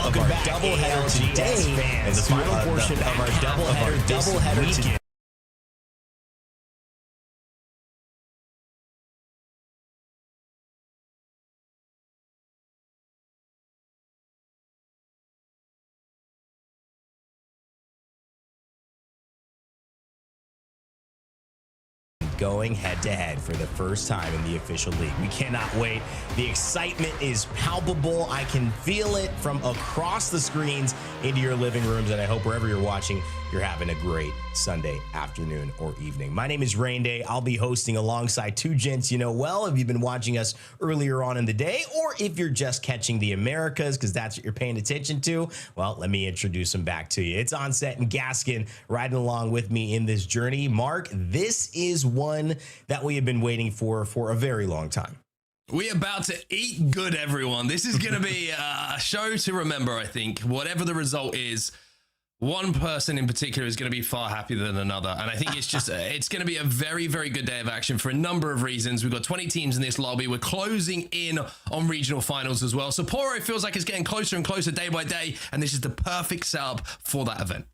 Welcome back, doubleheader today, and the final portion of our doubleheader today. Going head-to-head for the first time in the official league. We cannot wait. The excitement is palpable. I can feel it from across the screens into your living rooms, and I hope wherever you're watching, you're having a great Sunday afternoon or evening. My name is Rain Day. I'll be hosting alongside two gents you know well if you've been watching us earlier on in the day, or if you're just catching the Americas because that's what you're paying attention to. Well, let me introduce them back to you. It's Onset and Gaskin riding along with me in this journey. Mark, this is one that we have been waiting for a very long time. We're about to eat good, everyone. This is going to be a show to remember, I think. Whatever the result is, one person in particular is going to be far happier than another. And I think it's just, it's going to be a very, very good day of action for a number of reasons. We've got 20 teams in this lobby. We're closing in on regional finals as well. So Sapporo feels like it's getting closer and closer day by day. And this is the perfect setup for that event.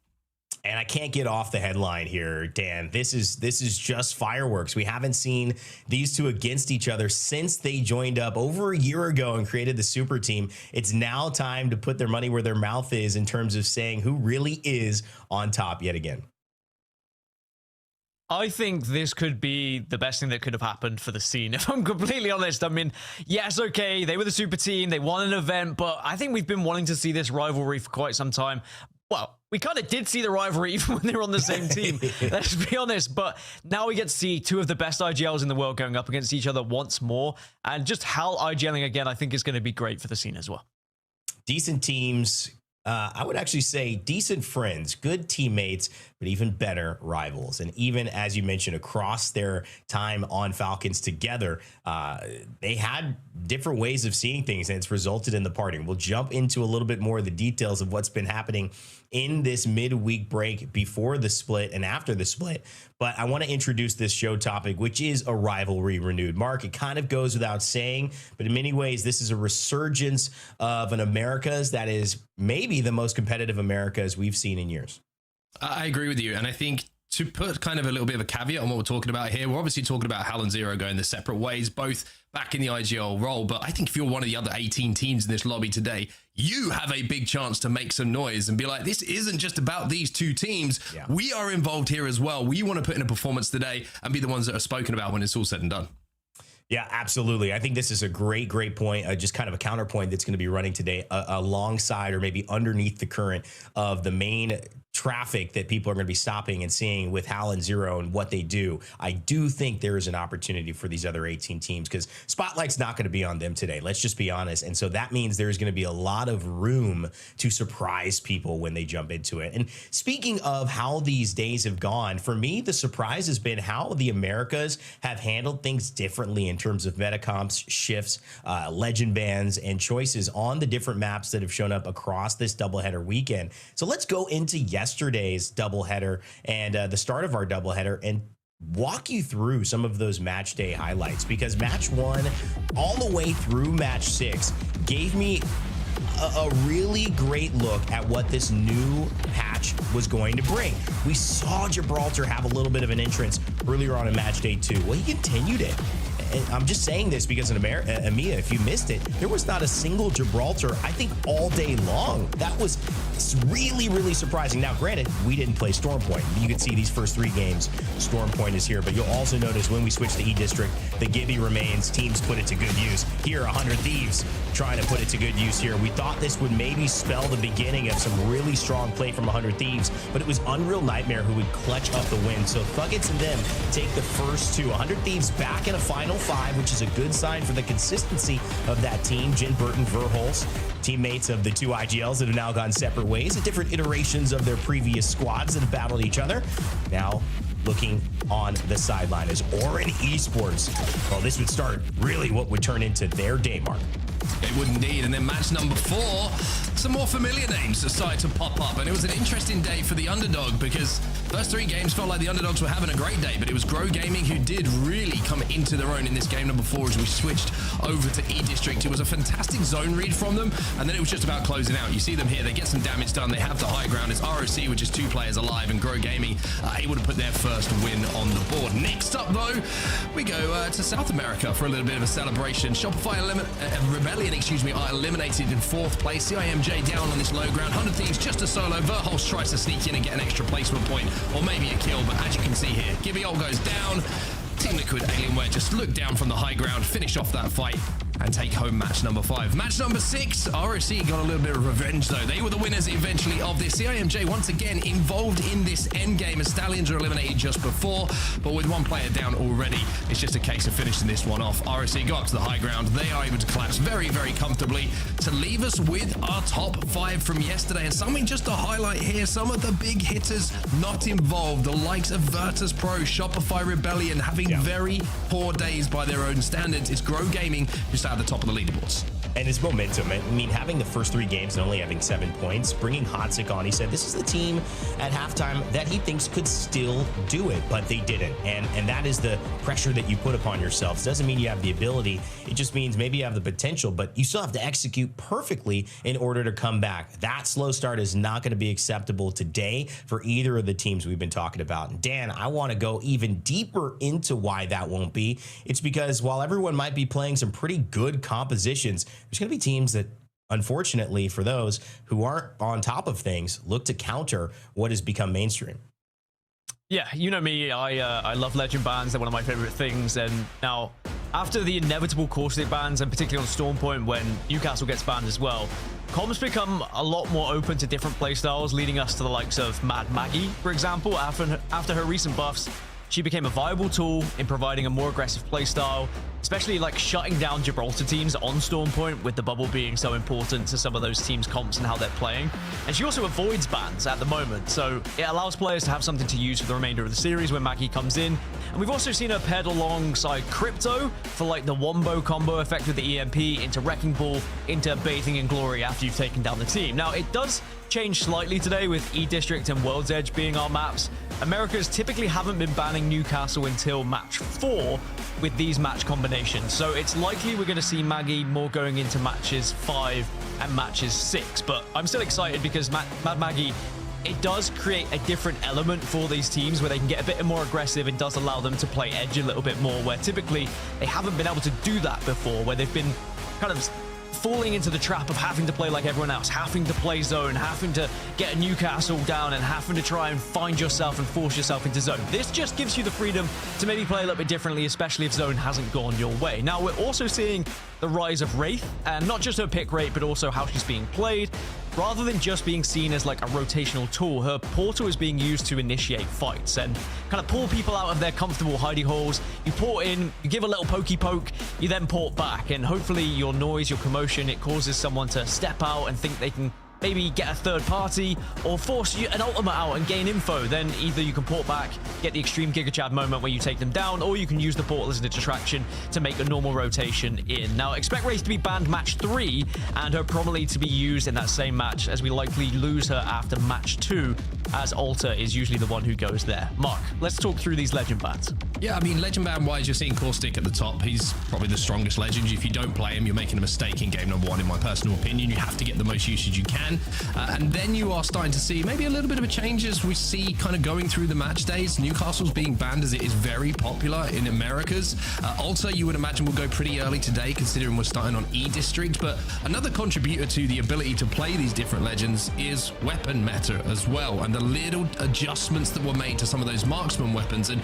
And I can't get off the headline here, Dan. This is just fireworks. We haven't seen these two against each other since they joined up over a year ago and created the super team. It's now time to put their money where their mouth is in terms of saying who really is on top yet again. I think this could be the best thing that could have happened for the scene, if I'm completely honest. I mean, yes, okay, they were the super team, they won an event, but I think we've been wanting to see this rivalry for quite some time. Well, we kind of did see the rivalry even when they were on the same team, let's be honest. But now we get to see two of the best IGLs in the world going up against each other once more. And just HAL IGLing again, I think is going to be great for the scene as well. Decent teams. I would actually say decent friends, good teammates, but even better rivals. And even as you mentioned, across their time on Falcons together, they had different ways of seeing things, and it's resulted in the parting. We'll jump into a little bit more of the details of what's been happening in this midweek break before the split and after the split. But I want to introduce this show topic, which is a rivalry renewed. Mark, it kind of goes without saying, but in many ways, this is a resurgence of an Americas that is maybe the most competitive Americas we've seen in years. I agree with you. And I think to put kind of a little bit of a caveat on what we're talking about here, we're obviously talking about HAL and Zero going their separate ways, both back in the IGL role. But I think if you're one of the other 18 teams in this lobby today, you have a big chance to make some noise and be like, this isn't just about these two teams. Yeah. We are involved here as well. We want to put in a performance today and be the ones that are spoken about when it's all said and done. Yeah, absolutely. I think this is a great point, just kind of a counterpoint that's going to be running today alongside or maybe underneath the current of the main traffic that people are going to be stopping and seeing with HAL and Zero and what they do. I do think there is an opportunity for these other 18 teams because spotlight's not going to be on them today. Let's just be honest. And so that means there's going to be a lot of room to surprise people when they jump into it. And speaking of how these days have gone, for me, the surprise has been how the Americas have handled things differently in terms of metacomps, shifts, legend bans, and choices on the different maps that have shown up across this doubleheader weekend. So let's go into yesterday's doubleheader and the start of our doubleheader and walk you through some of those match day highlights, because match 1 all the way through match 6 gave me a really great look at what this new patch was going to bring. We saw Gibraltar have a little bit of an entrance earlier on in match day 2. Well, he continued it. And I'm just saying this because in EMEA, if you missed it, there was not a single Gibraltar, I think, all day long. That was really, really surprising. Now, granted, we didn't play Stormpoint. You can see these first 3 games, Stormpoint is here, but you'll also notice when we switch to E-District, the Gibby remains. Teams put it to good use. Here, 100 Thieves trying to put it to good use here. We thought this would maybe spell the beginning of some really strong play from 100 Thieves, but it was Unreal Nightmare who would clutch up the win. So THUGGETS and them take the first 2. 100 Thieves back in a final 5, which is a good sign for the consistency of that team. Jin Burton, Verholz, teammates of the 2 IGLs that have now gone separate ways at different iterations of their previous squads that have battled each other. Now looking on the sideline is Orchid Esports. Well, this would start really what would turn into their day, Mark. It would indeed. And then match number 4, some more familiar names that started to pop up, and it was an interesting day for the underdog because first 3 games felt like the underdogs were having a great day, but it was Grow Gaming who did really come into their own in this game number 4 as we switched over to E-District. It was a fantastic zone read from them, and then it was just about closing out. You see them here, they get some damage done, they have the high ground. It's ROC with just 2 players alive, and Grow Gaming able to put their first win on the board. Next up, though, we go to South America for a little bit of a celebration. Shopify Rebellion, are eliminated in 4th place. CIMJ down on this low ground. 100 Thieves just a solo. Verholz tries to sneak in and get an extra placement point, or maybe a kill, but as you can see here, Gibby goes down. Team Liquid Alienware just look down from the high ground, finish off that fight, and take home match number 5. Match number 6, ROC got a little bit of revenge though. They were the winners eventually of this. CIMJ once again involved in this end game as Stallions are eliminated just before, but with 1 player down already, it's just a case of finishing this one off. ROC got up to the high ground. They are able to collapse very, very comfortably to leave us with our top 5 from yesterday. And something just to highlight here, some of the big hitters not involved, the likes of Virtus Pro, Shopify Rebellion, having very poor days by their own standards. It's Grow Gaming who's at the top of the leaderboards. And his momentum, I mean, having the first 3 games and only having 7 points, bringing Hotzik on, he said this is the team at halftime that he thinks could still do it, but they didn't. And that is the pressure that you put upon yourselves. Doesn't mean you have the ability. It just means maybe you have the potential, but you still have to execute perfectly in order to come back. That slow start is not going to be acceptable today for either of the teams we've been talking about. And Dan, I want to go even deeper into why that won't be. It's because while everyone might be playing some pretty good compositions, there's going to be teams that, unfortunately for those who aren't on top of things, look to counter what has become mainstream. Yeah, you know me, I love legend bans. They're one of my favorite things. And now, after the inevitable Caustic bans, and particularly on Stormpoint when Newcastle gets banned as well, comms become a lot more open to different playstyles, leading us to the likes of Mad Maggie, for example. After her recent buffs, she became a viable tool in providing a more aggressive playstyle, especially like shutting down Gibraltar teams on Stormpoint, with the bubble being so important to some of those teams' comps and how they're playing. And she also avoids bans at the moment, so it allows players to have something to use for the remainder of the series when Maggie comes in. And we've also seen her paired alongside Crypto for like the Wombo combo effect with the EMP into Wrecking Ball, into Bathing in Glory after you've taken down the team. Now, it does change slightly today with E-District and World's Edge being our maps. Americas typically haven't been banning Newcastle until match 4 with these match combinations, so it's likely we're going to see Maggie more going into matches 5 and matches 6. But I'm still excited because Mad Maggie, it does create a different element for these teams where they can get a bit more aggressive and does allow them to play edge a little bit more, where typically they haven't been able to do that before, where they've been kind of falling into the trap of having to play like everyone else, having to play zone, having to get a Newcastle down and having to try and find yourself and force yourself into zone. This just gives you the freedom to maybe play a little bit differently, especially if zone hasn't gone your way. Now, we're also seeing the rise of Wraith, and not just her pick rate, but also how she's being played. Rather than just being seen as like a rotational tool, her portal is being used to initiate fights and kind of pull people out of their comfortable hidey holes. You port in, you give a little pokey poke, you then port back, and hopefully your noise, your commotion, it causes someone to step out and think they can maybe get a third party or force you an ultimate out and gain info. Then either you can port back, get the extreme Giga Chad moment where you take them down, or you can use the portal as a distraction to make a normal rotation in. Now, expect Wraith to be banned match 3 and her probably to be used in that same match, as we likely lose her after match 2, as Alter is usually the one who goes there. Mark, let's talk through these legend bans. Yeah, I mean, legend ban wise, you're seeing Caustic at the top. He's probably the strongest legend. If you don't play him, you're making a mistake in game number 1, in my personal opinion. You have to get the most usage you can. And then you are starting to see maybe a little bit of a change as we see kind of going through the match days. Newcastle's being banned as it is very popular in Americas. Alter, you would imagine, will go pretty early today, considering we're starting on E-District. But another contributor to the ability to play these different legends is weapon meta as well, and the little adjustments that were made to some of those marksman weapons. And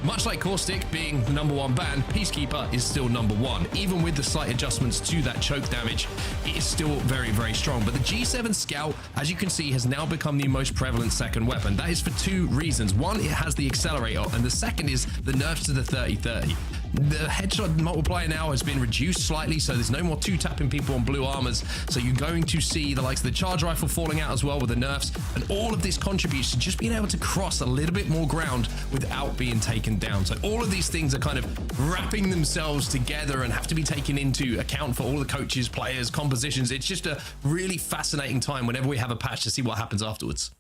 much like Caustic being the number 1 ban, Peacekeeper is still number 1. Even with the slight adjustments to that choke damage, it is still very, very strong. But the G7 Scout, as you can see, has now become the most prevalent second weapon. That is for 2 reasons. One, it has the accelerator, and the second is the nerfs to the 30-30. The headshot multiplier now has been reduced slightly, so there's no more two-tapping people on blue armors. So you're going to see the likes of the charge rifle falling out as well with the nerfs, and all of this contributes to just being able to cross a little bit more ground without being taken down. So all of these things are kind of wrapping themselves together and have to be taken into account for all the coaches, players, compositions. It's just a really fascinating time whenever we have a patch to see what happens afterwards.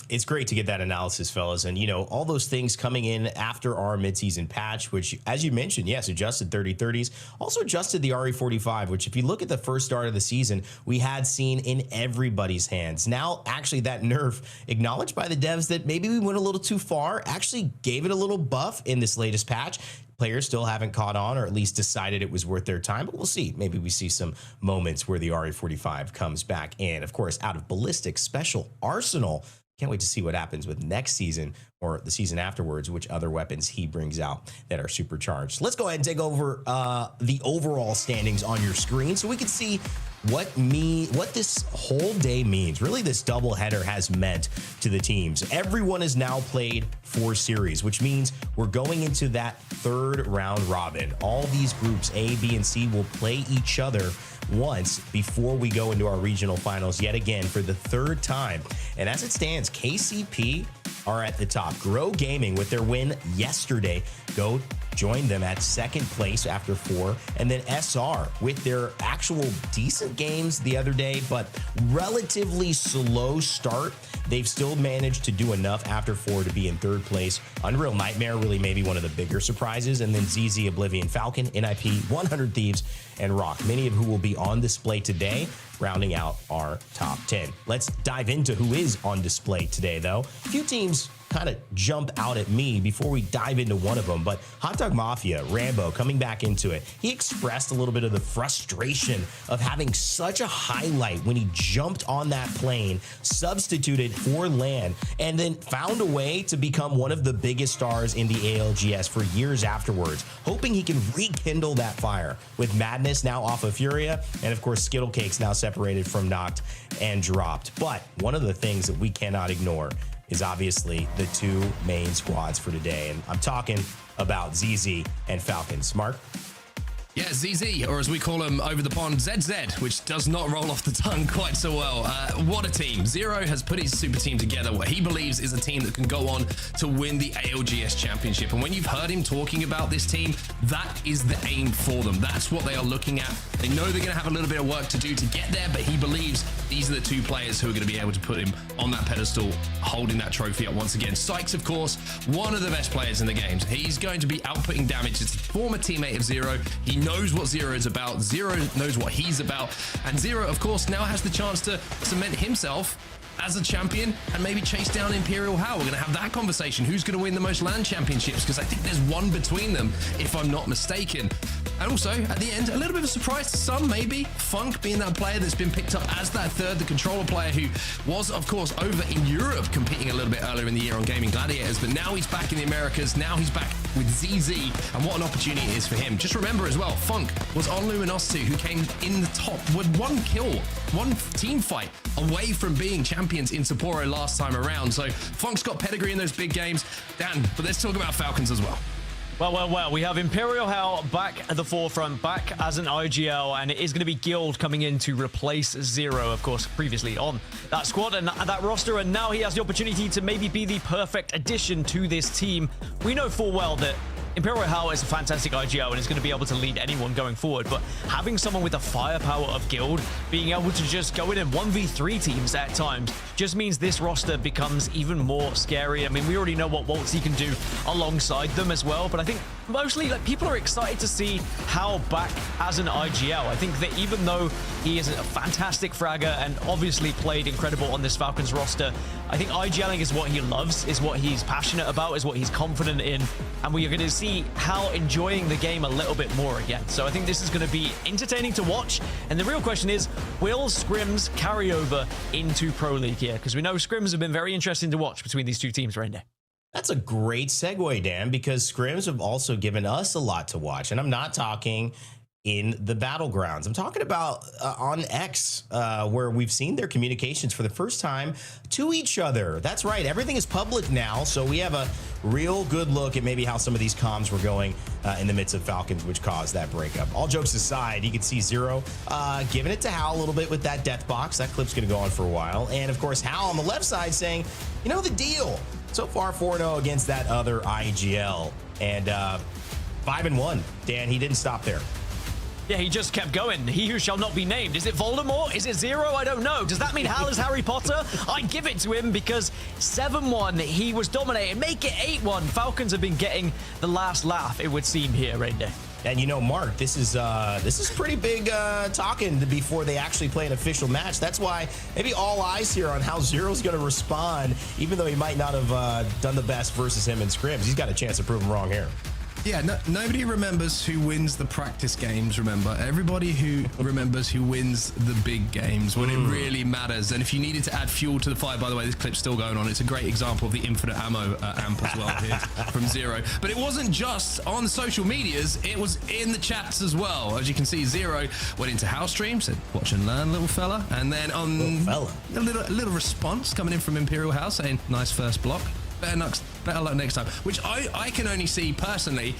It's great to get that analysis, fellas. And, you know, all those things coming in after our midseason patch, which, as you mentioned, yes, adjusted 30-30s, also adjusted the RE45, which if you look at the first start of the season, we had seen in everybody's hands. Now, actually, that nerf, acknowledged by the devs that maybe we went a little too far, actually gave it a little buff in this latest patch. Players still haven't caught on, or at least decided it was worth their time, but we'll see. Maybe we see some moments where the RE45 comes back in. Of course, out of Ballistic Special Arsenal. Can't wait to see what happens with next season or the season afterwards, which other weapons he brings out that are supercharged. Let's go ahead and take over the overall standings on your screen so we can see what this whole day means. Really, this doubleheader has meant to the teams. Everyone has now played 4 series, which means we're going into that 3rd round robin. All these groups, A, B, and C, will play each other once before we go into our regional finals yet again for the 3rd time. And as it stands, KCP are at the top. Grow Gaming with their win yesterday. Go join them at 2nd place after 4. And then SR with their actual decent games the other day, but relatively slow start. They've still managed to do enough after 4 to be in 3rd place. Unreal Nightmare really maybe one of the bigger surprises. And then ZZ, Oblivion, Falcon, NIP, 100 Thieves, and Rock, many of who will be on display today, rounding out our top 10. Let's dive into who is on display today, though. A few teams kind of jump out at me before we dive into one of them, but Hot Dog Mafia, Rambo, coming back into it. He expressed a little bit of the frustration of having such a highlight when he jumped on that plane, substituted for LAN, and then found a way to become one of the biggest stars in the ALGS for years afterwards, hoping he can rekindle that fire with Madness now off of Furia, and of course Skittle Cakes now separated from Knocked and Dropped. But one of the things that we cannot ignore is obviously the 2 main squads for today. And I'm talking about ZZ and Falcons. Mark? Yeah, ZZ, or as we call him over the pond, ZZ, which does not roll off the tongue quite so well. What a team. Zero has put his super team together, what he believes is a team that can go on to win the ALGS Championship. And when you've heard him talking about this team, that is the aim for them. That's what they are looking at. They know they're going to have a little bit of work to do to get there, but he believes these are the 2 players who are going to be able to put him on that pedestal, holding that trophy up once again. Sykes, of course, one of the best players in the games. He's going to be outputting damage. It's a former teammate of Zero. He knows what Zero is about. Zero knows what he's about. And Zero, of course, now has the chance to cement himself as a champion and maybe chase down Imperial How. We're going to have that conversation. Who's going to win the most LAN championships? Because I think there's one between them, if I'm not mistaken. And also, at the end, a little bit of a surprise to some, maybe. Funk being that player that's been picked up as that 3rd, the controller player who was, of course, over in Europe competing a little bit earlier in the year on Gaming Gladiators, but now he's back in the Americas. Now he's back with ZZ, and what an opportunity it is for him. Just remember as well, Funk was on Luminosity, who came in the top with 1 kill, 1 team fight away from being champions in Sapporo last time around. So Funk's got pedigree in those big games. Dan, but let's talk about Falcons as well. Well, we have Imperial Hell back at the forefront, back as an IGL, and it is going to be Guild coming in to replace Zero, of course, previously on that squad and that roster, and now he has the opportunity to maybe be the perfect addition to this team. We know full well that Imperial Hell is a fantastic IGL and is going to be able to lead anyone going forward, but having someone with the firepower of Guild, being able to just go in and 1v3 teams at times, just means this roster becomes even more scary. I mean, we already know what Waltzy can do alongside them as well, but I think mostly people are excited to see How back as an IGL. I think that even though he is a fantastic fragger and obviously played incredible on this Falcons roster, I think IGLing is what he loves, is what he's passionate about, is what he's confident in, and we are going to see How enjoying the game a little bit more again. So I think this is going to be entertaining to watch, and the real question is, will Scrims carry over into Pro League here? Because we know Scrims have been very interesting to watch between these 2 teams right now. That's a great segue, Dan, because Scrims have also given us a lot to watch. And I'm not talking in the battlegrounds. I'm talking about on X, where we've seen their communications for the first time to each other. That's right. Everything is public now. So we have a real good look at maybe how some of these comms were going in the midst of Falcons, which caused that breakup. All jokes aside, you can see Zero giving it to Hal a little bit with that death box. That clip's going to go on for a while. And of course, Hal on the left side saying, you know, the deal. So far 4-0 against that other IGL. And 5-1. Dan, he didn't stop there. Yeah, he just kept going. He who shall not be named. Is it Voldemort? Is it Zero? I don't know. Does that mean Hal is Harry Potter? I'd give it to him because 7-1, he was dominating. Make it 8-1. Falcons have been getting the last laugh, it would seem here, Reindeer. And you know, Mark, this is pretty big talking before they actually play an official match. That's why maybe all eyes here on how Zero's going to respond, even though he might not have done the best versus him in scrims. He's got a chance to prove him wrong here. Yeah, nobody remembers who wins the practice games, remember. Everybody who remembers who wins the big games when it really matters. And if you needed to add fuel to the fire, by the way, this clip's still going on. It's a great example of the infinite ammo amp as well here from Zero. But it wasn't just on social medias, it was in the chats as well. As you can see, Zero went into house stream, said, watch and learn, little fella. And then on a little response coming in from Imperial House saying, nice first block. Better luck next time, which I can only see personally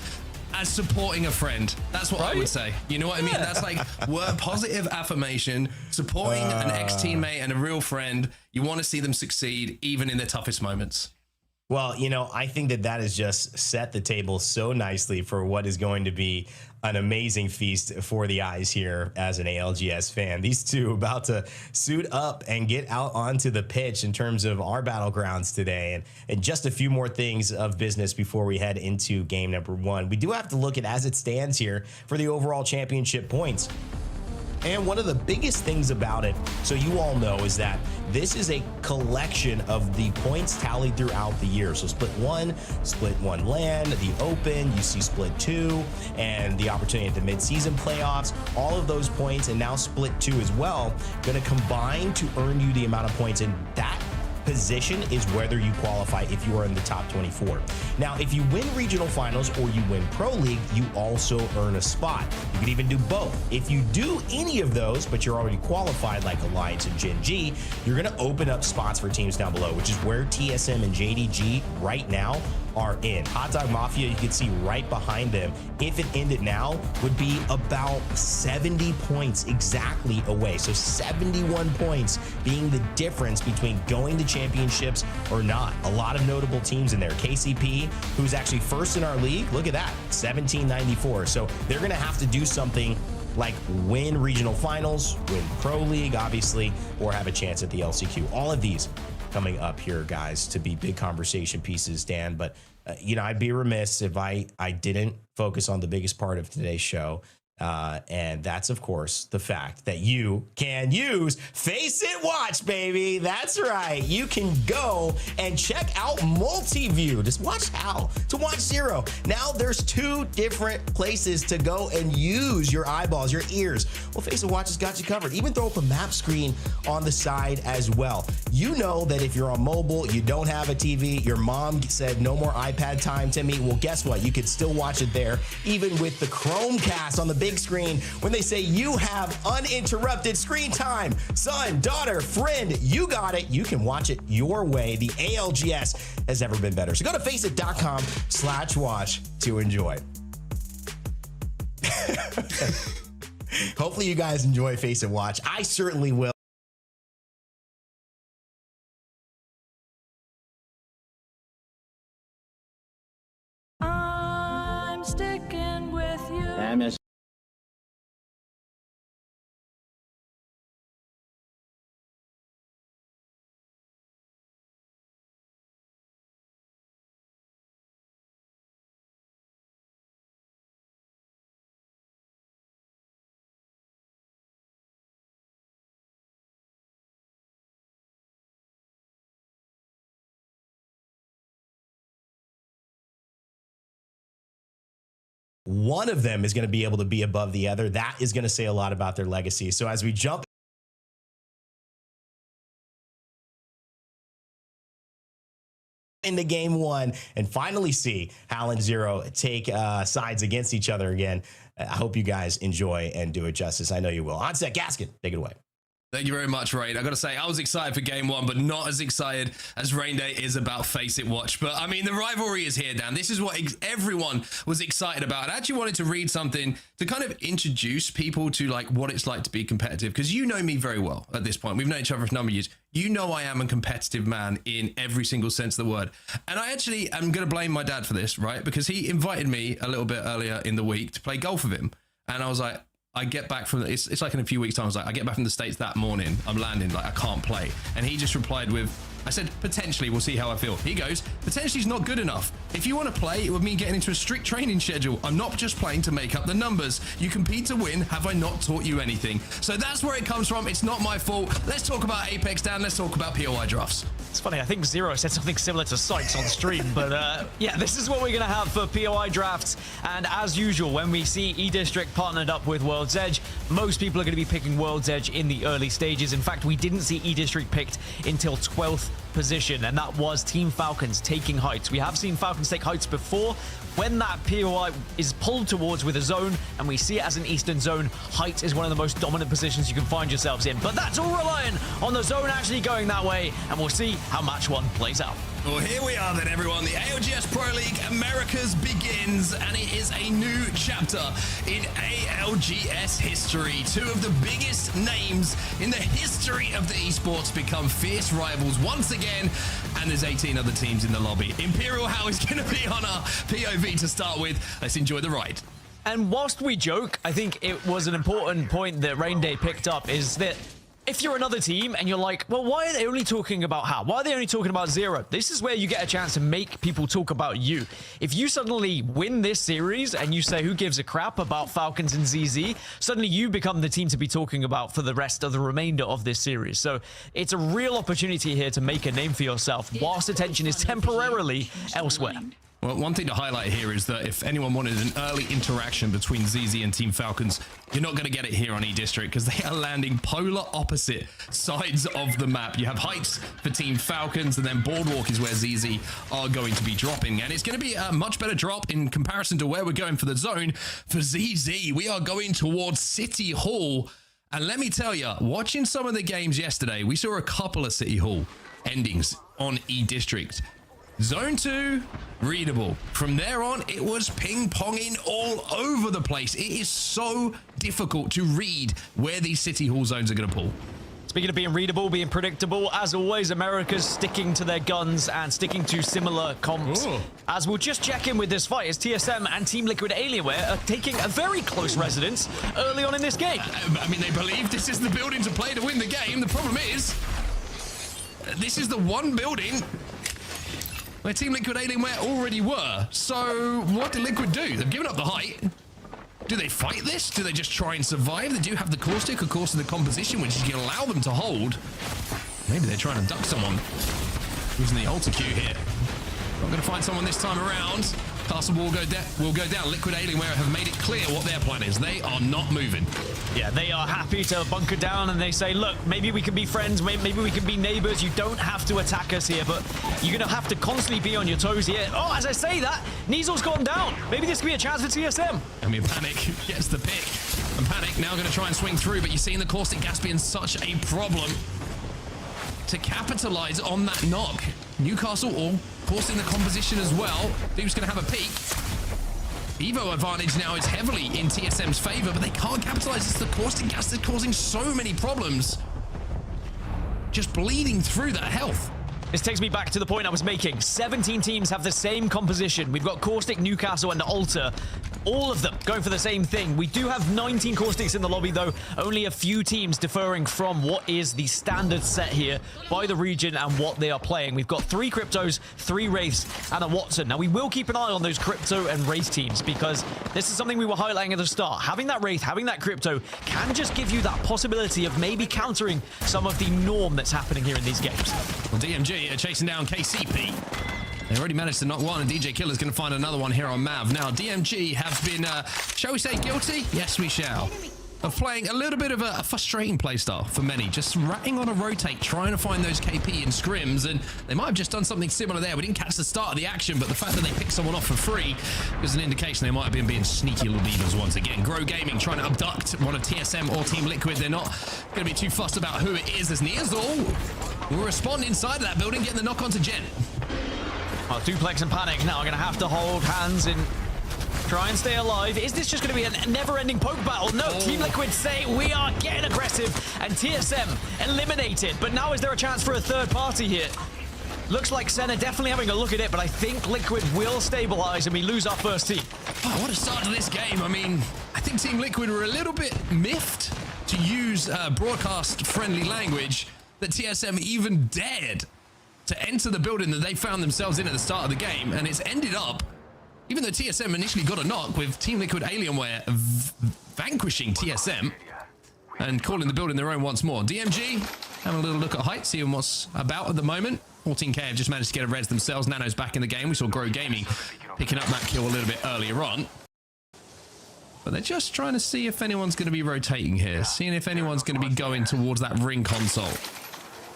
as supporting a friend. That's what I would say. You know what I mean? That's like word positive affirmation, supporting an ex-teammate and a real friend. You want to see them succeed even in their toughest moments. Well, you know, I think that has just set the table so nicely for what is going to be an amazing feast for the eyes here as an ALGS fan. These two about to suit up and get out onto the pitch in terms of our battlegrounds today. And just a few more things of business before we head into game number 1. We do have to look at as it stands here for the overall championship points. And one of the biggest things about it, so you all know, is that this is a collection of the points tallied throughout the year. So split 1 LAN, the open, you see split 2, and the opportunity at the midseason playoffs. All of those points, and now split 2 as well, going to combine to earn you the amount of points. And that position is whether you qualify if you are in the top 24. Now, if you win regional finals or you win Pro League, you also earn a spot. You can even do both. If you do any of those, but you're already qualified like Alliance and Gen G, you're going to open up spots for teams down below, which is where TSM and JDG right now are in. Hot Dog Mafia, you can see right behind them, if it ended now, would be about 70 points exactly away. So 71 points being the difference between going to championships or not. A lot of notable teams in there. KCP, who's actually first in our league, look at that, 1794. So they're going to have to do something like win regional finals, win Pro League, obviously, or have a chance at the LCQ. All of these coming up here, guys, to be big conversation pieces, Dan. But, you know, I'd be remiss if I didn't focus on the biggest part of today's show. And that's, of course, the fact that you can use Face It Watch, baby. That's right. You can go and check out Multiview. Just watch how to watch Zero. Now there's 2 different places to go and use your eyeballs, your ears. Well, Face It Watch has got you covered. Even throw up a map screen on the side as well. You know that if you're on mobile, you don't have a TV, your mom said no more iPad time to me. Well, guess what? You could still watch it there, even with the Chromecast on the big screen. When they say you have uninterrupted screen time, son, daughter, friend, you got it. You can watch it your way. The ALGS has never been better. So go to faceit.com/watch to enjoy. Hopefully you guys enjoy Face It Watch. I certainly will. I'm sticking with you. One of them is going to be able to be above the other. That is going to say a lot about their legacy. So as we jump into game 1 and finally see Hal and Zero take sides against each other again, I hope you guys enjoy and do it justice. I know you will. Onset Gaskin, take it away. Thank you very much, Rain. I got to say, I was excited for game one, but not as excited as Rain Day is about Face It Watch. But I mean, the rivalry is here, Dan. This is what everyone was excited about. I actually wanted to read something to kind of introduce people to like what it's like to be competitive, because you know me very well at this point. We've known each other for a number of years. You know I am a competitive man in every single sense of the word. And I actually am going to blame my dad for this, right? Because he invited me a little bit earlier in the week to play golf with him. And I was like, I get back from it's like in a few weeks time. I was like, I get back from the States that morning. I'm landing, like I can't play. And he just replied with, I said, potentially, we'll see how I feel. He goes, potentially is not good enough. If you want to play with me getting into a strict training schedule, I'm not just playing to make up the numbers. You compete to win. Have I not taught you anything? So that's where it comes from. It's not my fault. Let's talk about Apex, Dan. Let's talk about POI drafts. It's funny, I think Zero said something similar to Sykes on stream, but yeah, this is what we're going to have for POI drafts. And as usual, when we see E-District partnered up with World's Edge, most people are going to be picking World's Edge in the early stages. In fact, we didn't see E-District picked until 12th position, and that was Team Falcons taking Heights. We have seen Falcons take Heights before. When that POI is pulled towards with a zone, and we see it as an Eastern zone, Heights is one of the most dominant positions you can find yourselves in. But that's all relying on the zone actually going that way, and we'll see how match one plays out. Well, here we are then, everyone. The ALGS Pro League Americas begins, and it is a new chapter in ALGS history. Two of the biggest names in the history of the esports become fierce rivals once again, and there's 18 other teams in the lobby. Imperial How is going to be on our POV to start with. Let's enjoy the ride. And whilst we joke, I think it was an important point that Rain Day picked up, is that if you're another team and you're like, well, why are they only talking about How? Why are they only talking about Zero? This is where you get a chance to make people talk about you. If you suddenly win this series and you say, who gives a crap about Falcons and ZZ, suddenly you become the team to be talking about for the rest of the remainder of this series. So it's a real opportunity here to make a name for yourself whilst attention is temporarily elsewhere. Well, one thing to highlight here is that if anyone wanted an early interaction between ZZ and Team Falcons, you're not going to get it here on E-District because they are landing polar opposite sides of the map. You have Heights for Team Falcons, and then Boardwalk is where ZZ are going to be dropping. And it's going to be a much better drop in comparison to where we're going for the zone. For ZZ, we are going towards City Hall. And let me tell you, watching some of the games yesterday, we saw a couple of City Hall endings on E-District. Zone 2, readable. From there on, it was ping-ponging all over the place. It is so difficult to read where these City Hall zones are going to pull. Speaking of being readable, being predictable, as always, America's sticking to their guns and sticking to similar comps. Ooh. As we'll just check in with this fight, as TSM and Team Liquid Alienware are taking a very close residence early on in this game. I mean, they believe this is the building to play to win the game. The problem is, this is the one building where Team Liquid Alienware already were. So what did Liquid do? They've given up the height. Do they fight this? Do they just try and survive? They do have the caustic, of course, in the composition, which is going to allow them to hold. Maybe they're trying to duck someone. Using the ulti Q here. Not going to find someone this time around. Castle will go down. Liquid Alienware have made it clear what their plan is. They are not moving. Yeah, they are happy to bunker down, and they say, look, maybe we can be friends, maybe we can be neighbors. You don't have to attack us here, but you're going to have to constantly be on your toes here. Oh, as I say that, Neasel's gone down. Maybe this could be a chance for TSM. I mean, Panic gets the pick. And Panic now going to try and swing through, but you're seeing the caustic gas being such a problem to capitalize on that knock. Newcastle all forcing the composition as well. Duke's going to have a peek. Evo advantage now is heavily in TSM's favor, but they can't capitalize. It's the caustic gas that's causing so many problems. Just bleeding through that health. This takes me back to the point I was making. 17 teams have the same composition. We've got Caustic, Newcastle, and Alter. All of them going for the same thing. We do have 19 Caustics in the lobby, though. Only a few teams differing from what is the standard set here by the region and what they are playing. We've got 3 Cryptos, 3 Wraiths, and a Watson. Now, we will keep an eye on those Crypto and Wraith teams because this is something we were highlighting at the start. Having that Wraith, having that Crypto can just give you that possibility of maybe countering some of the norm that's happening here in these games. Well, DMG are chasing down KCP. They already managed to knock one, and DJ Killer's going to find another one here on Mav. Now, DMG have been, shall we say, guilty? Yes, we shall. of playing a little bit of a frustrating playstyle for many, just ratting on a rotate, trying to find those KP and scrims, and they might have just done something similar there. We didn't catch the start of the action, but the fact that they picked someone off for free is an indication they might have been being sneaky little demons once again. Grow Gaming trying to abduct one of TSM or Team Liquid. They're not going to be too fussed about who it is, as Neazor will respond inside of that building, getting the knock onto Jen. Well, Duplex and Panic now are going to have to hold hands and try and stay alive. Is this just going to be a never-ending poke battle? No, Team Liquid say we are getting aggressive, and TSM eliminated. But now is there a chance for a third party here? Looks like Senna definitely having a look at it, but I think Liquid will stabilize and we lose our first team. Oh, what a start to this game. I mean, I think Team Liquid were a little bit miffed, to use broadcast-friendly language, that TSM even dared to enter the building that they found themselves in at the start of the game, and it's ended up, even though TSM initially got a knock, with Team Liquid Alienware vanquishing TSM and calling the building their own once more. DMG having a little look at height, seeing what's about at the moment. 14K have just managed to get a res themselves. Nano's back in the game. We saw Grow Gaming picking up that kill a little bit earlier on. But they're just trying to see if anyone's going to be rotating here, seeing if anyone's going to be going towards that ring console.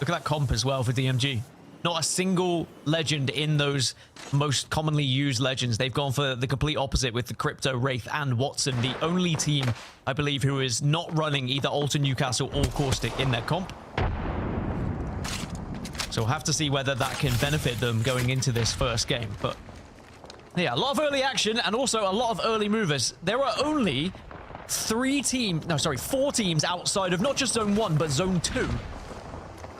Look at that comp as well for DMG. Not a single legend in those most commonly used legends. They've gone for the complete opposite with the Crypto, Wraith, and Watson. The only team, I believe, who is not running either Alter Newcastle or Caustic in their comp. So we'll have to see whether that can benefit them going into this first game. But yeah, a lot of early action and also a lot of early movers. There are only 4 teams outside of not just Zone 1, but Zone 2.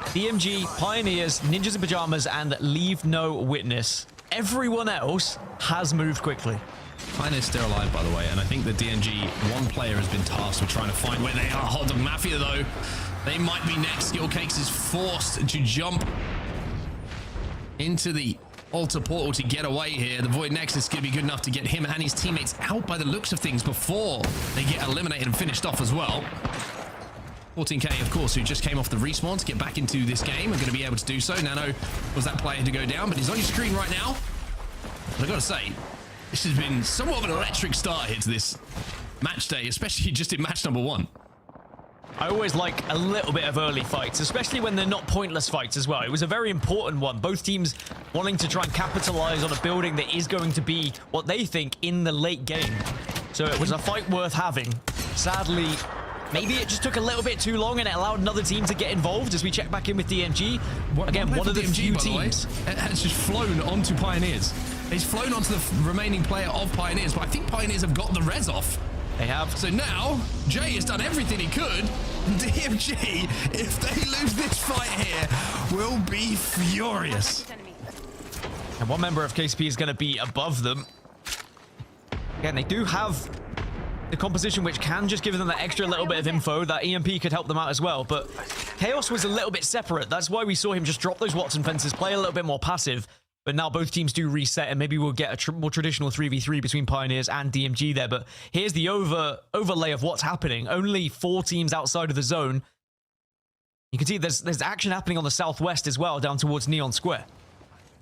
DMG, Pioneers, Ninjas in Pyjamas, and LeaveNoWitness. Everyone else has moved quickly. Pioneer's still alive, by the way, and I think the DMG one player has been tasked with trying to find where they are. Hot Dog Mafia, though, they might be next. Skill Cakes is forced to jump into the Altar portal to get away here. The Void Nexus is going to be good enough to get him and his teammates out by the looks of things before they get eliminated and finished off as well. 14K, of course, who just came off the respawn to get back into this game, are going to be able to do so. Nano was that player to go down, but he's on your screen right now. But I've got to say, this has been somewhat of an electric start here to this match day, especially just in match number 1. I always like a little bit of early fights, especially when they're not pointless fights as well. It was a very important one. Both teams wanting to try and capitalize on a building that is going to be what they think in the late game. So it was a fight worth having. Sadly, maybe it just took a little bit too long and it allowed another team to get involved as we check back in with DMG. Again, one of the few teams has just flown onto Pioneers. He's flown onto the remaining player of Pioneers, but I think Pioneers have got the res off. They have. So now, Jay has done everything he could. DMG, if they lose this fight here, will be furious. And one member of KCP is going to be above them. Again, they do have the composition which can just give them that extra little bit of info. That EMP could help them out as well, but Chaos was a little bit separate. That's why we saw him just drop those Watson fences, play a little bit more passive. But now both teams do reset, and maybe we'll get a more traditional 3v3 between Pioneers and DMG there. But here's the overlay of what's happening. Only 4 teams outside of the zone. You can see there's action happening on the southwest as well, down towards Neon Square.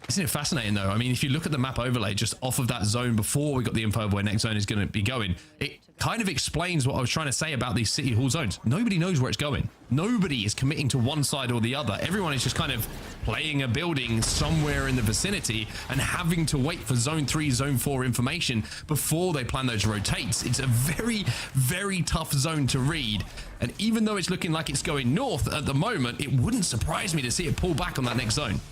Isn't it fascinating, though? I mean, if you look at the map overlay just off of that zone before we got the info of where next zone is going to be going, it kind of explains what I was trying to say about these city hall zones. Nobody knows where it's going. Nobody is committing to one side or the other. Everyone is just kind of playing a building somewhere in the vicinity and having to wait for zone 3, zone 4 information before they plan those rotates. It's a very, very tough zone to read. And even though it's looking like it's going north at the moment, it wouldn't surprise me to see it pull back on that next zone.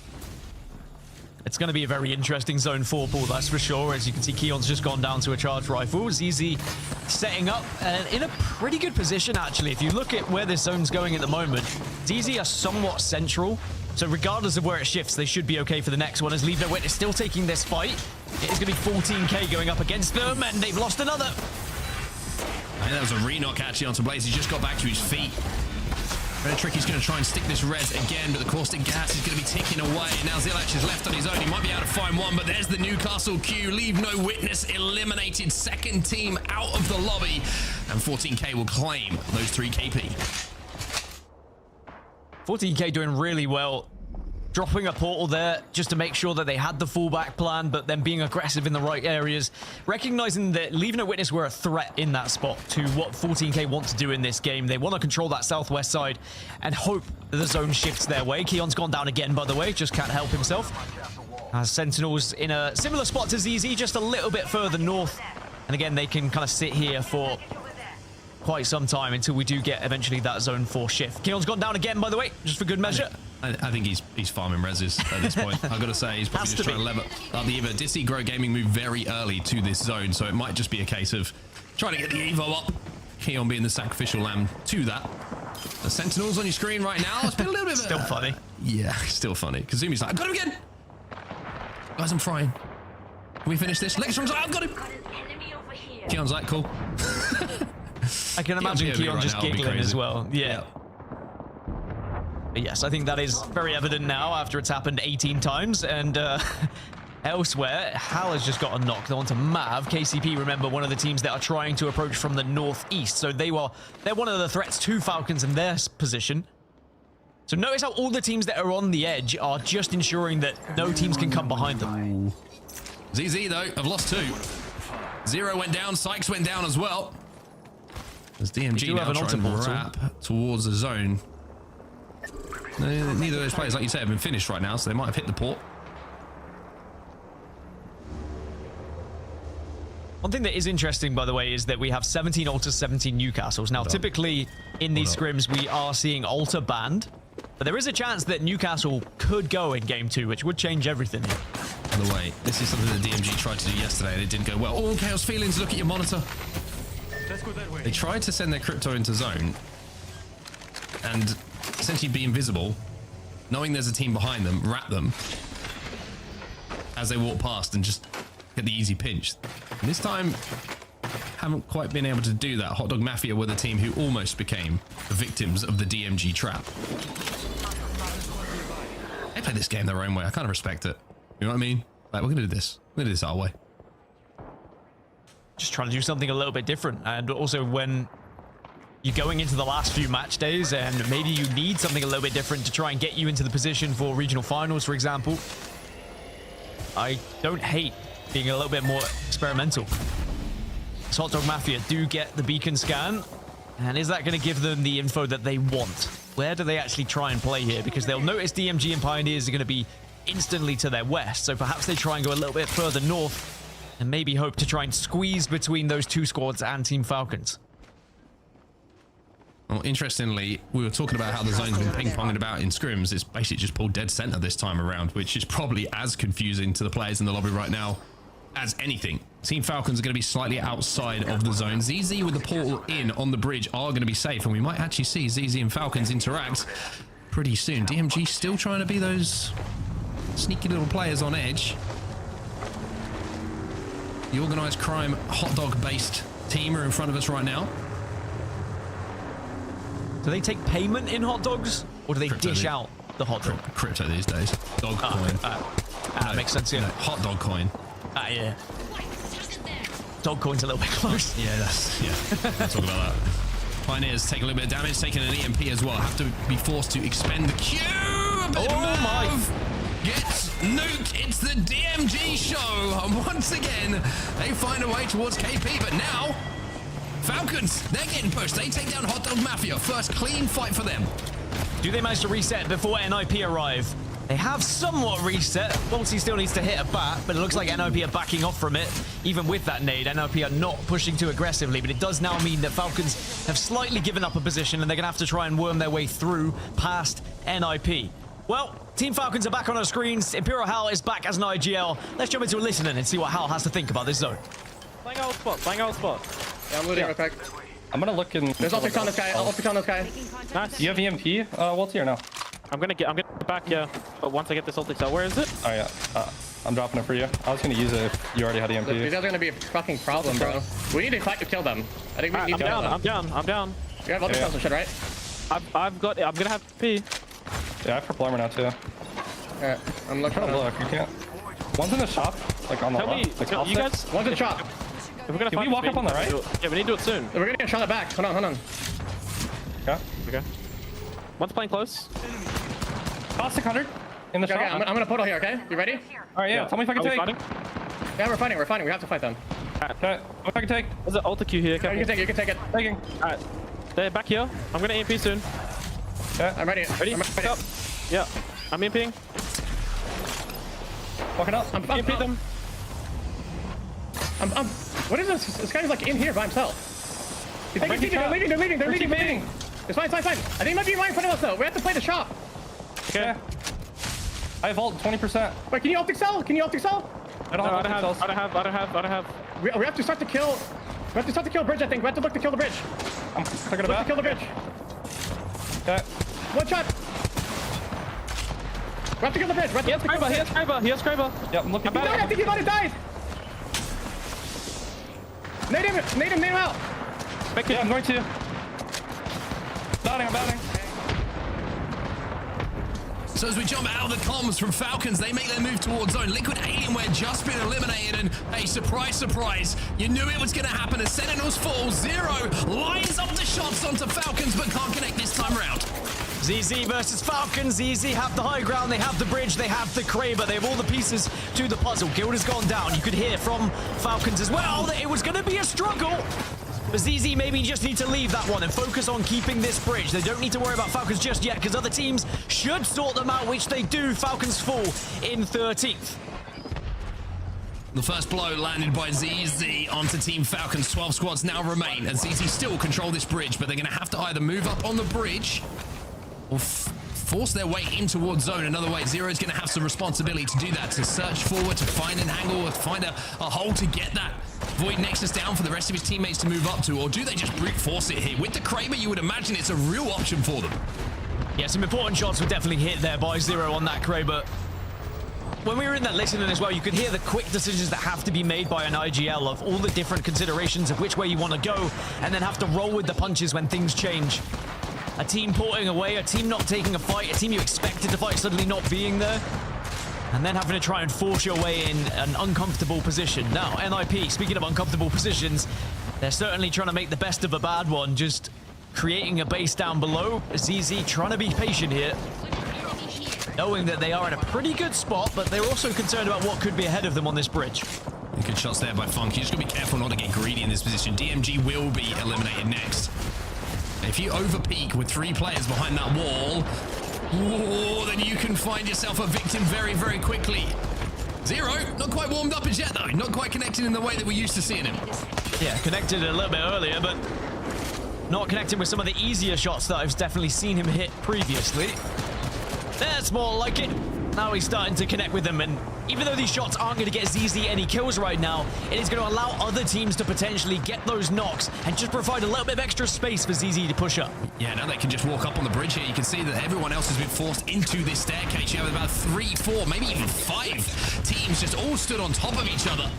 It's going to be a very interesting zone 4 ball, that's for sure. As you can see, Keon's just gone down to a charge rifle. ZZ setting up in a pretty good position, actually. If you look at where this zone's going at the moment, ZZ are somewhat central. So regardless of where it shifts, they should be okay for the next one. As LeaveNoWitness still taking this fight. It is going to be 14K going up against them, and they've lost another. I think that was a re-knock actually onto Blaze. He just got back to his feet. Very tricky. He's going to try and stick this res again, but the caustic gas is going to be ticking away. Now Zilac is left on his own. He might be able to find one, but there's the Newcastle Q. LeaveNoWitness eliminated. Second team out of the lobby, and 14K will claim those 3 KP. 14K doing really well. dropping a portal there just to make sure that they had the fallback plan, but then being aggressive in the right areas, recognizing that LeaveNoWitness were a threat in that spot to what 14K want to do in this game. They want to control that southwest side and hope that the zone shifts their way. Keon's gone down again, by the way, just can't help himself. Sentinels in a similar spot to ZZ, just a little bit further north. And again, they can kind of sit here for quite some time until we do get eventually that zone 4 shift. Keon's gone down again, by the way, just for good measure. I think he's farming reses at this point. I've got to say, he's probably just trying to level up the Evo. Did see Grow Gaming move very early to this zone, so it might just be a case of trying to get the Evo up. Keon being the sacrificial lamb to that. The Sentinels on your screen right now. It's been a little bit Still funny. Yeah, still funny. Kazumi's like, I got him again! Guys, I'm frying. Can we finish this? Lectrum's like, I've got him! Keon's like, cool. I can imagine Keon just giggling as well. Yeah. Yes, I think that is very evident now after it's happened 18 times. And elsewhere, Hal has just got a knock. They're on to Mav. KCP, remember, one of the teams that are trying to approach from the northeast. So they're one of the threats to Falcons in their position. So notice how all the teams that are on the edge are just ensuring that no teams can come behind them. ZZ, though, have lost 2. Zero went down. Sykes went down as well. As DMG now trying to wrap towards the zone. Neither of those players, like you said, have been finished right now, so they might have hit the port. One thing that is interesting, by the way, is that we have 17 Alters, 17 Newcastles. Now, typically in these scrims, we are seeing Alter banned, but there is a chance that Newcastle could go in Game 2, which would change everything here. By the way, this is something that DMG tried to do yesterday, and it didn't go well. Oh, Chaos Feelings, look at your monitor. They tried to send their crypto into zone and essentially be invisible, knowing there's a team behind them, wrap them as they walk past and just get the easy pinch. And this time, haven't quite been able to do that. Hot Dog Mafia were the team who almost became the victims of the DMG trap. They play this game their own way. I kind of respect it. You know what I mean? Like, we're gonna do this. We're gonna do this our way. Just trying to do something a little bit different. And also when you're going into the last few match days and maybe you need something a little bit different to try and get you into the position for regional finals, for example, I don't hate being a little bit more experimental. This Hot Dog Mafia do get the beacon scan. And is that going to give them the info that they want? Where do they actually try and play here? Because they'll notice DMG and Pioneers are going to be instantly to their west. So perhaps they try and go a little bit further north and maybe hope to try and squeeze between those 2 squads and Team Falcons. Well, interestingly, we were talking about how the zone's been ping-ponging about in scrims. It's basically just pulled dead center this time around, which is probably as confusing to the players in the lobby right now as anything. Team Falcons are going to be slightly outside of the zone. ZZ with the portal in on the bridge are going to be safe, and we might actually see ZZ and Falcons interact pretty soon. DMG still trying to be those sneaky little players on edge. The organized crime hot dog based team are in front of us right now. Do they take payment in hot dogs, or do they dish out the hot dog? Crypto these days. Dog coin. That makes sense, yeah. No, hot dog coin. Yeah. Dog coin's a little bit close. Yeah, we'll talk about that. Pioneers take a little bit of damage, taking an EMP as well. Have to be forced to expend the Q. Gets nuked. It's the DMG show. And once again, they find a way towards KP, but now Falcons, they're getting pushed. They take down Hot Dog Mafia. First clean fight for them. Do they manage to reset before NIP arrive? They have somewhat reset. Bolty still needs to hit a bat, but it looks like NIP are backing off from it. Even with that nade, NIP are not pushing too aggressively, but it does now mean that Falcons have slightly given up a position and they're going to have to try and worm their way through past NIP. Well, Team Falcons are back on our screens. Imperial Hal is back as an IGL. Let's jump into a listening and see what Hal has to think about this zone. Playing out spot, playing out spot. Yeah, I'm looting real quick. I'm gonna look in. There's optics on this guy. Optics on this guy. Nice. You have EMP, Walty, or no? I'm gonna get back, yeah. But once I get this ultics out, where is it? Oh yeah, I'm dropping it for you. I was gonna use it if you already had EMP. These guys are gonna be a fucking problem, bro. We need to fight to kill them. I think we need to kill them. I'm down. You have other and shit, right? I'm gonna have P. Yeah, I have purple armor now too. Alright, I'm looking. Trying to look, you can't. One's in the shop, like on the left. Like you guys. One's in the shop. If we're gonna Can we walk up on the right? Yeah, we need to do it soon. We're gonna get shot at back. Hold on. Yeah. Okay. One's playing close. Cost 600. In the Okay, shop. I'm gonna portal here, okay? You ready? All right, yeah. Tell me if I can Are we take. fighting? Yeah, we're fighting. We have to fight them. Okay. If I can take. There's an ulti Q here. You can take it. Taking. Alright. They're back here. I'm gonna EMP soon. I'm ready. Ready? I'm ready. Up. Yeah. I'm EMPing. Walking up. I'm EMP them. what is this? This guy's like in here by himself. They're leaving. It's fine. I think he might be right in front of us though. We have to play the shop. Okay. Yeah. I have ult 20%. Wait, can you ult excel? I don't No, I have don't ults. have. We have to start to kill. We have to start to kill bridge, I think. We have to look to kill the bridge. I'm taking it Look to back. kill the bridge. Okay. One shot. We have to kill the bridge. He has Kraber. Yep, I'm looking. I think he might have died. Nade him out. Yeah, I'm going to. I'm bounding. So as we jump out of the comms from Falcons, they make their move towards zone. Liquid Alienware just been eliminated, and hey, surprise, you knew it was going to happen as Sentinels fall. Zero lines up the shots onto Falcons, but can't connect this time around. ZZ versus Falcons. ZZ have the high ground, they have the bridge, they have the Kraber, they have all the pieces to the puzzle. Guild has gone down. You could hear from Falcons as well that it was going to be a struggle. But ZZ maybe just need to leave that one and focus on keeping this bridge. They don't need to worry about Falcons just yet because other teams should sort them out, which they do. Falcons fall in 13th. The first blow landed by ZZ onto Team Falcons. 12 squads now remain, and ZZ still control this bridge, but they're going to have to either move up on the bridge or force their way in towards zone another way. Zero is going to have some responsibility to do that, to search forward, to find an angle, or find a hole to get that Void Nexus down for the rest of his teammates to move up to, or do they just brute force it here? With the Kraber, you would imagine it's a real option for them. Yeah, some important shots were definitely hit there by Zero on that Kraber. When we were in that listening as well, you could hear the quick decisions that have to be made by an IGL of all the different considerations of which way you want to go, and then have to roll with the punches when things change. A team porting away, a team not taking a fight, a team you expected to fight suddenly not being there, and then having to try and force your way in an uncomfortable position. Now, NIP, speaking of uncomfortable positions, they're certainly trying to make the best of a bad one, just creating a base down below. ZZ trying to be patient here, knowing that they are in a pretty good spot, but they're also concerned about what could be ahead of them on this bridge. Good shots there by Funky. Just got to be careful not to get greedy in this position. DMG will be eliminated next. If you overpeak with 3 players behind that wall, then you can find yourself a victim very, very quickly. Zero, not quite warmed up as yet though. Not quite connected in the way that we're used to seeing him. Yeah, connected a little bit earlier, but not connected with some of the easier shots that I've definitely seen him hit previously. That's more like it. Now he's starting to connect with them, and even though these shots aren't going to get ZZ any kills right now, it is going to allow other teams to potentially get those knocks and just provide a little bit of extra space for ZZ to push up. Yeah, now they can just walk up on the bridge here. You can see that everyone else has been forced into this staircase. You have about 3, 4, maybe even 5 teams just all stood on top of each other.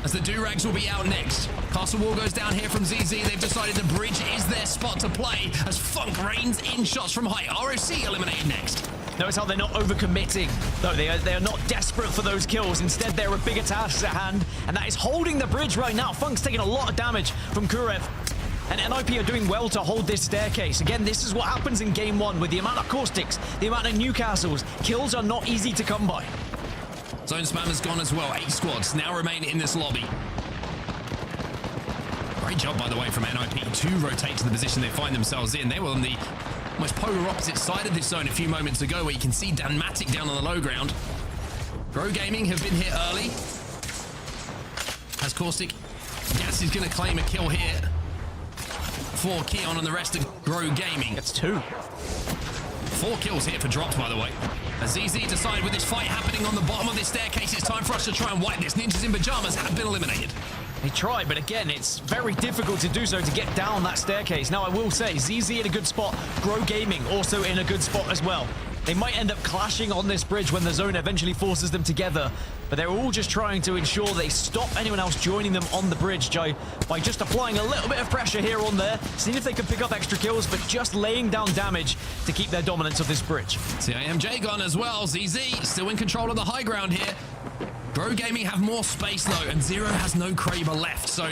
As the Durags will be out next. Castle Wall goes down here from ZZ. They've decided the bridge is their spot to play as Funk rains in shots from height. ROC eliminated next. Notice how they're not overcommitting, though. They are not desperate for those kills. Instead, there are bigger tasks at hand, and that is holding the bridge right now. Funk's taking a lot of damage from Kurev, and NIP are doing well to hold this staircase. Again, this is what happens in Game 1 with the amount of caustics, the amount of Newcastles. Kills are not easy to come by. Zone Spam has gone as well. 8 squads now remain in this lobby. Great job, by the way, from NIP to rotate to the position they find themselves in. They were on the almost polar opposite side of this zone a few moments ago, where you can see Danmatic down on the low ground. Grow Gaming have been here early. As Caustic, Gas is going to claim a kill here for Keon and the rest of Grow Gaming. That's 2. 4 kills here for Drops, by the way. As ZZ decide with this fight happening on the bottom of this staircase, it's time for us to try and wipe this. Ninjas in Pyjamas have been eliminated. They tried, but again, it's very difficult to do so to get down that staircase. Now, I will say, ZZ in a good spot, Grow Gaming also in a good spot as well. They might end up clashing on this bridge when the zone eventually forces them together, but they're all just trying to ensure they stop anyone else joining them on the bridge by just applying a little bit of pressure here on there, seeing if they can pick up extra kills, but just laying down damage to keep their dominance of this bridge. CIMJ gone as well. ZZ still in control of the high ground here. Grow Gaming have more space though, and Zero has no Kraber left, so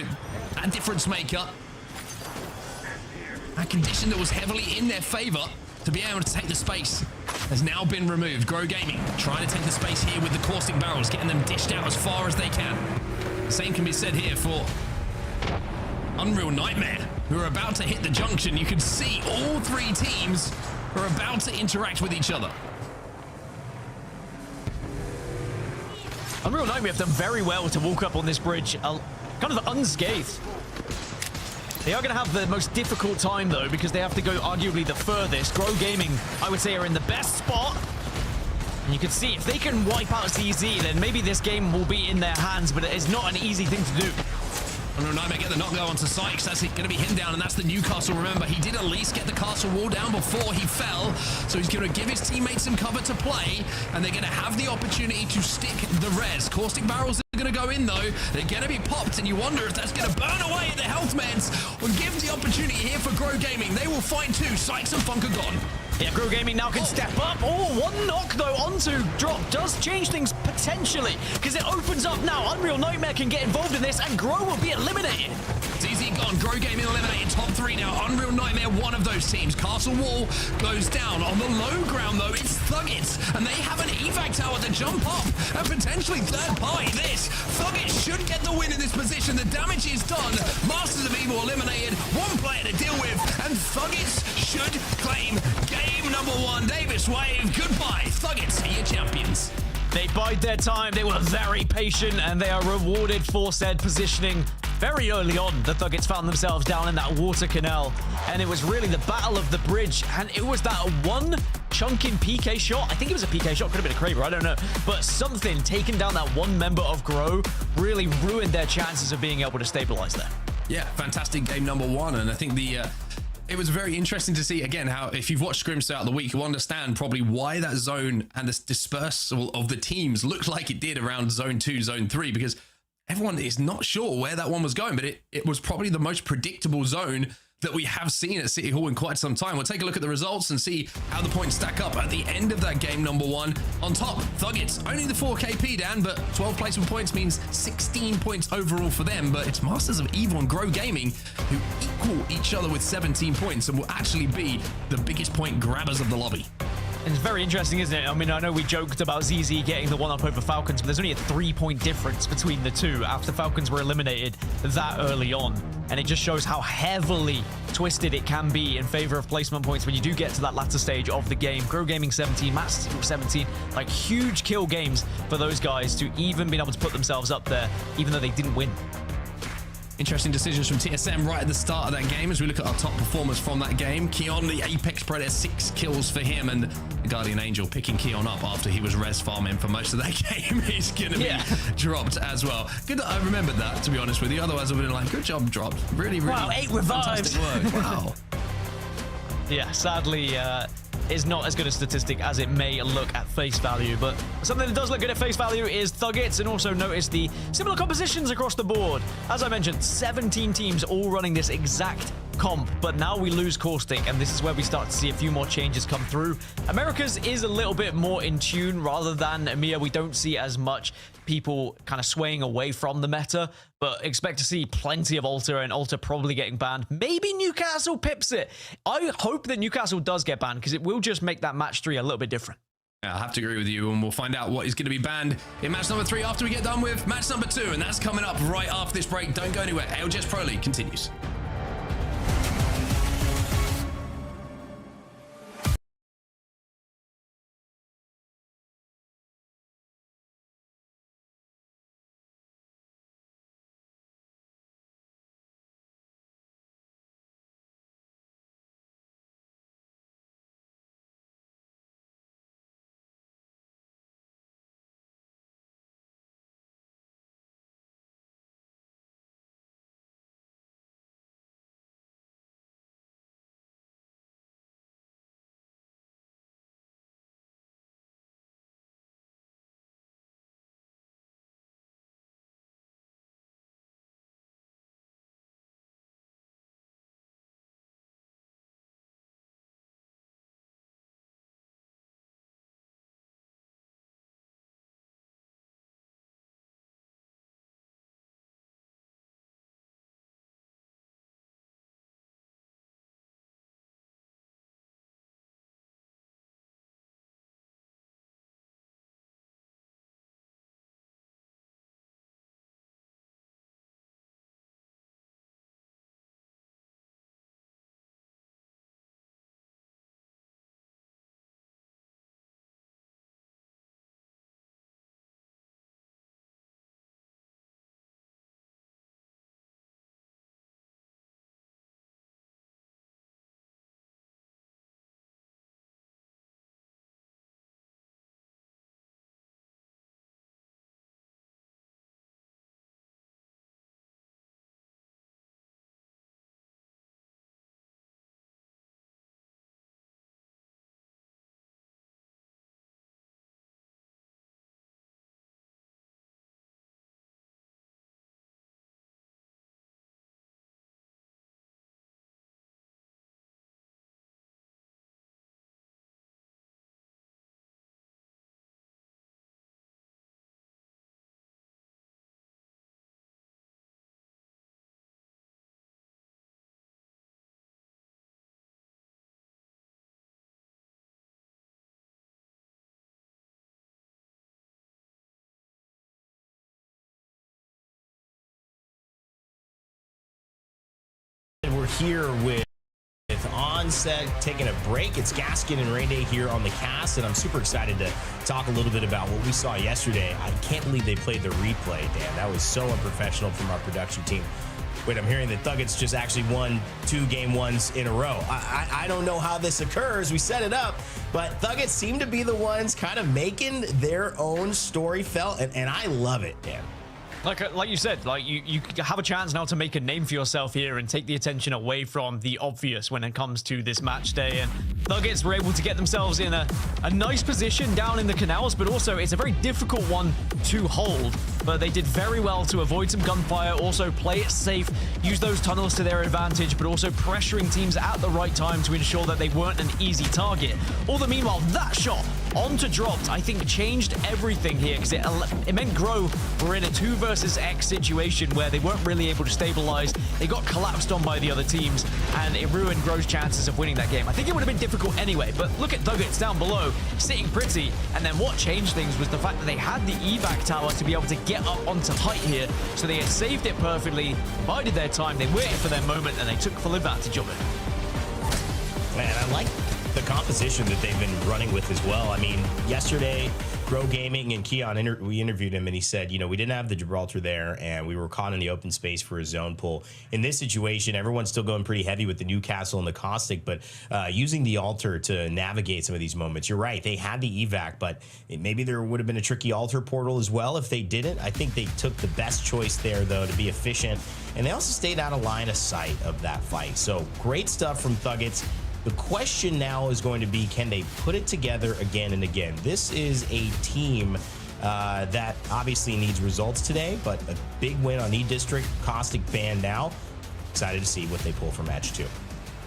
that difference maker, a condition that was heavily in their favor to be able to take the space has now been removed. Grow Gaming trying to take the space here with the caustic barrels, getting them dished out as far as they can. The same can be said here for Unreal Nightmare, who are about to hit the junction. You can see all three teams are about to interact with each other. Unreal Nightmare have done very well to walk up on this bridge kind of unscathed. They are going to have the most difficult time, though, because they have to go arguably the furthest. Grow Gaming, I would say, are in the best spot. And you can see if they can wipe out CZ, then maybe this game will be in their hands, but it is not an easy thing to do. Unreal Nightmare get the knockdown onto Sykes. That's going to be him down, and that's the Newcastle. Remember, he did at least get the castle wall down before he fell, so he's going to give his teammates some cover to play, and they're going to have the opportunity to stick the res. Caustic barrels are going to go in, though. They're going to be popped, and you wonder if that's going to burn away the health meds or give the opportunity here for Grow Gaming. They will find two. Sykes and Funk are gone. Yeah, Grow Gaming now can step up. Oh, one knock, though, onto Drop does change things potentially, because it opens up now. Unreal Nightmare can get involved in this, and Grow will be eliminated. ZZ gone. Grow Gaming eliminated. Top three now. Unreal Nightmare, one of those teams. Castle Wall goes down. On the low ground, though, it's THUGGETS, and they have an evac tower to jump up and potentially third party this. THUGGETS should get the win in this position. The damage is done. Masters of Evil eliminated. One player to deal with, and THUGGETS should claim game number one. Davis Wave, goodbye. THUGGETS are your champions. They bide their time. They were very patient, and they are rewarded for said positioning. Very early on, the THUGGETS found themselves down in that water canal, and it was really the battle of the bridge, and it was that one chunking PK shot. I think it was a PK shot, could have been a Kraber, I don't know, but something taking down that one member of Grow really ruined their chances of being able to stabilize there. Yeah, fantastic game number one, and I think it was very interesting to see, again, how if you've watched Scrim throughout the week, you understand probably why that zone and this dispersal of the teams looked like it did around zone 2, zone 3, because everyone is not sure where that one was going, but it was probably the most predictable zone that we have seen at City Hall in quite some time. We'll take a look at the results and see how the points stack up at the end of that game number one. On top, THUGGETS, only the 4 KP, Dan, but 12 placement points means 16 points overall for them, but it's Masters of Evil and Grow Gaming who equal each other with 17 points and will actually be the biggest point grabbers of the lobby. It's very interesting, isn't it? I mean, I know we joked about ZZ getting the one-up over Falcons, but there's only a 3-point difference between the two after Falcons were eliminated that early on. And it just shows how heavily twisted it can be in favor of placement points when you do get to that latter stage of the game. Grow Gaming 17, Masters 17, like huge kill games for those guys to even be able to put themselves up there, even though they didn't win. Interesting decisions from TSM right at the start of that game as we look at our top performers from that game. Keon, the Apex Predator, 6 kills for him, and the Guardian Angel picking Keon up after he was res farming for most of that game is going to be dropped as well. Good that I remembered that, to be honest with you. Otherwise, I would have been like, good job, dropped. Really, really wow, 8 revives. Fantastic work. Wow. Yeah, sadly, is not as good a statistic as it may look at face value, but something that does look good at face value is THUGGETS, and also notice the similar compositions across the board. As I mentioned, 17 teams all running this exact comp, but now we lose Caustic, and this is where we start to see a few more changes come through. America's is a little bit more in tune rather than EMEA. We don't see as much people kind of swaying away from the meta, but expect to see plenty of Alter, and Alter probably getting banned. Maybe Newcastle pips it. I hope that Newcastle does get banned, because it will just make that match 3 a little bit different. I have to agree with you, and we'll find out what is going to be banned in match number 3 after we get done with match number 2, and that's coming up right after this break. Don't go anywhere. ALGS Pro League continues. here with Onset taking a break. It's Gaskin and Rain Day here on the cast, and I'm super excited to talk a little bit about what we saw yesterday. I can't believe they played the replay, Dan. That was so unprofessional from our production team. Wait, I'm hearing that THUGGETS just actually won 2 game ones in a row. I don't know how this occurs. We set it up, but THUGGETS seem to be the ones kind of making their own story felt, and I love it, Dan. Like you said, like you have a chance now to make a name for yourself here and take the attention away from the obvious when it comes to this match day. And THUGGETS were able to get themselves in a nice position down in the canals, but also it's a very difficult one to hold. But they did very well to avoid some gunfire, also play it safe, use those tunnels to their advantage, but also pressuring teams at the right time to ensure that they weren't an easy target. All the meanwhile, that shot onto dropped, I think, changed everything here because it meant Grow were in a 2 versus X situation where they weren't really able to stabilize. They got collapsed on by the other teams, and it ruined Grow's chances of winning that game. I think it would have been difficult anyway, but look at THUGGETS down below, sitting pretty, and then what changed things was the fact that they had the evac tower to be able to get up onto height here, so they had saved it perfectly, bided their time, they waited for their moment, and they took full advantage of it. Man, I like the composition that they've been running with as well. I mean, yesterday, Grow Gaming and Keon, we interviewed him, and he said, you know, we didn't have the Gibraltar there, and we were caught in the open space for a zone pull. In this situation, everyone's still going pretty heavy with the Newcastle and the Caustic, but using the altar to navigate some of these moments. You're right, they had the evac, but maybe there would have been a tricky altar portal as well if they didn't. I think they took the best choice there, though, to be efficient, and they also stayed out of line of sight of that fight. So great stuff from THUGGETS. The question now is going to be, can they put it together again and again? This is a team that obviously needs results today, but a big win on E-District, Caustic banned now. Excited to see what they pull for match 2.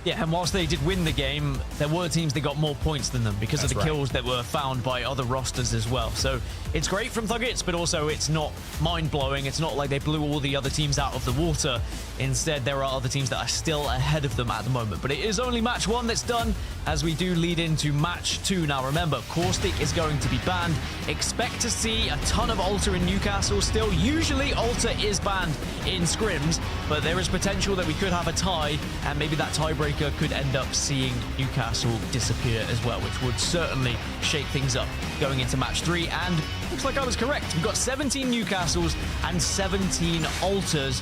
Yeah, and whilst they did win the game, there were teams that got more points than them because of the kills that were found by other rosters as well. So it's great from THUGGETS, but also it's not mind-blowing. It's not like they blew all the other teams out of the water. Instead, there are other teams that are still ahead of them at the moment. But it is only match 1 that's done as we do lead into match 2. Now, remember, Caustic is going to be banned. Expect to see a ton of Alter in Newcastle still. Usually, Alter is banned in scrims, but there is potential that we could have a tie, and maybe that tiebreaker could end up seeing Newcastle disappear as well, which would certainly shake things up going into match 3. And looks like I was correct. We've got 17 Newcastles and 17 Alters.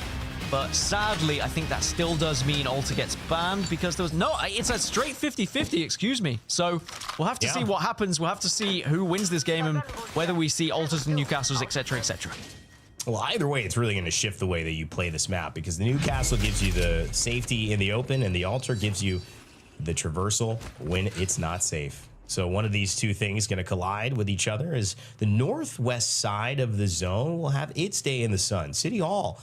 But sadly, I think that still does mean Alter gets banned because there was no, it's a straight 50-50, excuse me. So we'll have to see what happens. We'll have to see who wins this game and whether we see Alters and Newcastles, etc., etc. Well, either way, it's really going to shift the way that you play this map because the Newcastle gives you the safety in the open and the Altar gives you the traversal when it's not safe. So one of these two things going to collide with each other as the northwest side of the zone will have its day in the sun. City Hall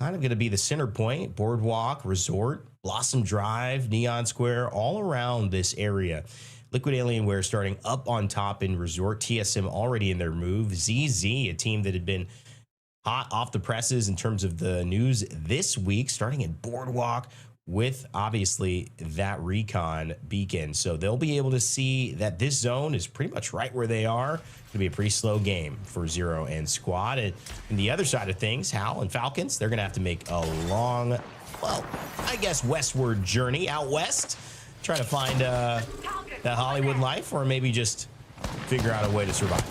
kind of going to be the center point, Boardwalk, Resort, Blossom Drive, Neon Square, all around this area. Liquid Alienware starting up on top in Resort, TSM already in their move. ZZ, a team that had been hot off the presses in terms of the news this week, starting at Boardwalk with obviously that recon beacon. So they'll be able to see that this zone is pretty much right where they are. It's gonna be a pretty slow game for Zero and Squad. And the other side of things, Hal and Falcons, they're gonna have to make a long, well, I guess westward journey out west, try to find that Hollywood life, or maybe just figure out a way to survive.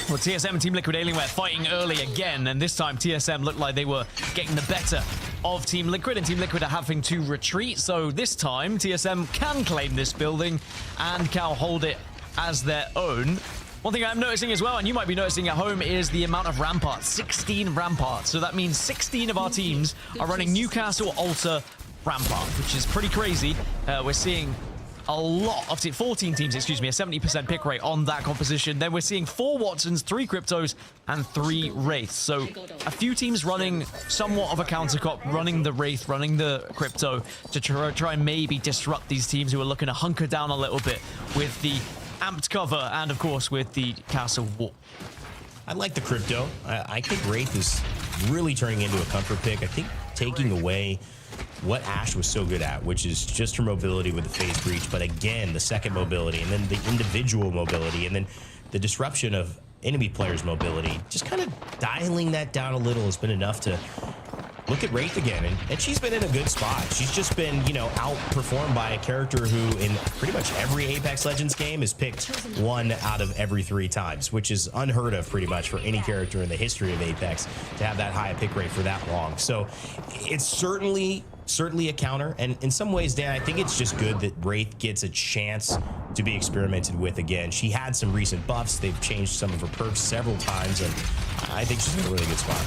Well, TSM and Team Liquid Alienware fighting early again, and this time TSM looked like they were getting the better of Team Liquid, and Team Liquid are having to retreat. So this time, TSM can claim this building and can hold it as their own. One thing I'm noticing as well, and you might be noticing at home, is the amount of ramparts. 16 ramparts. So that means 16 of our teams are running Newcastle Alter Rampart, which is pretty crazy. We're seeing a lot of 14 teams, excuse me, a 70% pick rate on that composition. Then we're seeing 4 Watsons, 3 Cryptos, and 3 Wraiths. So a few teams running somewhat of a countercop, running the Wraith, running the Crypto to try and maybe disrupt these teams who are looking to hunker down a little bit with the amped cover and, of course, with the castle wall. I like the Crypto. I think Wraith is really turning into a comfort pick. I think taking away what Ashe was so good at, which is just her mobility with the phase breach, but again, the second mobility, and then the individual mobility, and then the disruption of enemy players' mobility. Just kind of dialing that down a little has been enough to look at Wraith again, and she's been in a good spot. She's just been, you know, outperformed by a character who in pretty much every Apex Legends game is picked 1 out of every 3 times, which is unheard of pretty much for any character in the history of Apex to have that high a pick rate for that long. So it's certainly a counter, and in some ways, Dan, I think it's just good that Wraith gets a chance to be experimented with again. She had some recent buffs. They've changed some of her perks several times, and I think she's in a really good spot.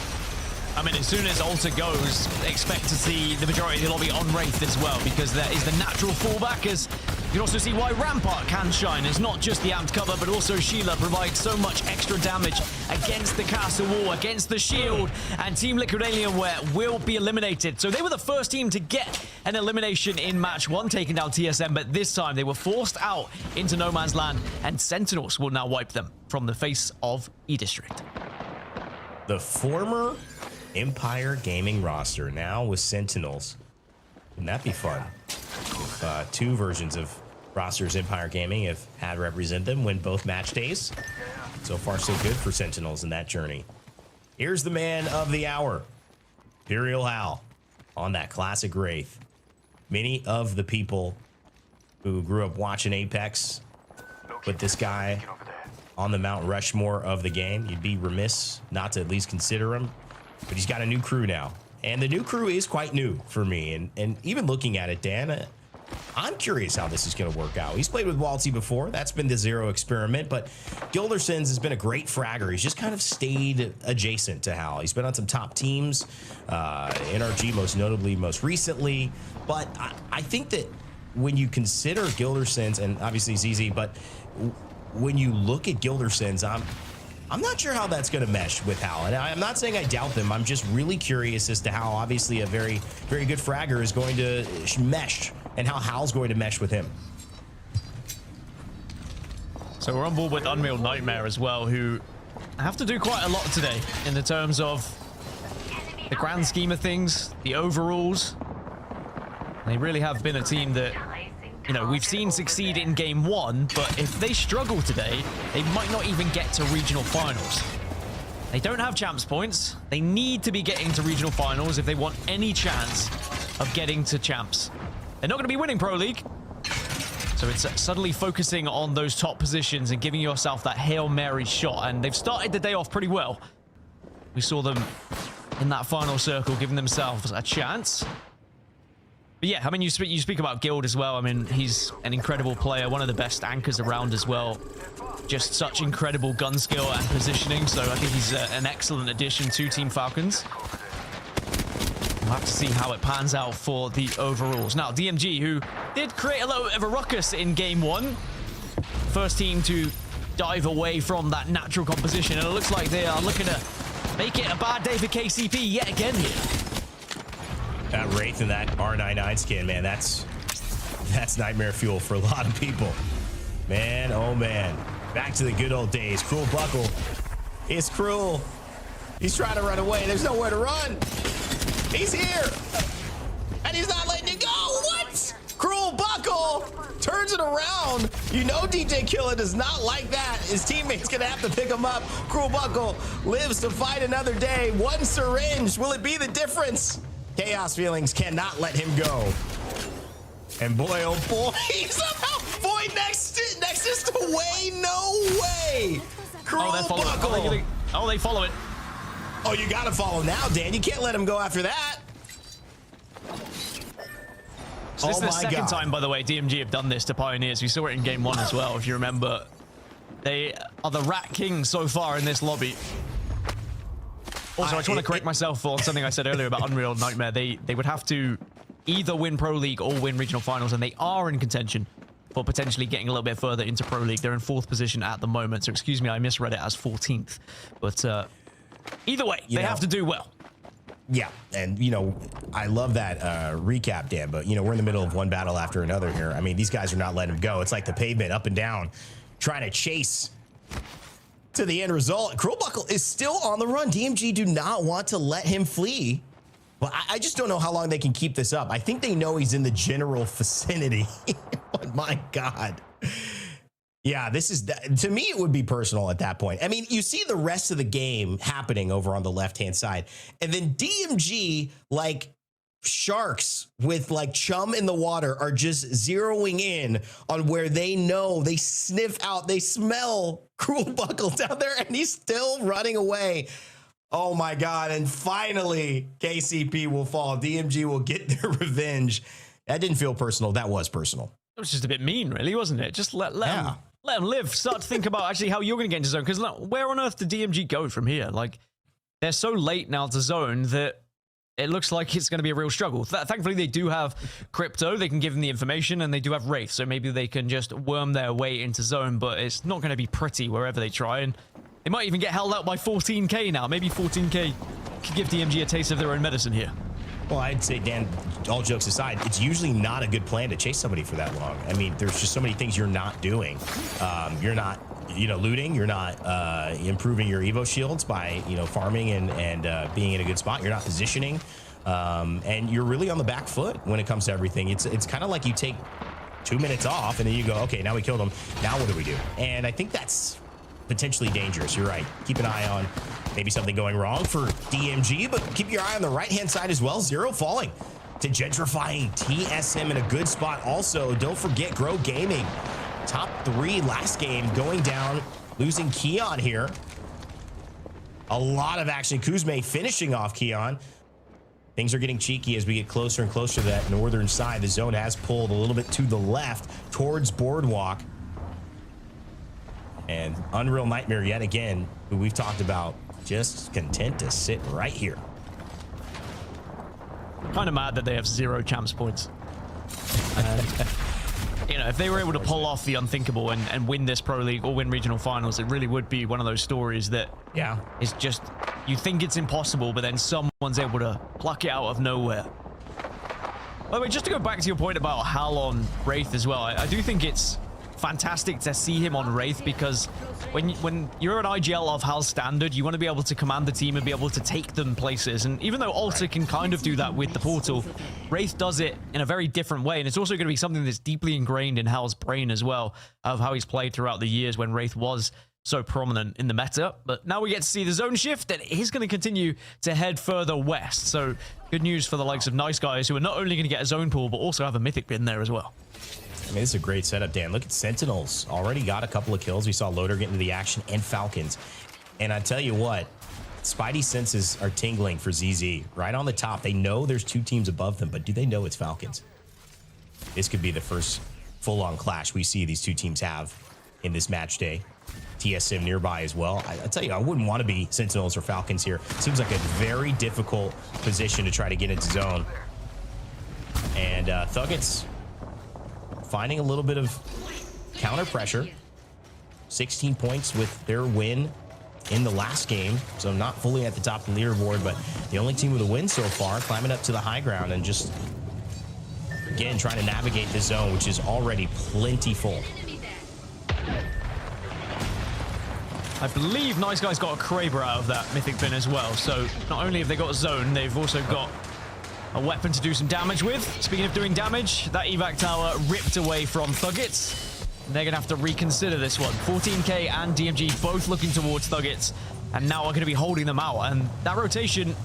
I mean, as soon as Alta goes, expect to see the majority of the lobby on Wraith as well, because that is the natural fallback. As you can also see why Rampart can shine. It's not just the amped cover, but also Sheila provides so much extra damage against the castle wall, against the shield, and Team Liquid Alienware will be eliminated. So they were the first team to get an elimination in match 1, taking down TSM, but this time they were forced out into no man's land, and Sentinels will now wipe them from the face of E-District. The former Empire Gaming roster now with Sentinels. Wouldn't that be fun? If 2 versions of rosters Empire Gaming have had represent them win both match days. So far, so good for Sentinels in that journey. Here's the man of the hour, Imperial Hal, on that classic Wraith. Many of the people who grew up watching Apex put this guy on the Mount Rushmore of the game. You'd be remiss not to at least consider him. But he's got a new crew now, and the new crew is quite new for me. And even looking at it, Dan, I'm curious how this is going to work out. He's played with Waltzy before. That's been the Zero experiment, but Gildersons has been a great fragger. He's just kind of stayed adjacent to Hal. He's been on some top teams, NRG most notably, most recently. But I think that when you consider Gildersons, and obviously ZZ, but when you look at Gildersons, I'm not sure how that's going to mesh with Hal. And I'm not saying I doubt them. I'm just really curious as to how obviously a very, very good fragger is going to mesh and how Hal's going to mesh with him. So we're on board with Unreal Nightmare as well, who have to do quite a lot today in the terms of the grand scheme of things, the overalls. They really have been a team that, you know, we've seen succeed in game 1, but if they struggle today, they might not even get to regional finals. They don't have champs points. They need to be getting to regional finals if they want any chance of getting to champs. They're not going to be winning Pro League. So it's suddenly focusing on those top positions and giving yourself that Hail Mary shot. And they've started the day off pretty well. We saw them in that final circle giving themselves a chance. But yeah, I mean, you speak about Guild as well. I mean, he's an incredible player, one of the best anchors around as well. Just such incredible gun skill and positioning. So I think he's an excellent addition to Team Falcons. We'll have to see how it pans out for the overalls. Now, DMG, who did create a little bit of a ruckus in game 1. First team to dive away from that natural composition. And it looks like they are looking to make it a bad day for KCP yet again here. That Wraith and that R99 skin, man, that's nightmare fuel for a lot of people. Man, oh man. Back to the good old days. Cruel Buckle. It's Cruel. He's trying to run away. There's nowhere to run. He's here. And he's not letting you go. What? Cruel Buckle turns it around. You know DJ Killer does not like that. His teammate's going to have to pick him up. Cruel Buckle lives to fight another day. 1 syringe. Will it be the difference? Chaos Feelings cannot let him go. And boy, oh boy, somehow Void Nexus away. No way. Cruel Buckle. Oh, they follow it. Oh, you got to follow now, Dan. You can't let him go after that. So this is the second time, by the way, DMG have done this to Pioneers. We saw it in game 1 as well, if you remember. They are the Rat Kings so far in this lobby. Also, I just want to correct myself on something I said earlier about Unreal Nightmare. They would have to either win Pro League or win regional finals, and they are in contention for potentially getting a little bit further into Pro League. They're in 4th position at the moment, so excuse me, I misread it as 14th. But either way, they have to do well. Yeah, and, you know, I love that recap, Dan, but, you know, we're in the middle of one battle after another here. I mean, these guys are not letting him go. It's like the pavement up and down, trying to chase to the end result. Cruel Buckle is still on the run. DMG do not want to let him flee. But I just don't know how long they can keep this up. I think they know he's in the general vicinity. But my God. Yeah, this is, to me, it would be personal at that point. I mean, you see the rest of the game happening over on the left-hand side, and then DMG, like sharks with like chum in the water, are just zeroing in on where they know, they sniff out, they smell Cruel Buckle down there, and he's still running away. Oh my God. And finally, KCP will fall. DMG will get their revenge. That didn't feel personal. That was personal. It was just a bit mean, really, wasn't it? Just let them live. Start to think about actually how you're going to get into zone. Because where on earth did DMG go from here? Like, they're so late now to zone that it looks like it's going to be a real struggle. Thankfully, they do have Crypto. They can give them the information, and they do have Wraith. So maybe they can just worm their way into zone, but it's not going to be pretty wherever they try. And they might even get held out by 14K now. Maybe 14K could give DMG a taste of their own medicine here. Well, I'd say, Dan, all jokes aside, it's usually not a good plan to chase somebody for that long. I mean, there's just so many things you're not doing. You're not, looting. You're not improving your Evo shields by, farming and being in a good spot. You're not positioning. And you're really on the back foot when it comes to everything. It's kind of like you take 2 minutes off and then you go, okay, now we killed them. Now what do we do? And I think that's potentially dangerous. You're right. Keep an eye on maybe something going wrong for DMG, but keep your eye on the right-hand side as well. Zero falling to gentrifying TSM in a good spot. Also, don't forget Grow Gaming. Top 3 last game going down, losing Keon here. A lot of action. Kuzme finishing off Keon. Things are getting cheeky as we get closer and closer to that northern side. The zone has pulled a little bit to the left towards Boardwalk. And Unreal Nightmare yet again, who we've talked about, just content to sit right here. Kind of mad that they have 0 champs points. If they were able to pull off the unthinkable and win this Pro League or win regional finals, it really would be one of those stories that is just, you think it's impossible, but then someone's able to pluck it out of nowhere. By the way, just to go back to your point about Hal on Wraith as well, I do think it's fantastic to see him on Wraith, because when you're an IGL of Hal's standard, you want to be able to command the team and be able to take them places. And even though Alter can kind of do that with the portal, Wraith does it in a very different way. And it's also going to be something that's deeply ingrained in Hal's brain as well, of how he's played throughout the years when Wraith was so prominent in the meta. But now we get to see the zone shift, and he's going to continue to head further west. So good news for the likes of Nice Guys, who are not only going to get a zone pool, but also have a mythic bin there as well. I mean, this is a great setup, Dan. Look at Sentinels. Already got a couple of kills. We saw Loader get into the action, and Falcons. And I tell you what, Spidey senses are tingling for ZZ. Right on the top. They know there's 2 teams above them, but do they know it's Falcons? This could be the first full-on clash we see these 2 teams have in this match day. TSM nearby as well. I tell you, I wouldn't want to be Sentinels or Falcons here. Seems like a very difficult position to try to get into zone. And THUGGETS finding a little bit of counter pressure. 16 points with their win in the last game, so not fully at the top of the leaderboard, but the only team with a win so far, climbing up to the high ground and just, again, trying to navigate the zone, which is already plentiful. I believe Nice Guys got a Kraber out of that mythic bin as well, so not only have they got a zone, they've also got a weapon to do some damage with. Speaking of doing damage, that evac tower ripped away from THUGGETS. They're going to have to reconsider this one. 14K and DMG both looking towards THUGGETS, and now are going to be holding them out. And that rotation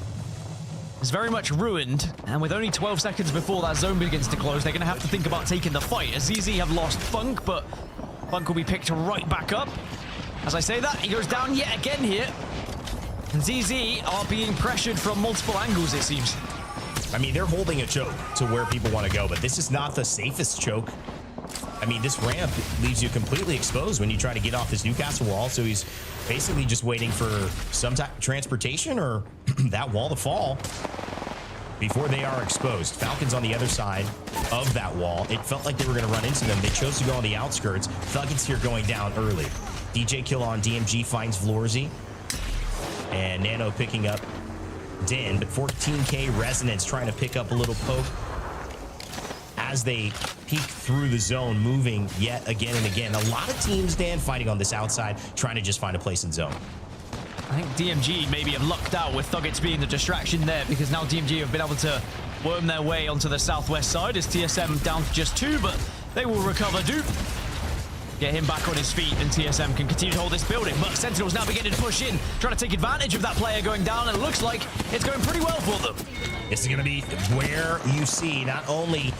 is very much ruined. And with only 12 seconds before that zone begins to close, they're going to have to think about taking the fight. As ZZ have lost Funk, but Funk will be picked right back up. As I say that, he goes down yet again here. And ZZ are being pressured from multiple angles, it seems. I mean, they're holding a choke to where people want to go, but this is not the safest choke. I mean, this ramp leaves you completely exposed when you try to get off this Newcastle wall, so he's basically just waiting for some type of transportation or that wall to fall before they are exposed. Falcons on the other side of that wall. It felt like they were going to run into them. They chose to go on the outskirts. THUGGETS here going down early. DJ kill on DMG finds Vlorzy, and Nano picking up Din, but 14K Resonance trying to pick up a little poke as they peek through the zone, moving yet again and again. A lot of teams, Dan, fighting on this outside, trying to just find a place in zone. I think DMG maybe have lucked out with THUGGETS being the distraction there, because now DMG have been able to worm their way onto the southwest side as TSM down to just 2, but they will recover. get him back on his feet, and TSM can continue to hold this building. But Sentinels now beginning to push in, trying to take advantage of that player going down, and it looks like it's going pretty well for them. This is going to be where you see not only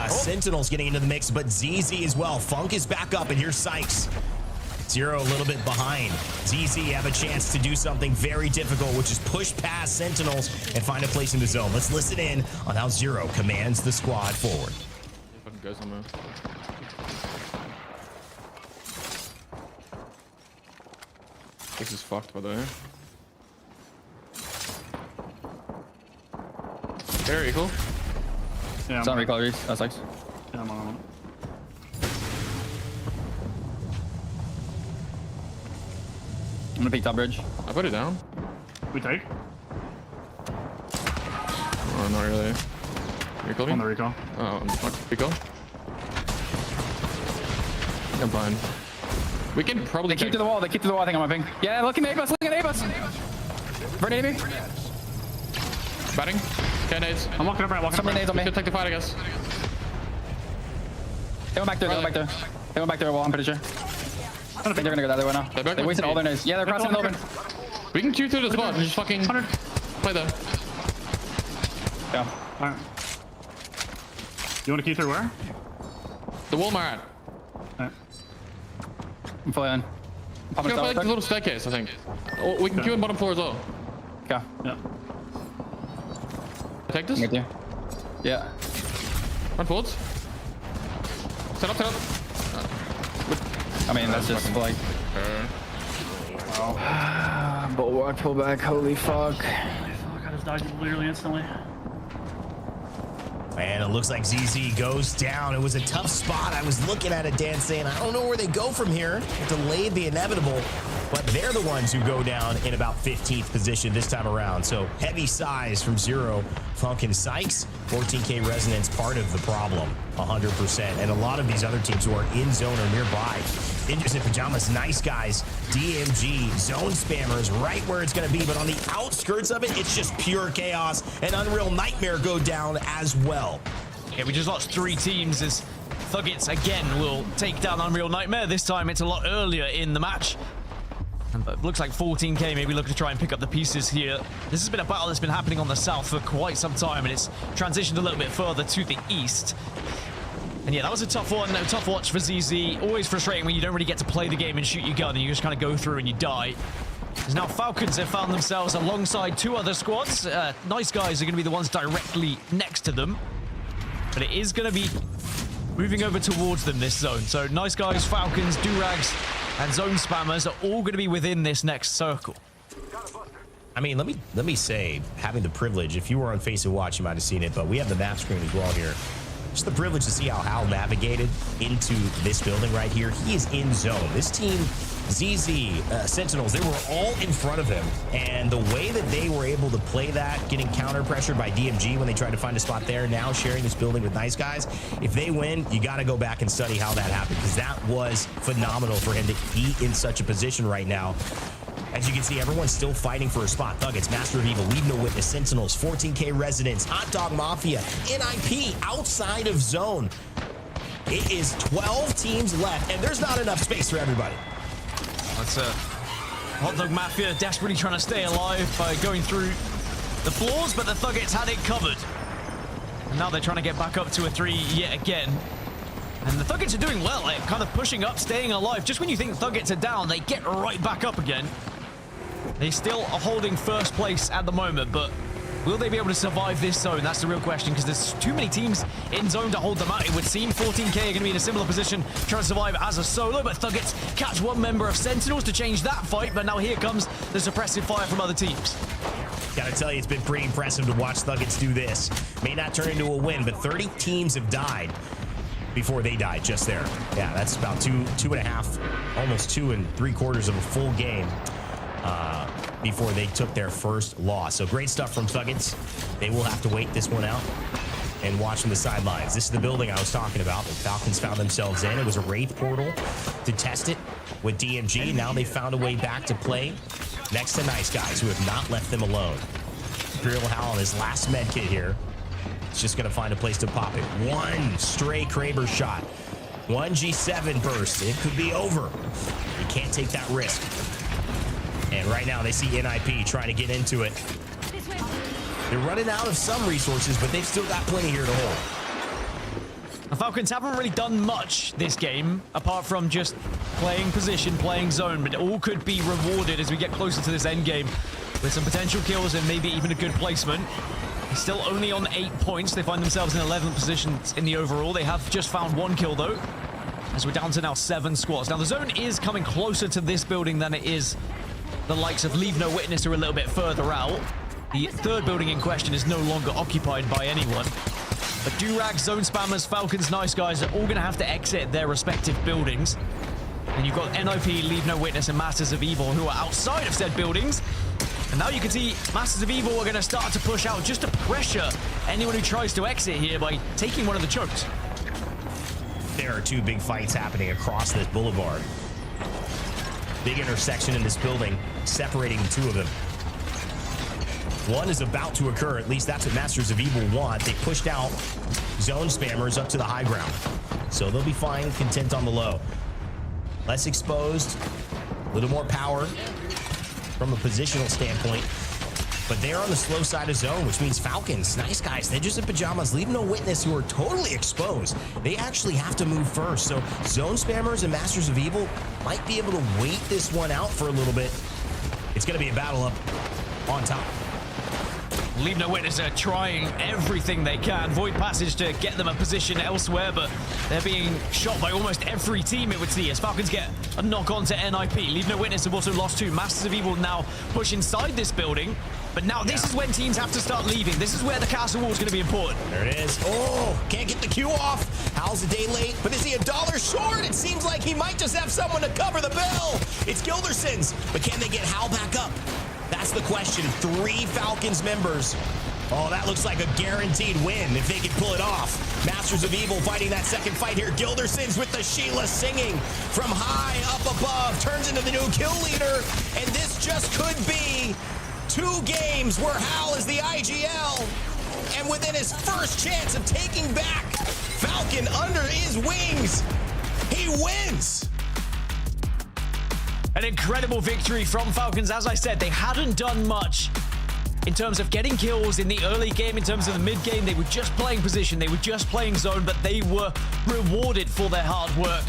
Sentinels getting into the mix, but ZZ as well. Funk is back up, and here's Sykes. Zero a little bit behind. ZZ have a chance to do something very difficult, which is push past Sentinels and find a place in the zone. Let's listen in on how Zero commands the squad forward. Fucking go somewhere. This is fucked, by the way. Very cool. Yeah, it's on recall, Reese. That's Sykes. Yeah, I'm on. I'm gonna peek top bridge. I put it down. We take. Oh, not really. Recall On me? the recall. Oh, I'm fucked. Recall? I'm fine. We can probably They keep to the wall. They keep to the wall. I think I'm ping. Yeah, look at A-bus. Look at A-bus. Grenade me. Batting. Okay, nades. I'm walking up right, walking up Somebody right. nades on me. Good, take the fight, I guess. They went back there. They went back there. They went back there. Well, I'm pretty sure. I think they're gonna go that way now. They wasted all their nades. Yeah, they're crossing the open. We can queue through the spot and just fucking play there. Yeah. Alright. You want to key through where? The wall at. Alright. I'm fully in. We're gonna play like this little staircase, I think. Oh, we can queue in bottom floor as well. Okay. Yeah. Take this. Get you. Yeah. Run forwards. Set up, set up. I mean, that's just like. Bulwark, pull back. Holy fuck. I got his dodge literally instantly. And it looks like ZZ goes down. It was a tough spot. I was looking at it, Dan, saying, I don't know where they go from here. It delayed the inevitable, but they're the ones who go down in about 15th position this time around. So heavy size from Zero, Funk, and Sykes. 14K Resonance, part of the problem, 100%. And a lot of these other teams who are in zone or nearby. Interesting Pyjamas, nice guys, DMG, zone spammers, right where it's going to be. But on the outskirts of it, it's just pure chaos. And Unreal Nightmare go down as well. Yeah, we just lost 3 teams as THUGGETS again will take down Unreal Nightmare. This time it's a lot earlier in the match. And it looks like 14K maybe looking to try and pick up the pieces here. This has been a battle that's been happening on the south for quite some time, and it's transitioned a little bit further to the east. And yeah, that was a tough one, a tough watch for ZZ. Always frustrating when you don't really get to play the game and shoot your gun and you just kind of go through and you die. Because now Falcons have found themselves alongside 2 other squads. Nice guys are going to be the ones directly next to them. But it is going to be moving over towards them, this zone. So Nice Guys, Falcons, Durags, and Zone Spammers are all going to be within this next circle. I mean, let me say, having the privilege, if you were on Face and Watch, you might have seen it, but we have the map screen as well here. Just the privilege to see how Hal navigated into this building right here. He is in zone. This team, ZZ, Sentinels, they were all in front of him. And the way that they were able to play that, getting counter pressured by DMG when they tried to find a spot there, now sharing this building with Nice Guys. If they win, you got to go back and study how that happened, because that was phenomenal for him to be in such a position right now. As you can see, everyone's still fighting for a spot. THUGGETS, Master of Evil, LeaveNoWitness, Sentinels, 14K Residents, Hot Dog Mafia, NIP outside of zone. It is 12 teams left, and there's not enough space for everybody. That's Hot Dog Mafia desperately trying to stay alive by going through the floors, but the THUGGETS had it covered. And now they're trying to get back up to a 3 yet again. And the THUGGETS are doing well, like, kind of pushing up, staying alive. Just when you think THUGGETS are down, they get right back up again. They still are holding first place at the moment, but will they be able to survive this zone? That's the real question, because there's too many teams in zone to hold them out. It would seem 14K are going to be in a similar position, trying to survive as a solo, but THUGGETS catch one member of Sentinels to change that fight, but now here comes the suppressive fire from other teams. Gotta tell you, it's been pretty impressive to watch THUGGETS do this. May not turn into a win, but 30 teams have died before they died just there. Yeah, that's about two and a half, almost 2 3/4 of a full game before they took their first loss. So great stuff from THUGGETS. They will have to wait this one out and watch from the sidelines. This is the building I was talking about. The Falcons found themselves in. It was a Wraith portal to test it with DMG. Now they found a way back to play next to Nice Guys, who have not left them alone. Imperial Hal on his last med kit here. It's just going to find a place to pop it. One stray Kraber shot. One G7 burst. It could be over. You can't take that risk. And right now they see NIP trying to get into it. They're running out of some resources, but they've still got plenty here to hold. The Falcons haven't really done much this game, apart from just playing position, playing zone, but it all could be rewarded as we get closer to this end game with some potential kills and maybe even a good placement. They're still only on 8 points. They find themselves in 11th position in the overall. They have just found 1 kill, though, as we're down to now 7 squads. Now, the zone is coming closer to this building than it is the likes of LeaveNoWitness, who are a little bit further out. The third building in question is no longer occupied by anyone. But Durags, Zone Spammers, Falcons, Nice Guys are all going to have to exit their respective buildings. And you've got NIP, LeaveNoWitness, and Masters of Evil, who are outside of said buildings. And now you can see Masters of Evil are going to start to push out just to pressure anyone who tries to exit here by taking one of the chokes. There are 2 big fights happening across this boulevard. Big intersection in this building, separating the 2 of them. One is about to occur, at least that's what Masters of Evil want. They pushed out Zone Spammers up to the high ground. So they'll be fine, content on the low. Less exposed, a little more power from a positional standpoint. But they're on the slow side of zone, which means Falcons, Nice Guys, they're just in Pyjamas, LeaveNoWitness, who are totally exposed. They actually have to move first. So Zone Spammers and Masters of Evil might be able to wait this one out for a little bit. It's going to be a battle up on top. LeaveNoWitness are trying everything they can. Void Passage to get them a position elsewhere, but they're being shot by almost every team, it would see, as Falcons get a knock on to NIP. LeaveNoWitness have also lost 2. Masters of Evil now push inside this building, but now this is when teams have to start leaving. This is where the castle wall is going to be important. There it is. Oh, can't get the Q off. Howl's a day late, but is he $1 short? It seems like he might just have someone to cover the bill. It's Gilderson's, but can they get Hal back up? That's the question. 3 Falcons members. Oh, that looks like a guaranteed win if they can pull it off. Masters of Evil fighting that second fight here. Gilderson's with the Sheila singing from high up above. Turns into the new kill leader. And this just could be 2 games where Hal is the IGL. And within his first chance of taking back Falcon under his wings, he wins. An incredible victory from Falcons. As I said, they hadn't done much in terms of getting kills in the early game. In terms of the mid game, they were just playing position, they were just playing zone, but they were rewarded for their hard work.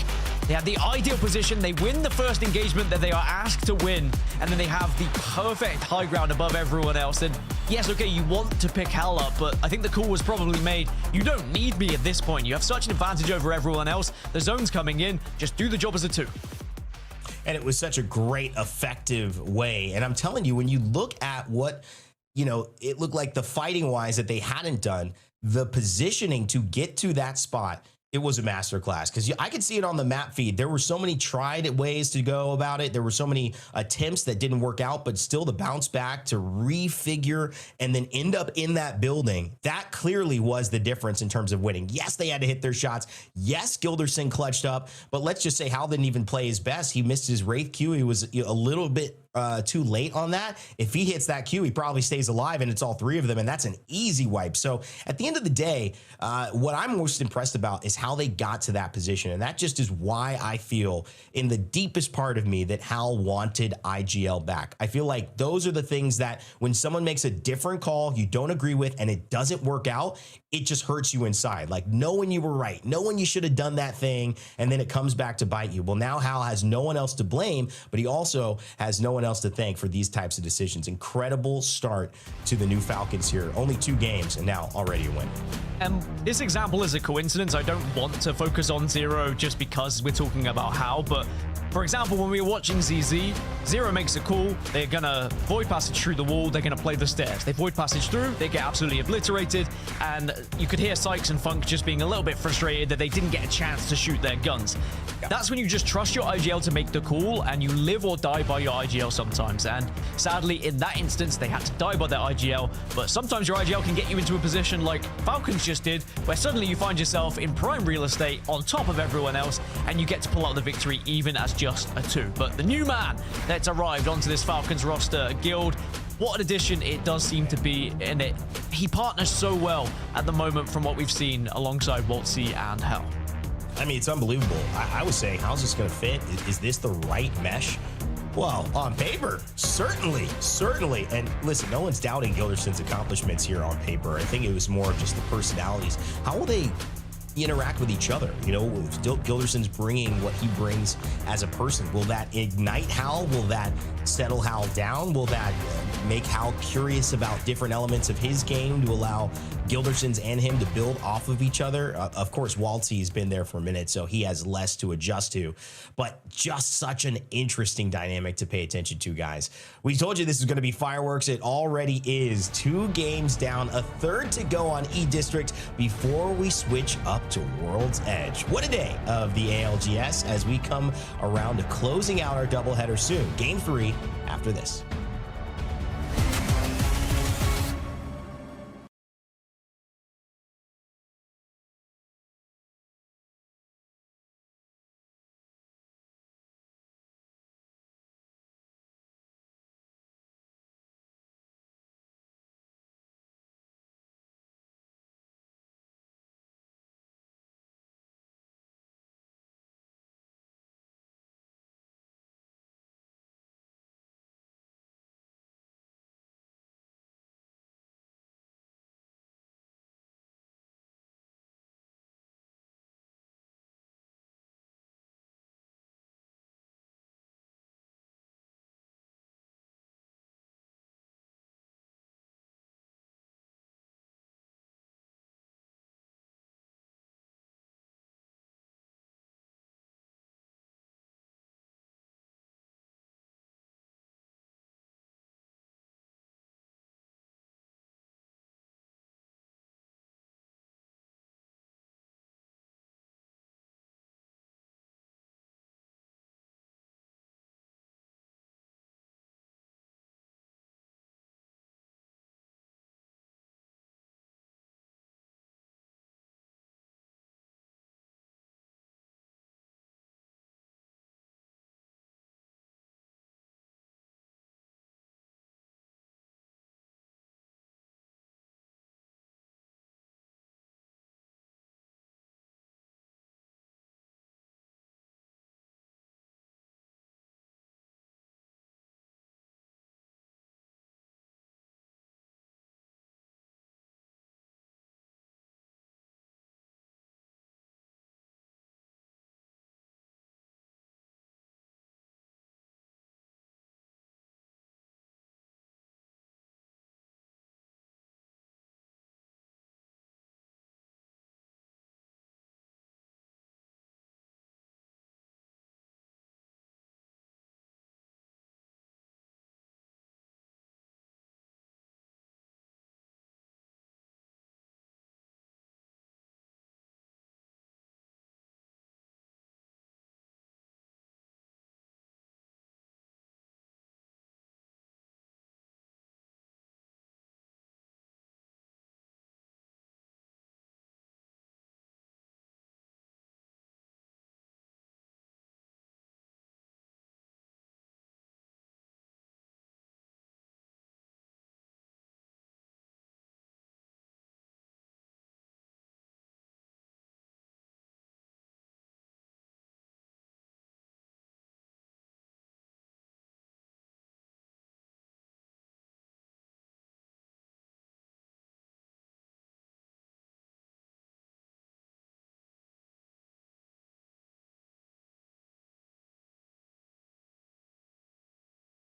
They had the ideal position, they win the first engagement that they are asked to win, and then they have the perfect high ground above everyone else. And yes, okay, you want to pick Hal up, but I think the call was probably made. You don't need me at this point. You have such an advantage over everyone else. The zone's coming in, just do the job as a 2. And it was such a great, effective way. And I'm telling you, when you look at what, it looked like the fighting wise that they hadn't done, the positioning to get to that spot, it was a masterclass, because I could see it on the map feed. There were so many tried ways to go about it. There were so many attempts that didn't work out, but still the bounce back to refigure and then end up in that building. That clearly was the difference in terms of winning. Yes, they had to hit their shots. Yes, Gilderson clutched up, but let's just say Hal didn't even play his best. He missed his Wraith Q. He was a little bit too late on that. If he hits that Q, he probably stays alive, and it's all 3 of them, and that's an easy wipe. So at the end of the day, what I'm most impressed about is how they got to that position, and that just is why I feel in the deepest part of me that Hal wanted IGL back. I feel like those are the things that when someone makes a different call you don't agree with and it doesn't work out, it just hurts you inside. Like knowing you were right, knowing you should have done that thing, and then it comes back to bite you. Well, now Hal has no one else to blame, but he also has no one else to thank for these types of decisions. Incredible start to the new Falcons here. Only 2 games and now already a win. This example is a coincidence. I don't want to focus on Zero just because we're talking about Hal, but for example, when we were watching ZZ, Zero makes a call. They're gonna void passage through the wall. They're gonna play the stairs. They void passage through. They get absolutely obliterated. And you could hear Sykes and Funk just being a little bit frustrated that they didn't get a chance to shoot their guns. That's when you just trust your IGL to make the call, and you live or die by your IGL sometimes. And sadly, in that instance, they had to die by their IGL. But sometimes your IGL can get you into a position like Falcons just did, where suddenly you find yourself in prime real estate on top of everyone else, and you get to pull out the victory even as just a 2. But the new man that's arrived onto this Falcons roster, Guild, what an addition it does seem to be, and he partners so well at the moment from what we've seen alongside Waltzy and Hell. I mean, it's unbelievable. I was saying, how's this going to fit? Is this the right mesh? Well, on paper, certainly. And listen, no one's doubting Gilderson's accomplishments here on paper. I think it was more just the personalities. How will they interact with each other? You know, Gilderson's bringing what he brings as a person. Will that ignite Hal? Will that settle Hal down? Will that make Hal curious about different elements of his game to allow Gilderson's and him to build off of each other? Of course, Waltzy's been there for a minute, so he has less to adjust to, but just such an interesting dynamic to pay attention to, guys. We told you this is going to be fireworks. It already is. 2 games down, a third to go on E-District before we switch up to World's Edge. What a day of the ALGS as we come around to closing out our doubleheader soon. Game 3 after this.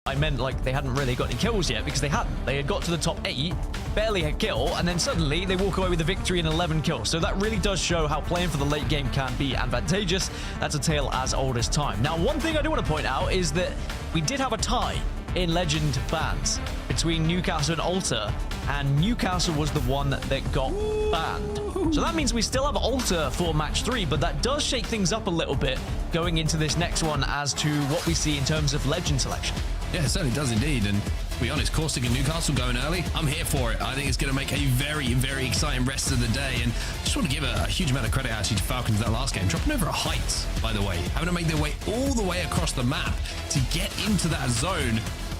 I meant like they hadn't really got any kills yet, because they hadn't. They had got to the top 8, barely a kill, and then suddenly they walk away with a victory and 11 kills. So that really does show how playing for the late game can be advantageous. That's a tale as old as time. Now, one thing I do want to point out is that we did have a tie in Legend bans between Newcastle and Alter, and Newcastle was the one that got banned. So that means we still have Alter for match 3, but that does shake things up a little bit going into this next one as to what we see in terms of Legend selection. Yeah, it certainly does indeed. And to be honest, Caustic and Newcastle going early, I'm here for it. I think it's going to make a very, very exciting rest of the day. And I just want to give a huge amount of credit actually to Falcons that last game, dropping over a height, by the way, having to make their way all the way across the map to get into that zone.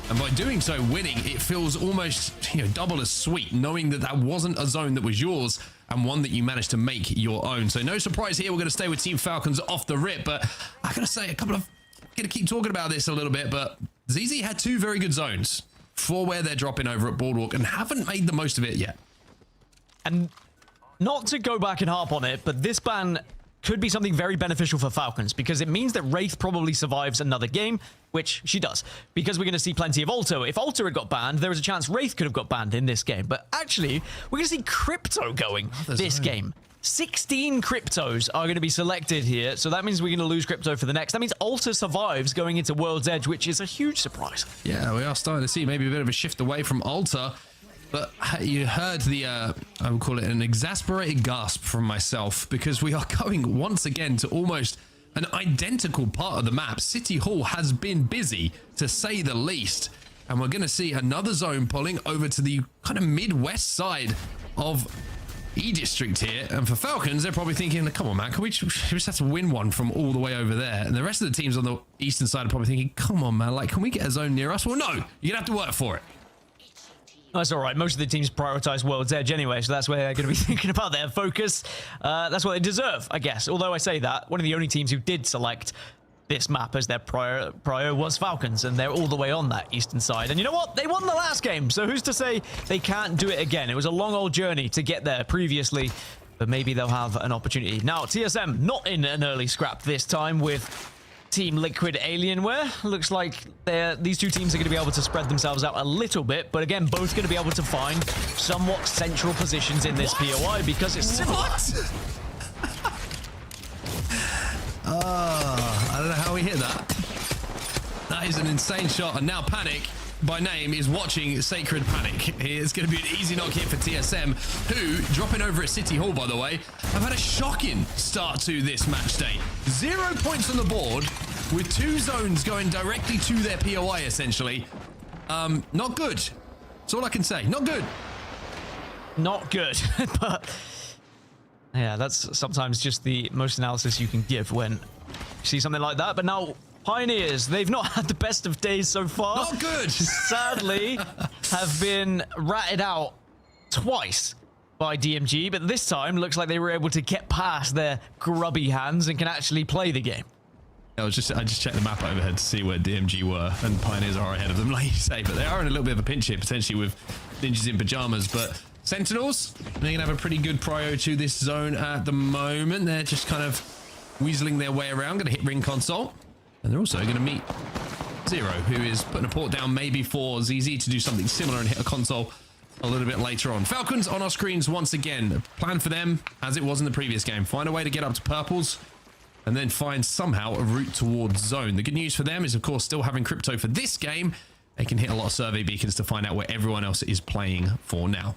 And by doing so, winning, it feels almost, double as sweet, knowing that that wasn't a zone that was yours, and one that you managed to make your own. So no surprise here, we're going to stay with Team Falcons off the rip, but I gotta say, going to keep talking about this a little bit, but ZZ had 2 very good zones for where they're dropping over at Boardwalk and haven't made the most of it yet. And not to go back and harp on it, but this ban could be something very beneficial for Falcons because it means that Wraith probably survives another game, which she does, because we're going to see plenty of Alto. If Alto had got banned, there was a chance Wraith could have got banned in this game. But actually, we're going to see Crypto going this game. 16 Cryptos are going to be selected here, so that means we're going to lose Crypto for the next. That means Alto survives going into World's Edge, which is a huge surprise. Yeah, we are starting to see maybe a bit of a shift away from Alta. But you heard the, I would call it an exasperated gasp from myself, because we are going once again to almost an identical part of the map. City Hall has been busy, to say the least. And we're going to see another zone pulling over to the kind of midwest side of E-District here. And for Falcons, they're probably thinking, come on, man, can we just have to win one from all the way over there? And the rest of the teams on the eastern side are probably thinking, come on, man, like, can we get a zone near us? Well, no, you're going to have to work for it. That's all right. Most of the teams prioritize World's Edge anyway, so that's where they're going to be thinking about their focus. That's what they deserve, I guess. Although I say that, one of the only teams who did select this map as their prior was Falcons, and they're all the way on that eastern side. And you know what? They won the last game, so who's to say they can't do it again? It was a long old journey to get there previously, but maybe they'll have an opportunity. Now, TSM not in an early scrap this time with Team Liquid Alienware. Looks like these two teams are going to be able to spread themselves out a little bit, but again, both going to be able to find somewhat central positions in this POI because it's similar. I don't know how we hit that. That is an insane shot, and now Panic by name is watching Sacred Panic. It's going to be an easy knock here for TSM, who, dropping over at City Hall, by the way, have had a shocking start to this match day. 0 points on the board, with 2 zones going directly to their POI, essentially. Not good. That's all I can say. Not good. Not good. But yeah, that's sometimes just the most analysis you can give when you see something like that. But now Pioneers, they've not had the best of days so far. Not good. Sadly, have been ratted out twice by DMG, but this time looks like they were able to get past their grubby hands and can actually play the game. I just checked the map overhead to see where DMG were, and Pioneers are ahead of them, like you say, but they are in a little bit of a pinch here, potentially with Ninjas in Pyjamas. But Sentinels, they're going to have a pretty good prio to this zone at the moment. They're just kind of weaseling their way around, going to hit ring console. And they're also going to meet Zero, who is putting a port down maybe for ZZ to do something similar and hit a console a little bit later on. Falcons on our screens once again. Plan for them, as it was in the previous game. Find a way to get up to purples and then find somehow a route towards zone. The good news for them is, of course, still having Crypto for this game. They can hit a lot of survey beacons to find out where everyone else is playing for now.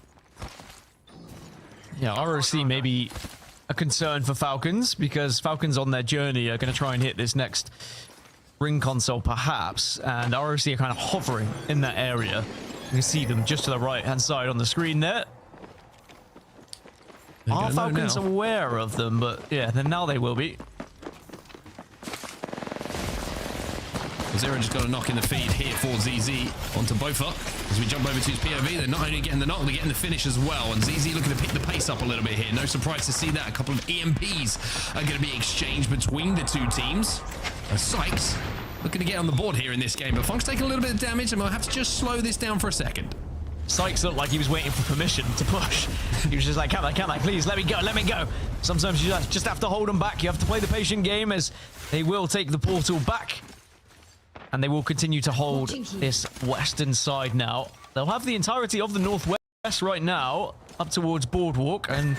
Yeah, ROC may be a concern for Falcons, because Falcons on their journey are going to try and hit this next ring console perhaps, and ROC are kind of hovering in that area. You can see them just to the right hand side on the screen there. Are Falcons aware of them? But yeah, then now they will be. Zero just got a knock in the feed here for ZZ onto Bofa. As we jump over to his POV, they're not only getting the knock, they're getting the finish as well. And ZZ looking to pick the pace up a little bit here. No surprise to see that. A couple of EMPs are going to be exchanged between the two teams. Sykes looking to get on the board here in this game, but Funk's taking a little bit of damage, and I'll have to just slow this down for a second. Sykes looked like he was waiting for permission to push. He was just like, come on, please, let me go, let me go. Sometimes you just have to hold them back. You have to play the patient game, as they will take the portal back. And they will continue to hold this western side now. They'll have the entirety of the northwest right now, up towards Boardwalk, and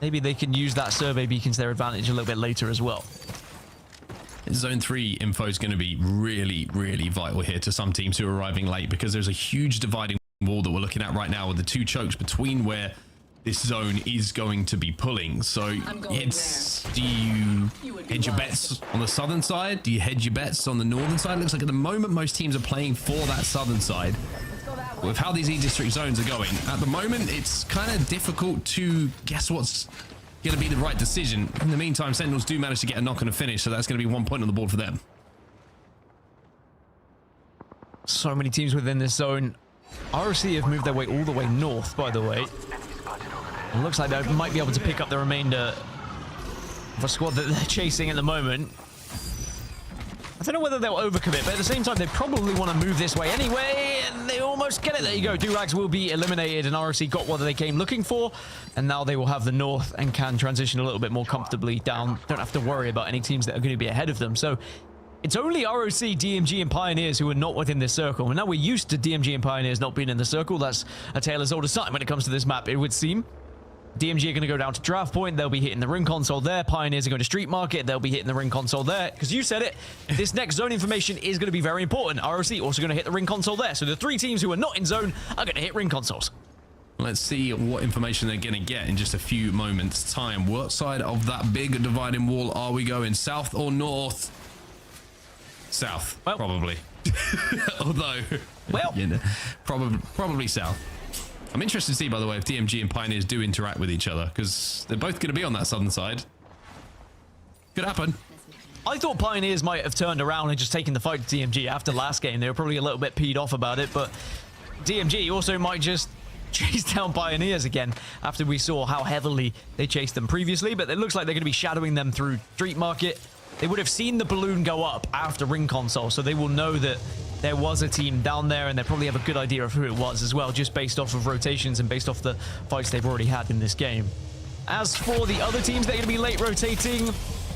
maybe they can use that survey beacon to their advantage a little bit later as well. Zone 3 info is going to be really, really vital here to some teams who are arriving late, because there's a huge dividing wall that we're looking at right now with the two chokes between where this zone is going to be pulling. So it's, do you hedge your bets on the southern side? Do you hedge your bets on the northern side? It looks like at the moment most teams are playing for that southern side. With how these E-District zones are going, at the moment it's kind of difficult to guess what's going to be the right decision. In the meantime, Sentinels do manage to get a knock and a finish, so that's going to be 1 point on the board for them. So many teams within this zone. ROC have moved their way all the way north, by the way. It looks like they might be able to pick up the remainder of a squad that they're chasing at the moment. I don't know whether they'll overcommit, but at the same time, they probably want to move this way anyway, and they almost get it. There you go. Durags will be eliminated, and ROC got what they came looking for, and now they will have the north and can transition a little bit more comfortably down. Don't have to worry about any teams that are going to be ahead of them. So it's only ROC, DMG, and Pioneers who are not within this circle. And now we're used to DMG and Pioneers not being in the circle. That's a tale as old as time when it comes to this map, it would seem. DMG are going to go down to Draft Point. They'll be hitting the ring console there. Pioneers are going to Street Market. They'll be hitting the ring console there. Because you said it, this next zone information is going to be very important. ROC also going to hit the ring console there. So the 3 teams who are not in zone are going to hit ring consoles. Let's see what information they're going to get in just a few moments' time. What side of that big dividing wall are we going? South or north? South, well, probably. Although, well, you know, probably south. I'm interested to see, by the way, if DMG and Pioneers do interact with each other, because they're both going to be on that southern side. Could happen. I thought Pioneers might have turned around and just taken the fight to DMG after last game. They were probably a little bit peed off about it, but DMG also might just chase down Pioneers again after we saw how heavily they chased them previously, but it looks like they're going to be shadowing them through Street Market. They would have seen the balloon go up after ring console, so they will know that there was a team down there, and they probably have a good idea of who it was as well, just based off of rotations and based off the fights they've already had in this game. As for the other teams, they're going to be late rotating.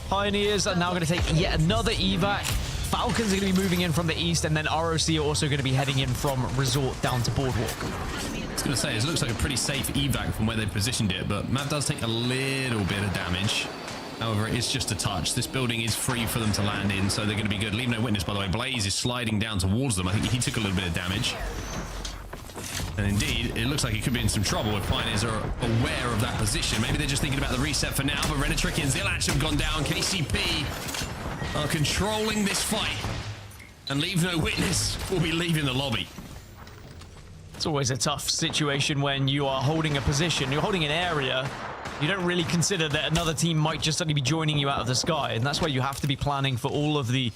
Pioneers are now going to take yet another evac. Falcons are going to be moving in from the east, and then ROC are also going to be heading in from Resort down to Boardwalk. I was going to say, it looks like a pretty safe evac from where they've positioned it, but map does take a little bit of damage. However, it's just a touch. This building is free for them to land in, so they're going to be good. LeaveNoWitness, by the way. Blaze is sliding down towards them. I think he took a little bit of damage. And indeed, it looks like he could be in some trouble if Pioneers are aware of that position. Maybe they're just thinking about the reset for now, but Renatrick and Zilach have gone down. KCP are controlling this fight. And LeaveNoWitness will be leaving the lobby. It's always a tough situation when you are holding a position, you're holding an area. You don't really consider that another team might just suddenly be joining you out of the sky, and that's where you have to be planning for all of the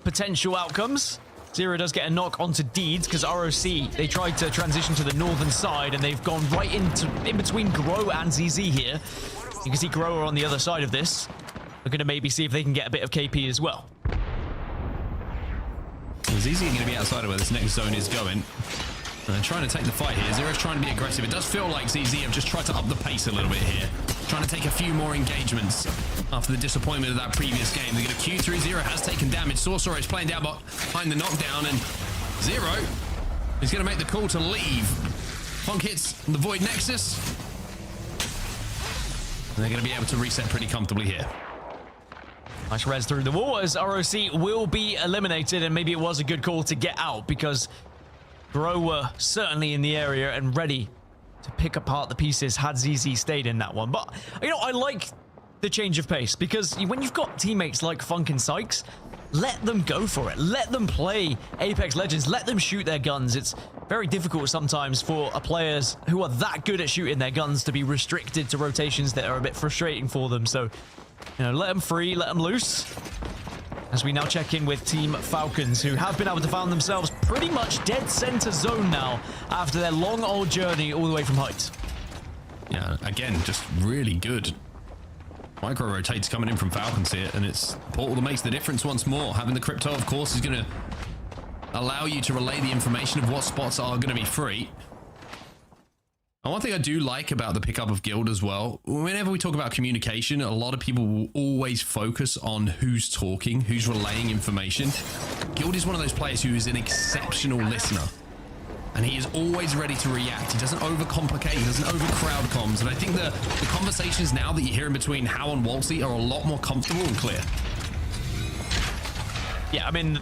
potential outcomes. Zero does get a knock onto Deeds because ROC, they tried to transition to the northern side, and they've gone right in between Grow and ZZ here. You can see Grower on the other side of this. We're going to maybe see if they can get a bit of KP as well. ZZ going to be outside of where this next zone is going. And they're trying to take the fight here. Zero's trying to be aggressive. It does feel like ZZ have just tried to up the pace a little bit here. Trying to take a few more engagements after the disappointment of that previous game. They're going to Q3. Zero has taken damage. Sorcerer is playing down behind the knockdown. And Zero is going to make the call to leave. Funk hits the Void Nexus. And they're going to be able to reset pretty comfortably here. Nice res through the wall as ROC will be eliminated. And maybe it was a good call to get out because Grow were certainly in the area and ready to pick apart the pieces had ZZ stayed in that one. But, you know, I like the change of pace because when you've got teammates like Funk and Sykes, let them go for it. Let them play Apex Legends. Let them shoot their guns. It's very difficult sometimes for players who are that good at shooting their guns to be restricted to rotations that are a bit frustrating for them. So, you know, let them free, let them loose. As we now check in with Team Falcons, who have been able to find themselves pretty much dead center zone now after their long old journey all the way from Heights. Yeah, again, just really good micro rotates coming in from Falcons here, and it's Portal that makes the difference once more. Having the crypto, of course, is going to allow you to relay the information of what spots are going to be free. And one thing I do like about the pickup of Guild as well, whenever we talk about communication, a lot of people will always focus on who's talking, who's relaying information. Guild is one of those players who is an exceptional listener. And he is always ready to react. He doesn't overcomplicate, he doesn't overcrowd comms. And I think the conversations now that you hear in between How and Waltzy are a lot more comfortable and clear. Yeah, I mean,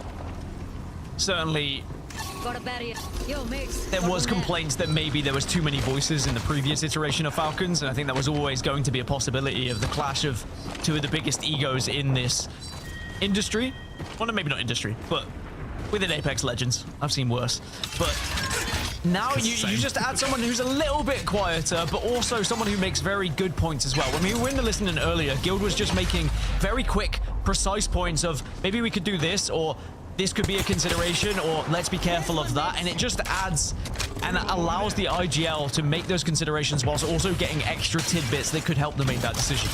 certainly there was complaints that maybe there was too many voices in the previous iteration of Falcons, and I think that was always going to be a possibility of the clash of two of the biggest egos in this industry. Well, maybe not industry, but within Apex Legends. I've seen worse. But now you just add someone who's a little bit quieter, but also someone who makes very good points as well. When we were in the listening earlier, Guild was just making very quick, precise points of maybe we could do this, or this could be a consideration, or let's be careful of that. And it just adds and allows the IGL to make those considerations whilst also getting extra tidbits that could help them make that decision.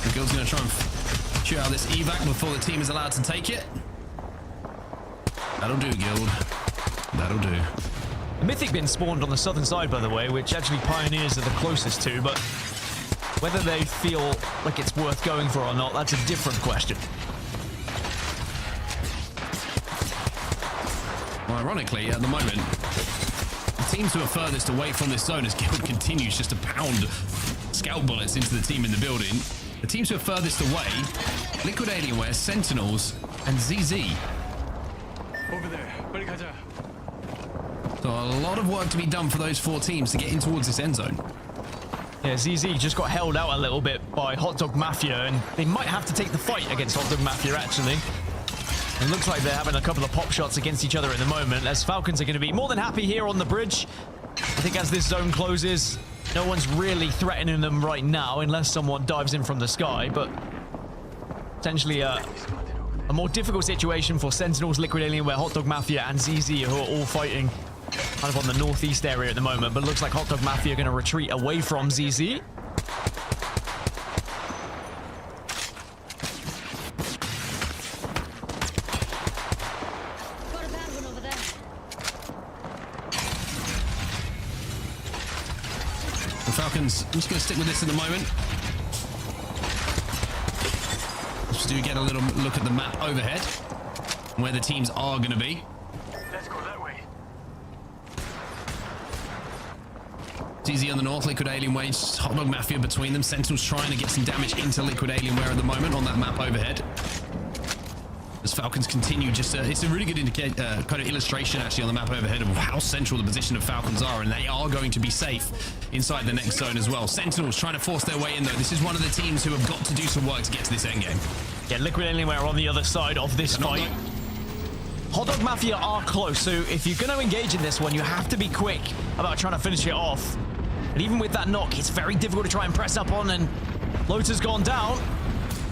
The Guild's going to try and shoot out this evac before the team is allowed to take it. That'll do, Guild. That'll do. The Mythic been spawned on the southern side, by the way, which actually Pioneers are the closest to, but whether they feel like it's worth going for or not, that's a different question. Well, ironically, at the moment, the teams who are furthest away from this zone as Guild continues just to pound scout bullets into the team in the building. The teams who are furthest away, Liquid Alienware, Sentinels, and ZZ. Over there. So a lot of work to be done for those 4 teams to get in towards this end zone. Yeah, ZZ just got held out a little bit by Hot Dog Mafia, and they might have to take the fight against Hot Dog Mafia, actually. It looks like they're having a couple of pop shots against each other at the moment, as Falcons are going to be more than happy here on the bridge. I think as this zone closes, no one's really threatening them right now, unless someone dives in from the sky, but potentially a more difficult situation for Sentinels, Liquid Alienware, Hot Dog Mafia, and ZZ, who are all fighting kind of on the northeast area at the moment, but looks like Hot Dog Mafia are going to retreat away from ZZ. The Falcons, I'm just going to stick with this at the moment. Just do get a little look at the map overhead, where the teams are going to be. Let's go that way. ZZ on the north, Liquid Alienware, Hot Dog Mafia between them. Sentinels trying to get some damage into Liquid Alienware at the moment on that map overhead. As Falcons continue, just it's a really good kind of illustration actually on the map overhead of how central the position of Falcons are, and they are going to be safe inside the next zone as well. Sentinels trying to force their way in though. This is one of the teams who have got to do some work to get to this endgame. Yeah, Liquid Alienware on the other side of this fight. Hot Dog Mafia are close, so if you're going to engage in this one, you have to be quick about trying to finish it off. And even with that knock, it's very difficult to try and press up on, and Lota's gone down.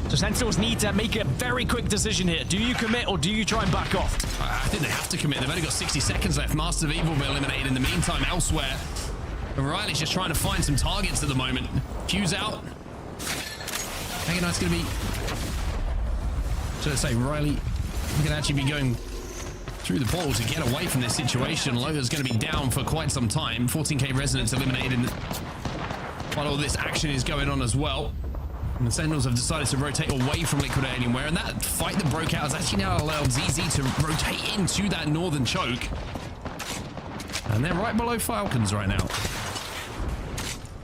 So Sentinels need to make a very quick decision here. Do you commit or do you try and back off? I think they have to commit. They've only got 60 seconds left. Masters of Evil will be eliminated in the meantime elsewhere. And Riley's just trying to find some targets at the moment. Q's out. Mega Knight's going to be... Should I say, Riley can actually be going through the portal to get away from this situation. Lota's going to be down for quite some time. 14k Resonance eliminated while all this action is going on as well. And the Sentinels have decided to rotate away from Liquid Alienware, and that fight that broke out has actually now allowed ZZ to rotate into that northern choke. And they're right below Falcons right now.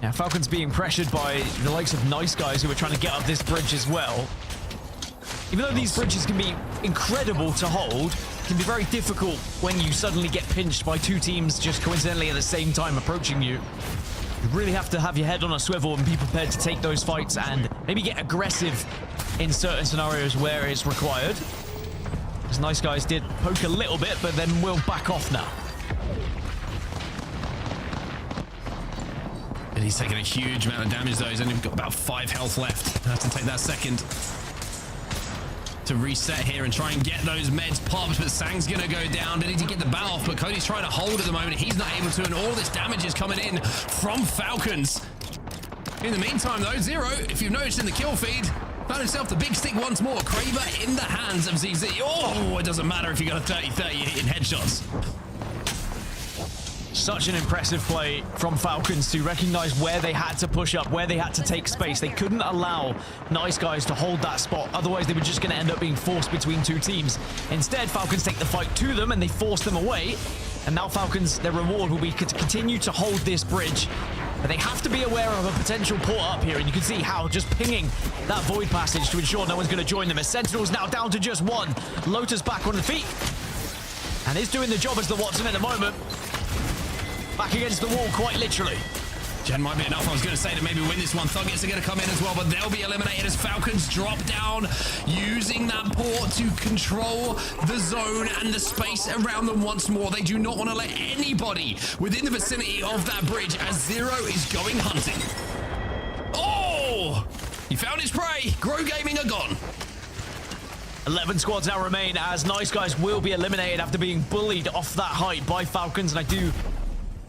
Yeah, Falcons being pressured by the likes of Nice Guys who are trying to get up this bridge as well. Even though these bridges can be incredible to hold, it can be very difficult when you suddenly get pinched by 2 teams just coincidentally at the same time approaching you. You really have to have your head on a swivel and be prepared to take those fights and maybe get aggressive in certain scenarios where it's required. As Nice Guys did poke a little bit, but then will back off now. And he's taking a huge amount of damage though. He's only got about 5 health left. Has to take that second to reset here and try and get those meds popped, but Sang's gonna go down. They need to get the bat off, but Cody's trying to hold at the moment. He's not able to, and all this damage is coming in from Falcons. In the meantime though, Zero, if you've noticed in the kill feed, found himself the big stick once more. Kraber in the hands of ZZ. Oh, it doesn't matter if you got a 30-30, you're hitting headshots. Such an impressive play from Falcons to recognize where they had to push up, where they had to take space. They couldn't allow Nice Guys to hold that spot. Otherwise, they were just going to end up being forced between 2 teams. Instead, Falcons take the fight to them and they force them away. And now Falcons, their reward will be to continue to hold this bridge. But they have to be aware of a potential port up here. And you can see how just pinging that void passage to ensure no one's going to join them. As Sentinels now down to just 1. Lotus back on the feet. And is doing the job as the Watson at the moment. Back against the wall, quite literally. Gen might be enough. I was going to say to maybe win this one. THUGGETS are going to come in as well, but they'll be eliminated as Falcons drop down, using that port to control the zone and the space around them once more. They do not want to let anybody within the vicinity of that bridge as Zero is going hunting. Oh! He found his prey. Grow Gaming are gone. 11 squads now remain as Nice Guys will be eliminated after being bullied off that height by Falcons. And I do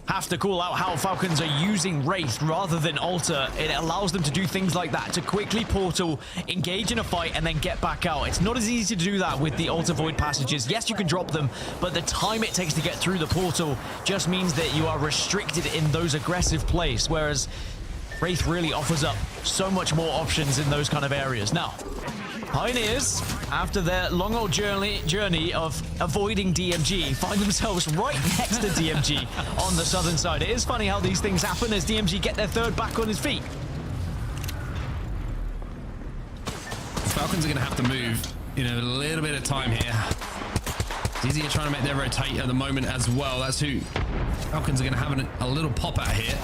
have to call out how Falcons are using Wraith rather than Alter. It allows them to do things like that, to quickly portal, engage in a fight, and then get back out. It's not as easy to do that with the Alter Void passages. Yes, you can drop them, but the time it takes to get through the portal just means that you are restricted in those aggressive plays, whereas Wraith really offers up so much more options in those kind of areas. Now, Pioneers, after their long old journey of avoiding DMG, find themselves right next to DMG on the southern side. It is funny how these things happen as DMG get their third back on his feet. Falcons are going to have to move in a little bit of time here. It's easier trying to make their rotate at the moment as well. That's who Falcons are going to have a little pop at here.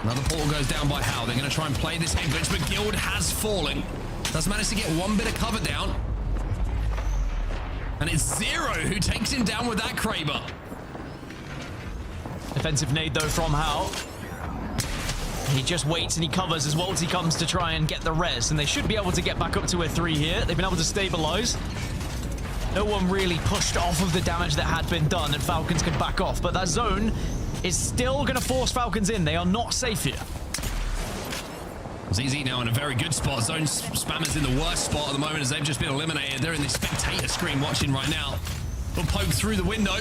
Another portal goes down by How. They're going to try and play this head glitch, but Guild has fallen. Does manage to get one bit of cover down. And it's Zero who takes him down with that Kraber. Defensive nade, though, from How. He just waits and he covers as Walty comes to try and get the res. And they should be able to get back up to a 3 here. They've been able to stabilize. No one really pushed off of the damage that had been done, and Falcons can back off. But that zone is still going to force Falcons in. They are not safe here. ZZ now in a very good spot. Zone spammers in the worst spot at the moment as they've just been eliminated. They're in the spectator screen watching right now. They'll poke through the window.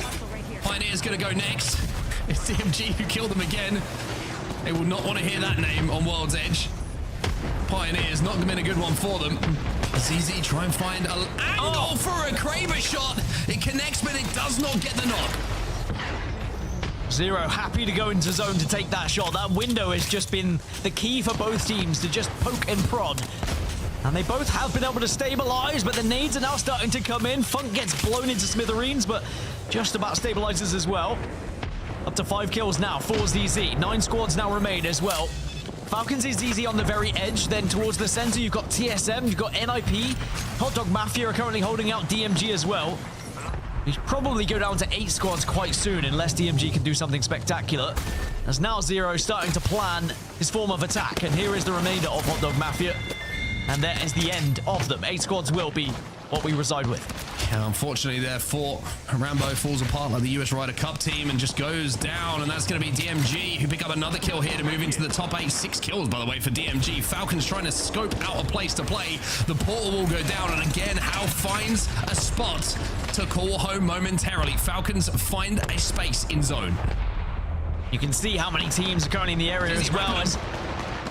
Pioneer's going to go next. It's DMG who killed them again. They will not want to hear that name on World's Edge. Pioneers not been a good one for them. ZZ try and find an angle for a Kraber shot. It connects, but it does not get the knock. Zero happy to go into zone to take that shot. That window has just been the key for both teams to just poke and prod. And they both have been able to stabilize, but the nades are now starting to come in. Funk gets blown into smithereens, but just about stabilizes as well. Up to 5 kills now for ZZ. 9 squads now remain as well. Falcons is ZZ on the very edge, then towards the center you've got TSM, you've got NIP. Hot Dog Mafia are currently holding out DMG as well. We should probably go down to 8 squads quite soon unless DMG can do something spectacular. As now Zero starting to plan his form of attack, and here is the remainder of Hot Dog Mafia. And there is the end of them. 8 squads will be what we reside with. Yeah, unfortunately, therefore, Rambo falls apart like the US Ryder Cup team and just goes down, and that's going to be DMG who pick up another kill here to move into the top 8. 6 kills, by the way, for DMG. Falcons trying to scope out a place to play. The portal will go down, and again, How finds a spot to call home momentarily. Falcons find a space in zone. You can see how many teams are currently in the area as well as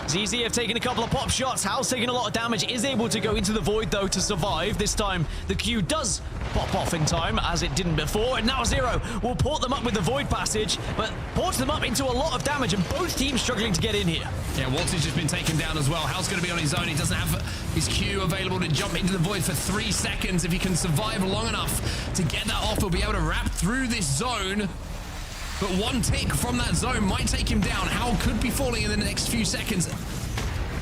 ZZ have taken a couple of pop shots. How's taking a lot of damage, is able to go into the void though to survive. This time the Q does pop off in time as it didn't before, and now Zero will port them up with the void passage, but ports them up into a lot of damage, and both teams struggling to get in here. Yeah, Walter's just been taken down as well. How's going to be on his own? He doesn't have his Q available to jump into the void for 3 seconds. If he can survive long enough to get that off, he'll be able to wrap through this zone. But one tick from that zone might take him down. How could be falling in the next few seconds,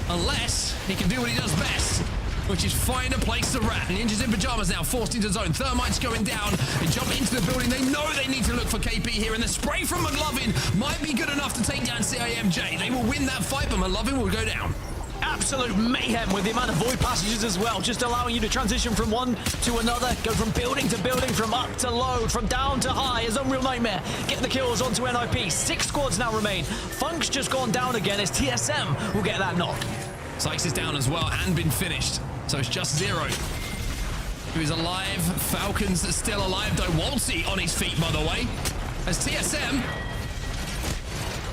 unless he can do what he does best, which is find a place to rat. Ninjas in Pyjamas now forced into zone. Thermite's going down. They jump into the building. They know they need to look for KP here, and the spray from McLovin might be good enough to take down CIMJ. They will win that fight, but McLovin will go down. Absolute mayhem with the amount of void passages as well, just allowing you to transition from one to another, go from building to building, from up to low, from down to high as Unreal Nightmare get the kills onto NIP. 6 squads now remain. Funk's just gone down again as TSM will get that knock. Sykes is down as well and been finished, so it's just Zero who is alive. Falcons are still alive though. Waltzy on his feet, by the way, as TSM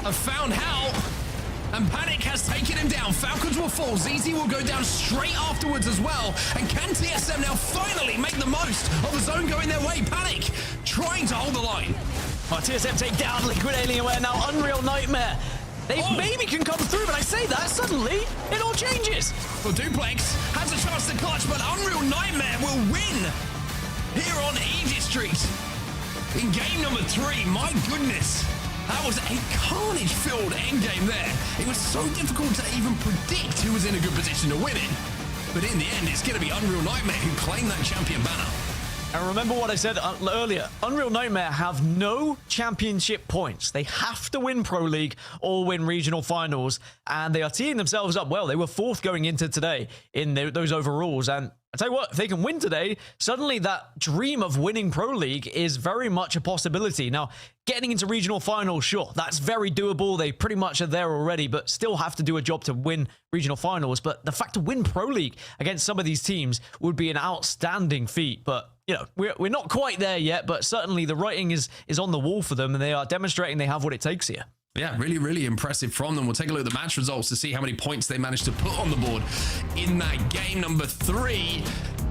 have found How. And Panic has taken him down. Falcons will fall. ZZ will go down straight afterwards as well. And can TSM now finally make the most of the zone going their way? Panic trying to hold the line. Oh, TSM take down Liquid Alienware now. Unreal Nightmare. They maybe can come through, but I say that suddenly it all changes. Well, Duplex has a chance to clutch, but Unreal Nightmare will win here on Aegis Street in game number 3. My goodness. That was a carnage-filled endgame there. It was so difficult to even predict who was in a good position to win it. But in the end, it's going to be Unreal Nightmare who claim that champion banner. And remember what I said earlier. Unreal Nightmare have no championship points. They have to win Pro League or win regional finals. And they are teeing themselves up well. They were 4th going into today in those overalls. And I tell you what, if they can win today, suddenly that dream of winning Pro League is very much a possibility. Now, getting into regional finals, sure, that's very doable. They pretty much are there already, but still have to do a job to win regional finals. But the fact to win Pro League against some of these teams would be an outstanding feat. But you know, we're not quite there yet, but certainly the writing is on the wall for them, and they are demonstrating they have what it takes here. Yeah, really, really impressive from them. We'll take a look at the match results to see how many points they managed to put on the board in that game. Number 3,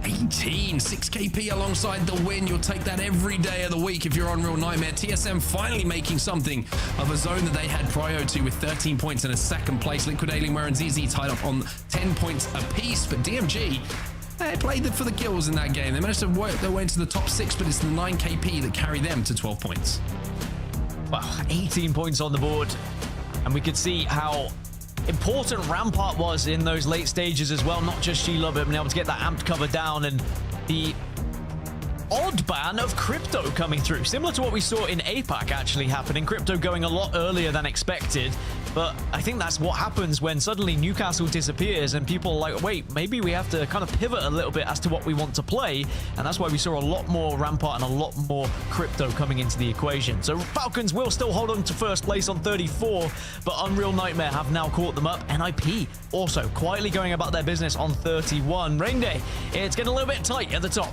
18, 6 KP alongside the win. You'll take that every day of the week if you're on Real Nightmare. TSM finally making something of a zone that they had prior to with 13 points in a second place. Liquid, Alienware, and ZZ tied up on 10 points apiece, but DMG, they played for the kills in that game. They managed to work their way into the top 6, but it's the 9 KP that carry them to 12 points. Wow, 18 points on the board. And we could see how important Rampart was in those late stages as well. Not just Sheila, but being able to get that amped cover down, and the odd ban of Crypto coming through. Similar to what we saw in APAC actually happening. Crypto going a lot earlier than expected. But I think that's what happens when suddenly Newcastle disappears and people are like, wait, maybe we have to kind of pivot a little bit as to what we want to play. And that's why we saw a lot more Rampart and a lot more Crypto coming into the equation. So Falcons will still hold on to first place on 34, but Unreal Nightmare have now caught them up. NIP also quietly going about their business on 31. Rain Day, it's getting a little bit tight at the top.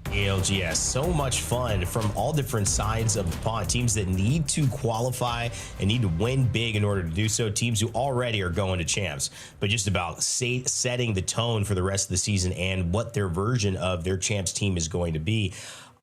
ALGS, so much fun from all different sides of the pond. Teams that need to qualify and need to win big in order to do so. Teams who already are going to champs, but just about setting the tone for the rest of the season and what their version of their champs team is going to be.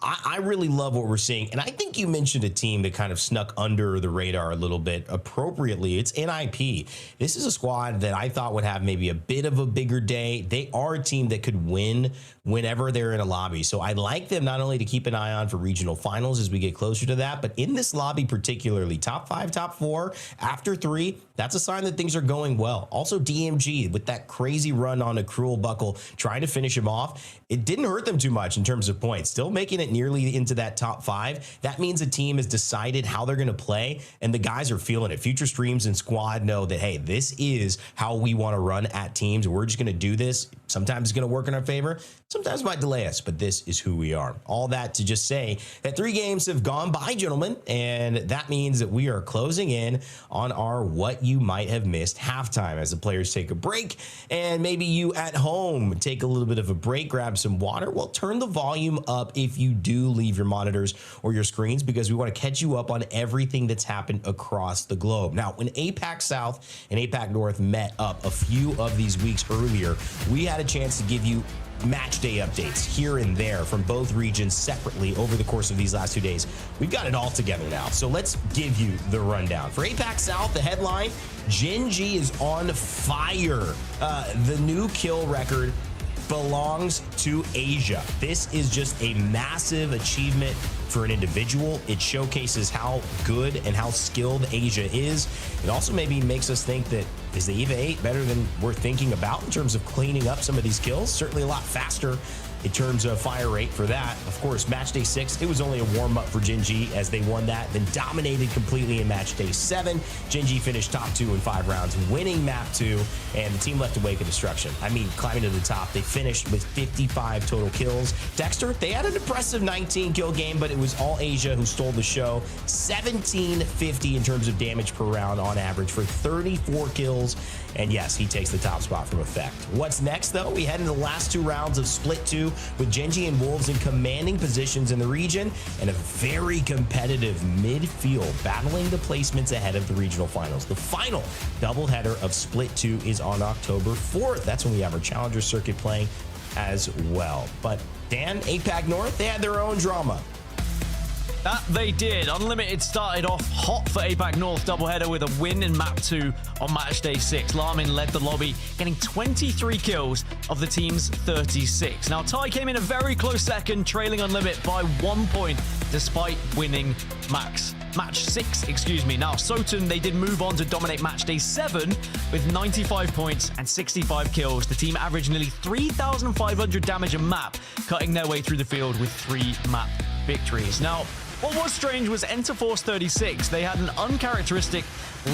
I really love what we're seeing. And I think you mentioned a team that kind of snuck under the radar a little bit appropriately. It's NIP. This is a squad that I thought would have maybe a bit of a bigger day. They are a team that could win whenever they're in a lobby. So I like them not only to keep an eye on for regional finals as we get closer to that, but in this lobby particularly, top 5, top 4, after 3, that's a sign that things are going well. Also DMG with that crazy run on a Cruel Buckle, trying to finish him off. It didn't hurt them too much in terms of points, still making it nearly into that top 5. That means a team has decided how they're going to play, and the guys are feeling it. Future Streams and Squad know that, hey, this is how we want to run at teams. We're just going to do this. Sometimes it's going to work in our favor. Sometimes it might delay us, but this is who we are. All that to just say that 3 games have gone by, gentlemen, and that means that we are closing in on our what you might have missed halftime as the players take a break, and maybe you at home take a little bit of a break, grab some water. Well, turn the volume up if you do leave your monitors or your screens, because we want to catch you up on everything that's happened across the globe. Now, when APAC South and APAC North met up a few of these weeks earlier, we had a chance to give you match day updates here and there from both regions separately over the course of these last 2 days. We've got it all together now, so let's give you the rundown. For APAC South, the headline, Gen G is on fire. The new kill record belongs to Asia. This is just a massive achievement for an individual. It showcases how good and how skilled Asia is. It also maybe makes us think that, is the EVA 8 better than we're thinking about in terms of cleaning up some of these kills? Certainly a lot faster in terms of fire rate for that. Of course, match day 6, it was only a warm-up for Gen G as they won that, then dominated completely in match day 7. Gen G finished top 2 in 5 rounds, winning map 2, and the team left a wake of destruction. I mean, climbing to the top, they finished with 55 total kills. Dexter, they had an impressive 19 kill game, but it was all Asia who stole the show. 1750 in terms of damage per round on average for 34 kills. And yes, he takes the top spot from Effect. What's next, though? We head into the last 2 rounds of Split 2 with Gen G and Wolves in commanding positions in the region and a very competitive midfield battling the placements ahead of the regional finals. The final doubleheader of Split 2 is on October 4th. That's when we have our Challenger Circuit playing as well. But Dan, APAC North, they had their own drama. That they did. Unlimited started off hot for APAC North doubleheader with a win in map 2 on match day 6. Larmin led the lobby, getting 23 kills of the team's 36. Now, Ty came in a very close second, trailing Unlimit by 1 point despite winning match 6, excuse me. Now, Soten, they did move on to dominate match day 7 with 95 points and 65 kills. The team averaged nearly 3,500 damage a map, cutting their way through the field with 3 map victories. Now, What was strange was Enter Force 36. They had an uncharacteristic,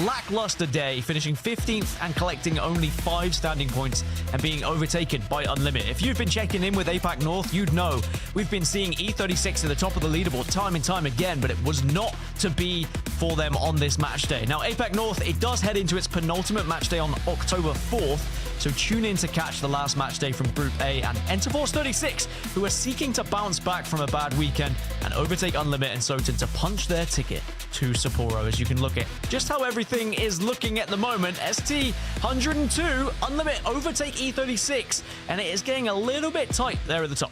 lackluster day, finishing 15th and collecting only 5 standing points and being overtaken by Unlimit. If you've been checking in with APAC North, you'd know we've been seeing E36 at the top of the leaderboard time and time again, but it was not to be for them on this match day. Now, APAC North, it does head into its penultimate match day on October 4th, so tune in to catch the last match day from Group A and Enter Force 36, who are seeking to bounce back from a bad weekend and overtake Unlimit and Soten to punch their ticket to Sapporo. As you can look at just how everything is looking at the moment, ST 102, Unlimit overtake E36, and it is getting a little bit tight there at the top.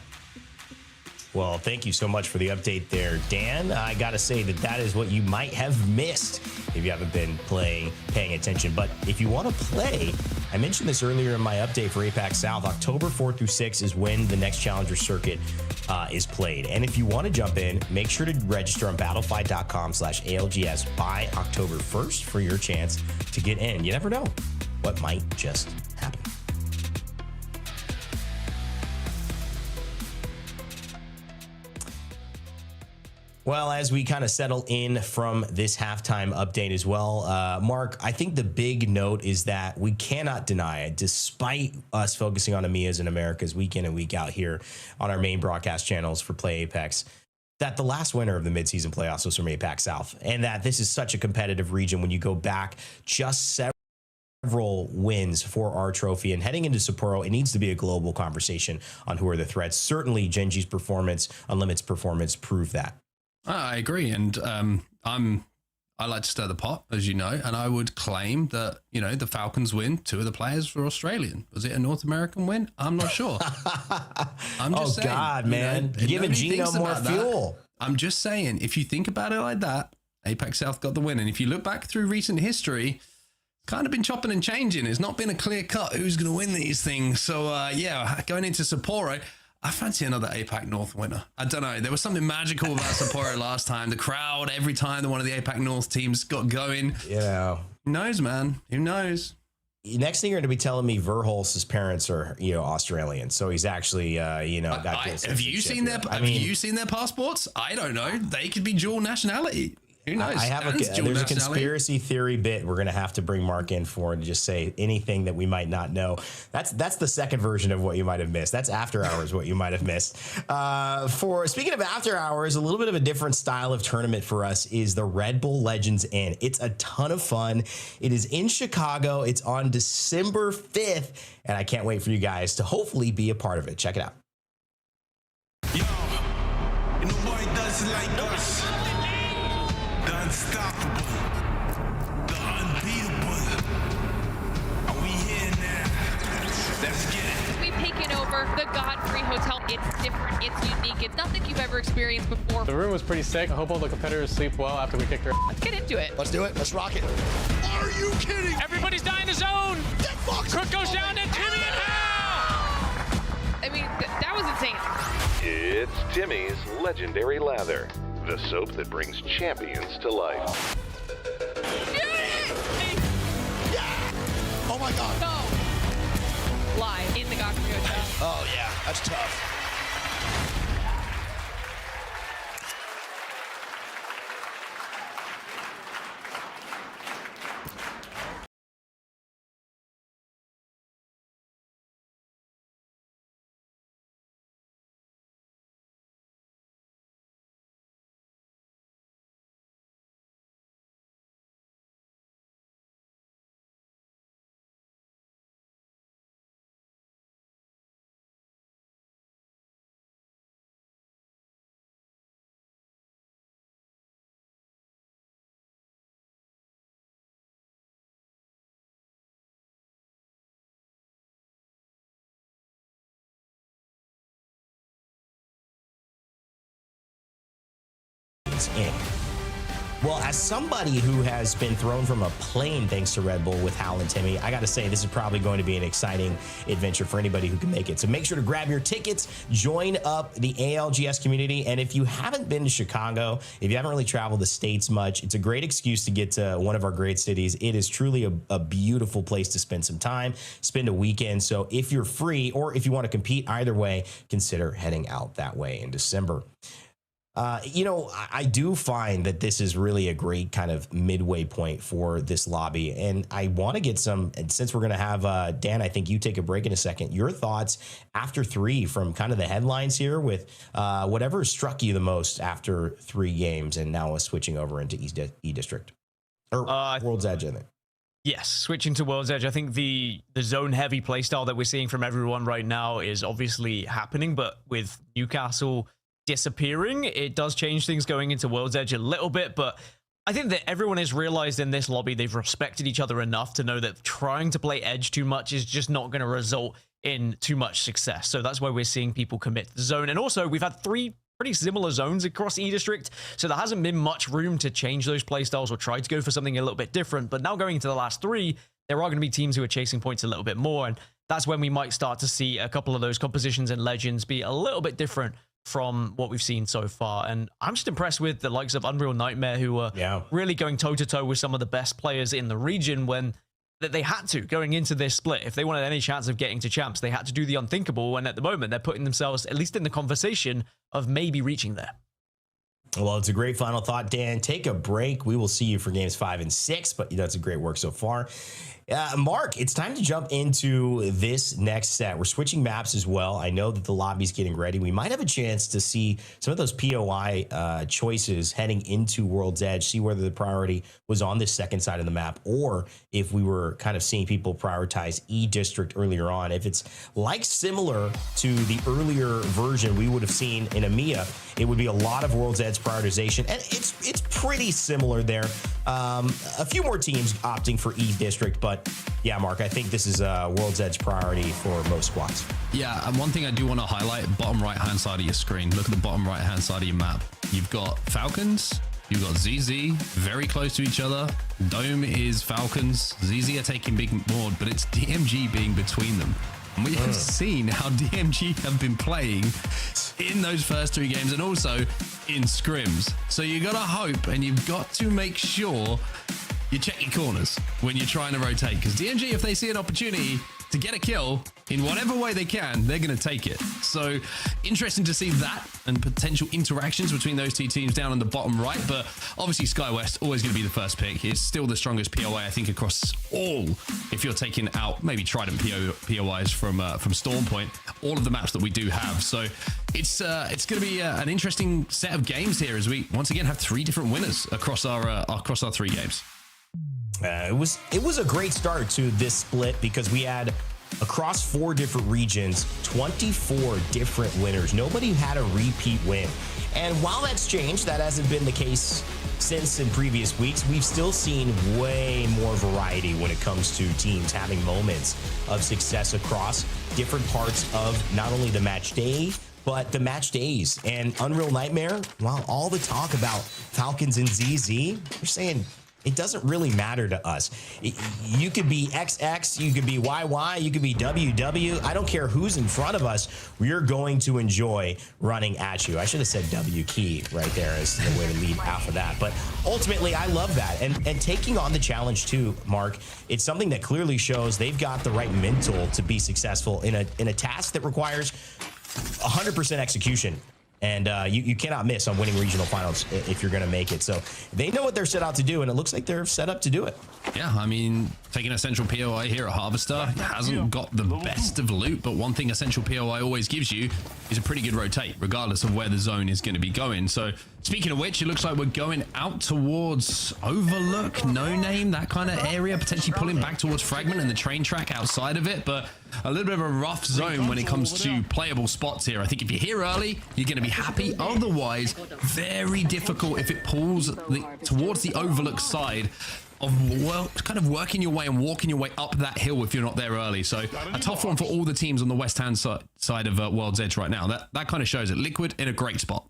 Well, thank you so much for the update there, Dan. I got to say that is what you might have missed if you haven't been paying attention. But if you want to play, I mentioned this earlier in my update for APAC South. October 4th through 6th is when the next Challenger Circuit is played. And if you want to jump in, make sure to register on battlefied.com/ALGS by October 1st for your chance to get in. You never know what might just happen. Well, as we kind of settle in from this halftime update as well, Mark, I think the big note is that we cannot deny it, despite us focusing on EMEAs and Americas week in and week out here on our main broadcast channels for Play Apex, that the last winner of the midseason playoffs was from APAC South, and that this is such a competitive region when you go back just several wins for our trophy. And heading into Sapporo, it needs to be a global conversation on who are the threats. Certainly, Genji's performance, Unlimited's performance prove that. I agree, and I like to stir the pot, as you know, and I would claim that, you know, the Falcons win. 2 of the players were Australian. Was it a North American win? I'm not sure. I'm just saying, God, man, you're giving Gino more fuel. I'm just saying, if you think about it like that, APAC South got the win, and if you look back through recent history, kind of been chopping and changing. It's not been a clear cut who's going to win these things. So yeah, going into Sapporo, I fancy another APAC North winner. I don't know. There was something magical about Sapporo last time. The crowd, every time that one of the APAC North teams got going. You know. Who knows, man? Who knows? Next thing you're going to be telling me Verhulst's parents are, you know, Australian. So he's actually, you know, got have you seen their have you seen their passports? I don't know. They could be dual nationality. Who knows? There's a conspiracy theory bit we're going to have to bring Mark in for to just say anything that we might not know. That's the second version of what you might have missed. That's after hours, what you might have missed. Speaking of after hours, a little bit of a different style of tournament for us is the Red Bull Legends In. It's a ton of fun. It is in Chicago. It's on December 5th, and I can't wait for you guys to hopefully be a part of it. Check it out. Yo, nobody does it like us. The unstoppable, the unbeatable. Are we here now? Let's get it. We've taken over the Godfrey Hotel. It's different, it's unique, it's nothing you've ever experienced before. The room was pretty sick. I hope all the competitors sleep well after we kick her. Let's get into it. Let's do it. Let's rock it. Are you kidding? Everybody's dying the zone. Crook goes down to Timmy and Hal. I mean, that was insane. It's Timmy's Legendary Lather, the soap that brings champions to life. Yeah! Oh my God. Go. Live in the Godfrey Hotel. Oh yeah, that's tough. In. Well, as somebody who has been thrown from a plane thanks to Red Bull with Hal and Timmy, I got to say this is probably going to be an exciting adventure for anybody who can make it. So make sure to grab your tickets, join up the ALGS community, and if you haven't been to Chicago, if you haven't really traveled the States much, it's a great excuse to get to one of our great cities. It is truly a beautiful place to spend some time, spend a weekend. So if you're free or if you want to compete either way, consider heading out that way in December. You know, I do find that this is really a great kind of midway point for this lobby. And I want to get some, and since we're going to have, Dan, I think you take a break in a second, your thoughts after 3 from kind of the headlines here with whatever struck you the most after 3 games and now switching over into E-District. Or World's Edge, I think. Yes, switching to World's Edge. I think the zone heavy playstyle that we're seeing from everyone right now is obviously happening, but with Newcastle disappearing, it does change things going into World's Edge a little bit. But I think that everyone has realized in this lobby they've respected each other enough to know that trying to play Edge too much is just not going to result in too much success. So that's why we're seeing people commit to the zone. And also, we've had 3 pretty similar zones across E-District, so there hasn't been much room to change those playstyles or try to go for something a little bit different. But now going into the last 3, there are going to be teams who are chasing points a little bit more, and that's when we might start to see a couple of those compositions and legends be a little bit different from what we've seen so far. And I'm just impressed with the likes of Unreal Nightmare, who are really going toe-to-toe with some of the best players in the region when they had to, going into this split. If they wanted any chance of getting to champs, they had to do the unthinkable, and at the moment, they're putting themselves, at least in the conversation, of maybe reaching there. Well, it's a great final thought, Dan. Take a break. We will see you for games 5 and 6, but you know, it's a great work so far. Mark, it's time to jump into this next set. We're switching maps as well. I know that the lobby's getting ready. We might have a chance to see some of those POI choices heading into World's Edge, see whether the priority was on this second side of the map, or if we were kind of seeing people prioritize E-District earlier on. If it's like similar to the earlier version we would have seen in EMEA, it would be a lot of World's Edge prioritization, and it's pretty similar there. A few more teams opting for E-District, but yeah, Mark, I think this is a World's Edge priority for most squads. Yeah, and one thing I do want to highlight, bottom right-hand side of your screen. Look at the bottom right-hand side of your map. You've got Falcons, you've got ZZ, very close to each other. Dome is Falcons. ZZ are taking big board, but it's DMG being between them. And we have seen how DMG have been playing in those first 3 games and also in scrims. So you got to hope and you've got to make sure you check your corners when you're trying to rotate, because DMG, if they see an opportunity to get a kill in whatever way they can, they're going to take it. So interesting to see that and potential interactions between those 2 teams down on the bottom right. But obviously SkyWest always going to be the first pick. It's still the strongest POI, I think, across all. If you're taking out maybe Trident POIs from Storm Point, all of the maps that we do have. So it's going to be an interesting set of games here as we once again have 3 different winners across our 3 games. It was a great start to this split because we had across 4 different regions, 24 different winners. Nobody had a repeat win. And while that's changed, that hasn't been the case since in previous weeks. We've still seen way more variety when it comes to teams having moments of success across different parts of not only the match day, but the match days. And Unreal Nightmare, while all the talk about Falcons and ZZ, you're saying it doesn't really matter to us. You could be XX, you could be YY, you could be WW. I don't care who's in front of us. We're going to enjoy running at you. I should have said W key right there as the way to lead off of that. But ultimately, I love that. And taking on the challenge too, Mark, it's something that clearly shows they've got the right mental to be successful in a task that requires 100% execution. And you cannot miss on winning regional finals if you're going to make it. So they know what they're set out to do, and it looks like they're set up to do it. Yeah, I mean, taking Essential POI here at Harvester hasn't got the best of loot, but one thing Essential POI always gives you is a pretty good rotate, regardless of where the zone is going to be going. So speaking of which, it looks like we're going out towards Overlook, No Name, that kind of area, potentially pulling back towards Fragment and the train track outside of it, but a little bit of a rough zone when it comes to playable spots here. I think if you're here early, you're going to be happy. Otherwise, very difficult if it pulls towards the Overlook side of kind of working your way and walking your way up that hill if you're not there early. So a tough one for all the teams on the west-hand side of World's Edge right now. That kind of shows it. Liquid in a great spot.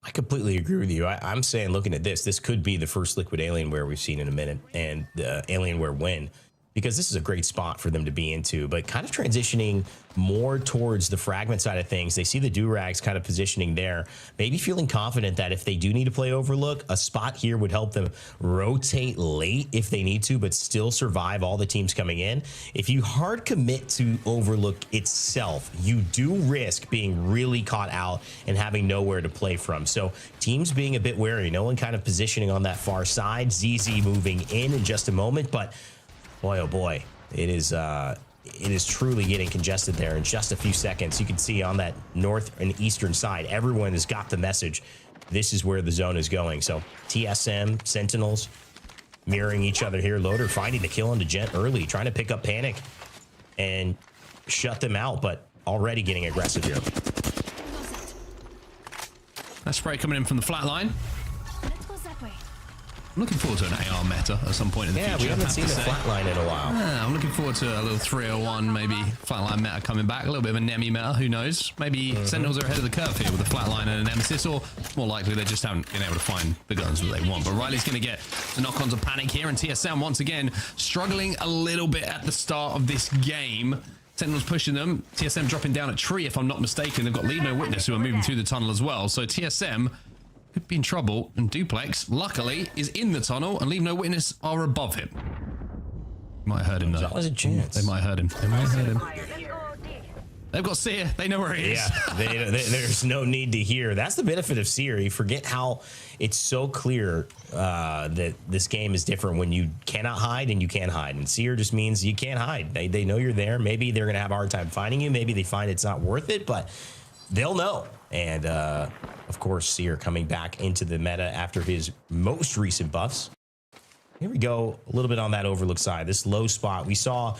I completely agree with you. I'm saying, looking at this could be the first Liquid Alienware we've seen in a minute, and the Alienware win. because this is a great spot for them to be into, but kind of transitioning more towards the fragment side of things. They see the Durags kind of positioning there, maybe feeling confident that if they do need to play Overlook, a spot here would help them rotate late if they need to, but still survive all the teams coming in. If you hard commit to Overlook itself, you do risk being really caught out and having nowhere to play from. So teams being a bit wary, no one kind of positioning on that far side. ZZ moving in just a moment, but boy, oh boy, it is truly getting congested there in just a few seconds. You can see on that north and eastern side, everyone has got the message. This is where the zone is going. So TSM, Sentinels mirroring each other here. Loader finding the kill onto Gent early, trying to pick up Panic and shut them out, but already getting aggressive here. That spray coming in from the flat line. I'm looking forward to an AR meta at some point in the future. Yeah, we haven't seen the flatline in a while. Yeah, I'm looking forward to a little 301, maybe flatline meta coming back. A little bit of a Nemi meta, who knows? Maybe Sentinels are ahead of the curve here with a flatline and a Nemesis, or more likely they just haven't been able to find the guns that they want. But Riley's going to get the knock-ons of Panic here, and TSM once again struggling a little bit at the start of this game. Sentinels pushing them. TSM dropping down a tree, if I'm not mistaken. They've got LeaveNoWitness who are moving through the tunnel as well. So TSM could be in trouble, and Duplex, luckily, is in the tunnel, and LeaveNoWitness are above him. Might have heard him, though. That was a chance. They might have heard him. They might have heard him. They've got Seer. They know where he is. Yeah, there's no need to hear. That's the benefit of Seer. You forget how it's so clear that this game is different when you cannot hide and you can hide. And Seer just means you can't hide. They know you're there. Maybe they're going to have a hard time finding you. Maybe they find it's not worth it, but they'll know. And, of course, Seer coming back into the meta after his most recent buffs. Here we go, a little bit on that Overlook side. This low spot, we saw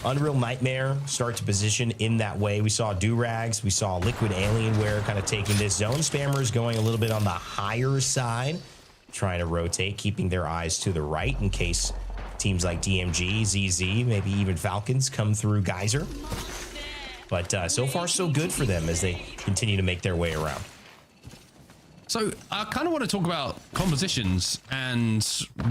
Unreal Nightmare start to position in that way. We saw Durags, we saw Liquid Alienware kind of taking this. Zone Spammers going a little bit on the higher side, trying to rotate, keeping their eyes to the right in case teams like DMG, ZZ, maybe even Falcons come through Geyser. But so far, so good for them as they continue to make their way around. So I kind of want to talk about compositions and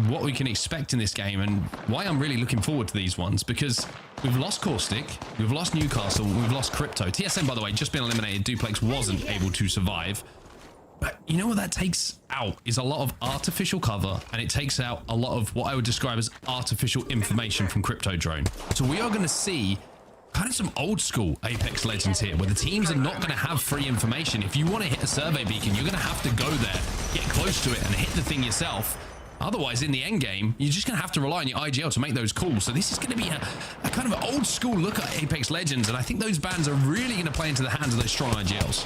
what we can expect in this game and why I'm really looking forward to these ones, because we've lost Caustic, we've lost Newcastle, we've lost Crypto. TSM, by the way, just been eliminated. Duplex wasn't able to survive. But you know what that takes out is a lot of artificial cover, and it takes out a lot of what I would describe as artificial information from Crypto Drone. So we are going to see kind of some old school Apex Legends here, where the teams are not going to have free information. If you want to hit a survey beacon, you're going to have to go there, get close to it, and hit the thing yourself. Otherwise, in the end game, you're just going to have to rely on your IGL to make those calls. So this is going to be a kind of old school look at Apex Legends, and I think those bans are really going to play into the hands of those strong IGLs.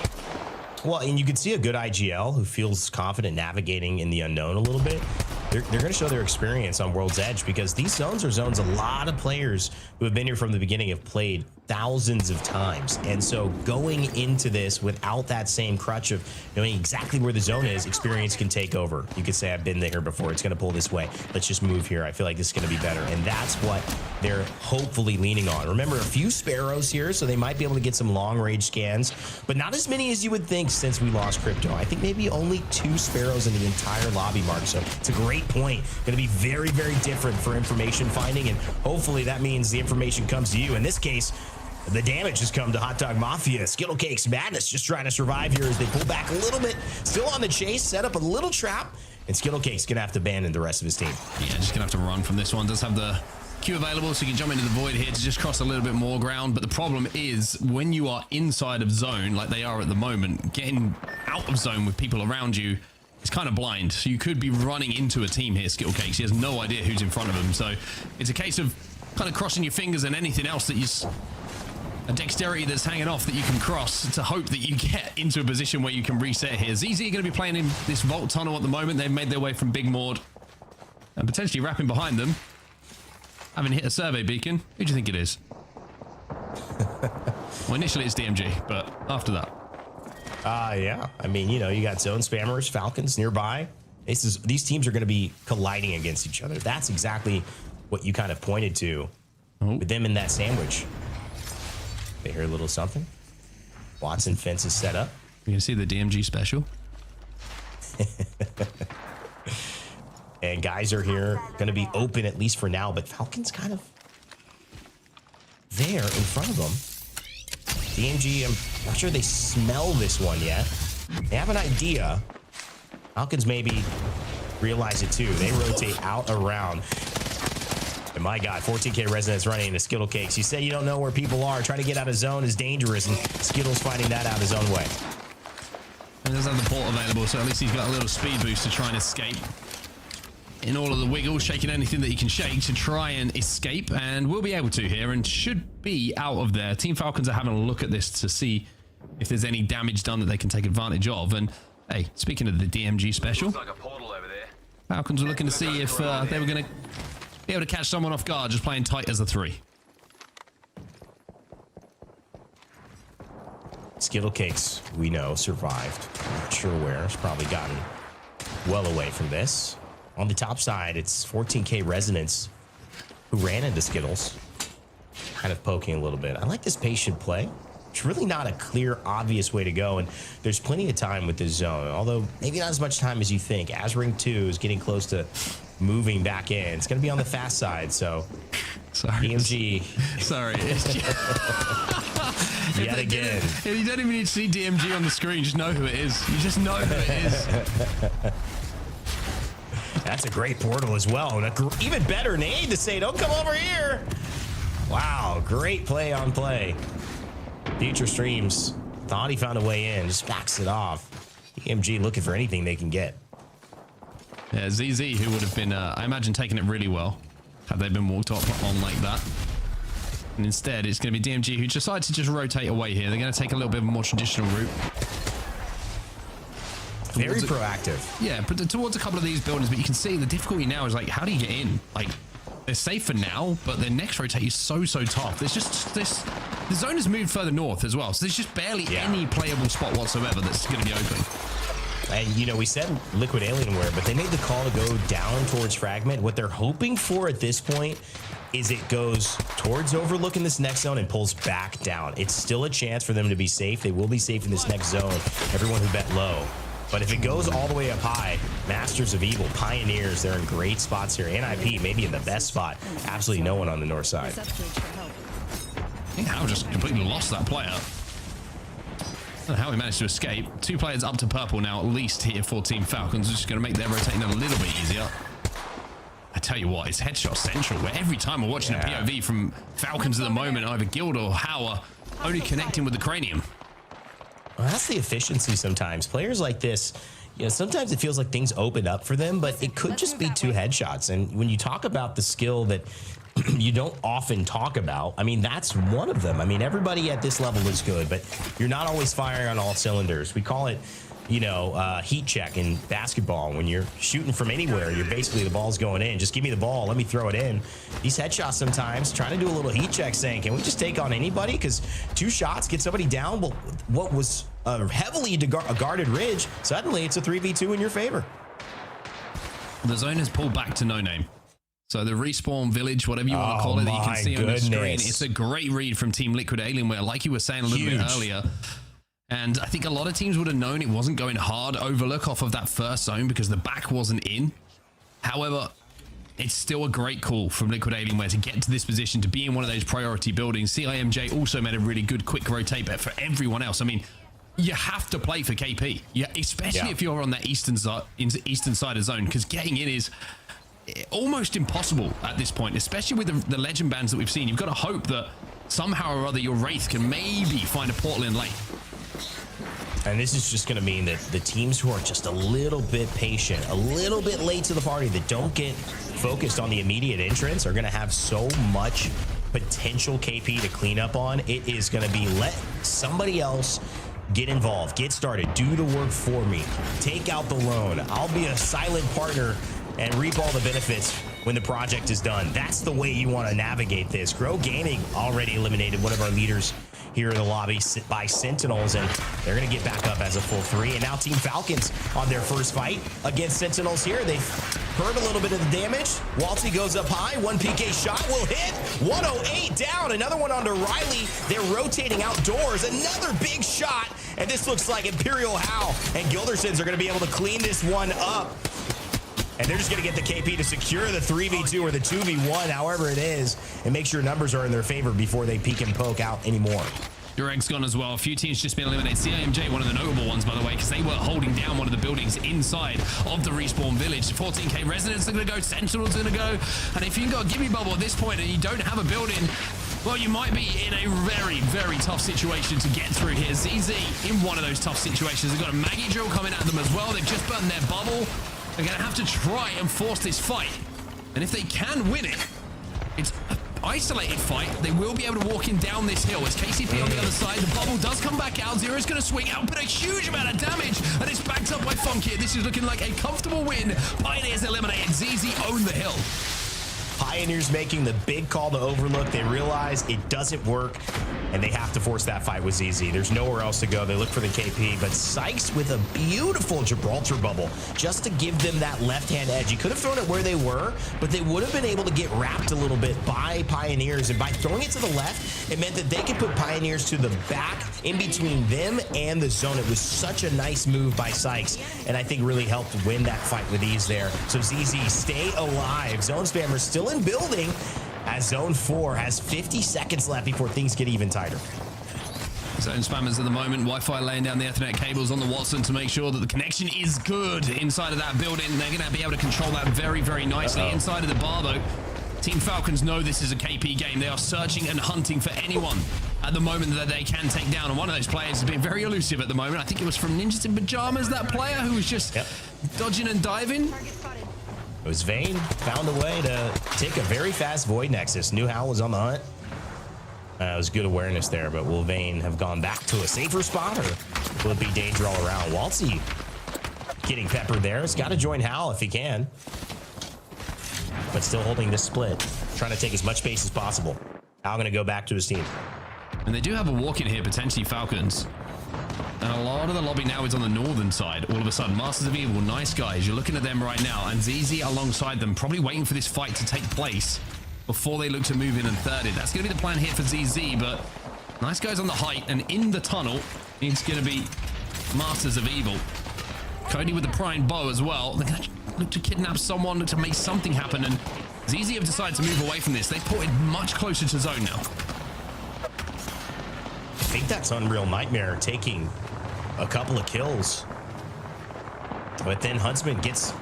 Well, and you can see a good IGL who feels confident navigating in the unknown a little bit. They're going to show their experience on World's Edge, because these zones are zones a lot of players who have been here from the beginning have played thousands of times. And so going into this without that same crutch of knowing exactly where the zone is, experience can take over. You could say, I've been there before. It's going to pull this way. Let's just move here. I feel like this is going to be better. And that's what they're hopefully leaning on. Remember, a few Sparrows here, so they might be able to get some long-range scans, but not as many as you would think since we lost Crypto. I think maybe only 2 Sparrows in the entire lobby, Mark. So it's a great point. Going to be very, very different for information finding, and hopefully that means the information comes to you. In this case, the damage has come to Hot Dog Mafia. Skittle Cakes Madness just trying to survive here as they pull back a little bit. Still on the chase, set up a little trap, and Skittle Cakes going to have to abandon the rest of his team. Yeah, just going to have to run from this one. Does have the Q available, so you can jump into the void here to just cross a little bit more ground. But the problem is, when you are inside of zone, like they are at the moment, getting out of zone with people around you is kind of blind. So you could be running into a team here, Skittle Cakes. He has no idea who's in front of him. So it's a case of kind of crossing your fingers and anything else that you... a dexterity that's hanging off that you can cross to hope that you get into a position where you can reset here. ZZ are going to be playing in this vault tunnel at the moment. They've made their way from Big Maud and potentially wrapping behind them. Having hit a survey beacon. Who do you think it is? Well, initially it's DMG, but after that. Yeah. I mean, you know, you got Zone Spammers, Falcons nearby. These teams are going to be colliding against each other. That's exactly what you kind of pointed to with them in that sandwich. They hear a little something. Watson fence is set up. You can see the DMG special. And guys are here, going to be open at least for now, but Falcons kind of there in front of them. DMG, I'm not sure they smell this one yet. They have an idea. Falcons maybe realize it too. They rotate out around. And my God, 14K Resonance running into Skittle Cakes. You say you don't know where people are. Trying to get out of zone is dangerous, and Skittle's finding that out his own way. He doesn't have the port available, so at least he's got a little speed boost to try and escape. In all of the wiggles, shaking anything that he can shake to try and escape, and will be able to here and should be out of there. Team Falcons are having a look at this to see if there's any damage done that they can take advantage of. And hey, speaking of the DMG special, Looks like a portal over there. Falcons were looking to see if they were going to be able to catch someone off guard just playing tight as a 3. Skittle Cakes, we know, survived. Not sure where. It's probably gotten well away from this. On the top side, it's 14K Resonance who ran into Skittles. Kind of poking a little bit. I like this patient play. It's really not a clear, obvious way to go, and there's plenty of time with this zone, although maybe not as much time as you think. As Ring 2 is getting close to moving back in. It's going to be on the fast side, so sorry. DMG. Sorry. Yet again. If you don't even need to see DMG on the screen, just know who it is. You just know who it is. That's a great portal as well. And an even better name to say, don't come over here. Wow, great play on play. Future Streams thought he found a way in, just backs it off. DMG looking for anything they can get. Yeah, ZZ, who would have been, I imagine, taking it really well had they been walked up on like that. And instead, it's going to be DMG who decides to just rotate away here. They're going to take a little bit of a more traditional route. Very proactive. Yeah, but towards a couple of these buildings, but you can see the difficulty now is like, how do you get in? Like, they're safe for now, but their next rotate is so tough. There's just this, the zone has moved further north as well, so there's just barely any playable spot whatsoever that's going to be open. And, you know, we said Liquid Alienware, but they made the call to go down towards Fragment. What they're hoping for at this point is it goes towards Overlook in this next zone and pulls back down. It's still a chance for them to be safe. They will be safe in this next zone, everyone who bet low. But if it goes all the way up high, Masters of Evil, Pioneers, they're in great spots here. NIP maybe in the best spot. Absolutely no one on the north side. I think Hal just completely lost that player. I don't know how he managed to escape. 2 players up to purple now, at least here for Team Falcons, which is going to make their rotating a little bit easier. I tell you what, it's headshot central, where every time we're watching a POV from Falcons at the moment, either Guild or Hal are only connecting with the cranium. Well, that's the efficiency sometimes. Players like this, you know, sometimes it feels like things open up for them, but it could just be 2 headshots. And when you talk about the skill that you don't often talk about, I mean, that's one of them. I mean, everybody at this level is good, but you're not always firing on all cylinders. We call it, you know, heat check in basketball. When you're shooting from anywhere, you're basically, the ball's going in. Just give me the ball, let me throw it in. These headshots sometimes, trying to do a little heat check, saying, can we just take on anybody? Because 2 shots, get somebody down. Well, what was a heavily guarded ridge, suddenly it's a 3v2 in your favor. The zone has pulled back to no name. So the respawn village, whatever you want to call it, that you can see on the screen. It's a great read from Team Liquid Alienware, like you were saying a little bit earlier. And I think a lot of teams would have known it wasn't going hard Overlook off of that first zone because the back wasn't in. However, it's still a great call from Liquid Alienware to get to this position, to be in one of those priority buildings. CIMJ also made a really good quick rotate bet for everyone else. I mean, you have to play for KP, especially if you're on that eastern side of zone, because getting in is almost impossible at this point, especially with the legend bans that we've seen. You've got to hope that somehow or other your Wraith can maybe find a portal in late. And this is just going to mean that the teams who are just a little bit patient, a little bit late to the party, that don't get focused on the immediate entrance, are going to have so much potential KP to clean up on. It is going to be, let somebody else get involved, get started, do the work for me, take out the loan. I'll be a silent partner and reap all the benefits when the project is done. That's the way you want to navigate this. Grow Gaming already eliminated one of our leaders here in the lobby by Sentinels, and they're going to get back up as a full 3. And now Team Falcons on their first fight against Sentinels here. They've heard a little bit of the damage. Walty goes up high. 1 PK shot will hit. 108 down. Another one onto Riley. They're rotating outdoors. Another big shot. And this looks like Imperial Hal and Gildersons are going to be able to clean this one up. And they're just going to get the KP to secure the 3v2 or the 2v1, however it is, and make sure numbers are in their favor before they peek and poke out anymore. Durags gone as well. A few teams just been eliminated. CIMJ, one of the notable ones, by the way, because they were holding down one of the buildings inside of the respawn village. 14k residents are going to go. Sentinels are going to go. And if you've got a gimme bubble at this point and you don't have a building, well, you might be in a very, very tough situation to get through here. ZZ in one of those tough situations. They've got a Maggie drill coming at them as well. They've just burned their bubble. They're going to have to try and force this fight. And if they can win it, it's an isolated fight. They will be able to walk in down this hill. It's KCP on the other side. The bubble does come back out. Zero's going to swing out, but a huge amount of damage. And it's backed up by Funkit. This is looking like a comfortable win. Pioneers eliminated. ZZ own the hill. Pioneers making the big call to overlook. They realize it doesn't work, and they have to force that fight with ZZ. There's nowhere else to go. They look for the KP, but Sykes with a beautiful Gibraltar bubble just to give them that left-hand edge. He could have thrown it where they were, but they would have been able to get wrapped a little bit by Pioneers, and by throwing it to the left, it meant that they could put Pioneers to the back in between them and the zone. It was such a nice move by Sykes, and I think really helped win that fight with ease there. So ZZ, stay alive. Zone Spammers still in building as Zone 4 has 50 seconds left before things get even tighter. Zone Spammers at the moment. Wi-Fi laying down the Ethernet cables on the Watson to make sure that the connection is good inside of that building. They're going to be able to control that very, very nicely. Inside of the bar, though, Team Falcons know this is a KP game. They are searching and hunting for anyone at the moment that they can take down. And one of those players has been very elusive at the moment. I think it was from Ninjas in Pyjamas, that player who was just dodging and diving. It was Vayne, found a way to take a very fast Void Nexus. Knew Hal was on the hunt. It was good awareness there, but will Vayne have gone back to a safer spot, or will it be danger all around? Waltzy getting peppered there. He's got to join Hal if he can. But still holding this split, trying to take as much space as possible. Hal going to go back to his team. And they do have a walk in here, potentially Falcons. And a lot of the lobby now is on the northern side. All of a sudden, Masters of Evil, nice guys. You're looking at them right now. And ZZ alongside them, probably waiting for this fight to take place before they look to move in and third it. That's going to be the plan here for ZZ, but nice guys on the height. And in the tunnel, it's going to be Masters of Evil. Cody with the prime bow as well. They're going to look to kidnap someone, look to make something happen. And ZZ have decided to move away from this. They've ported much closer to zone now. I think that's Unreal Nightmare taking a couple of kills. But then Huntsman gets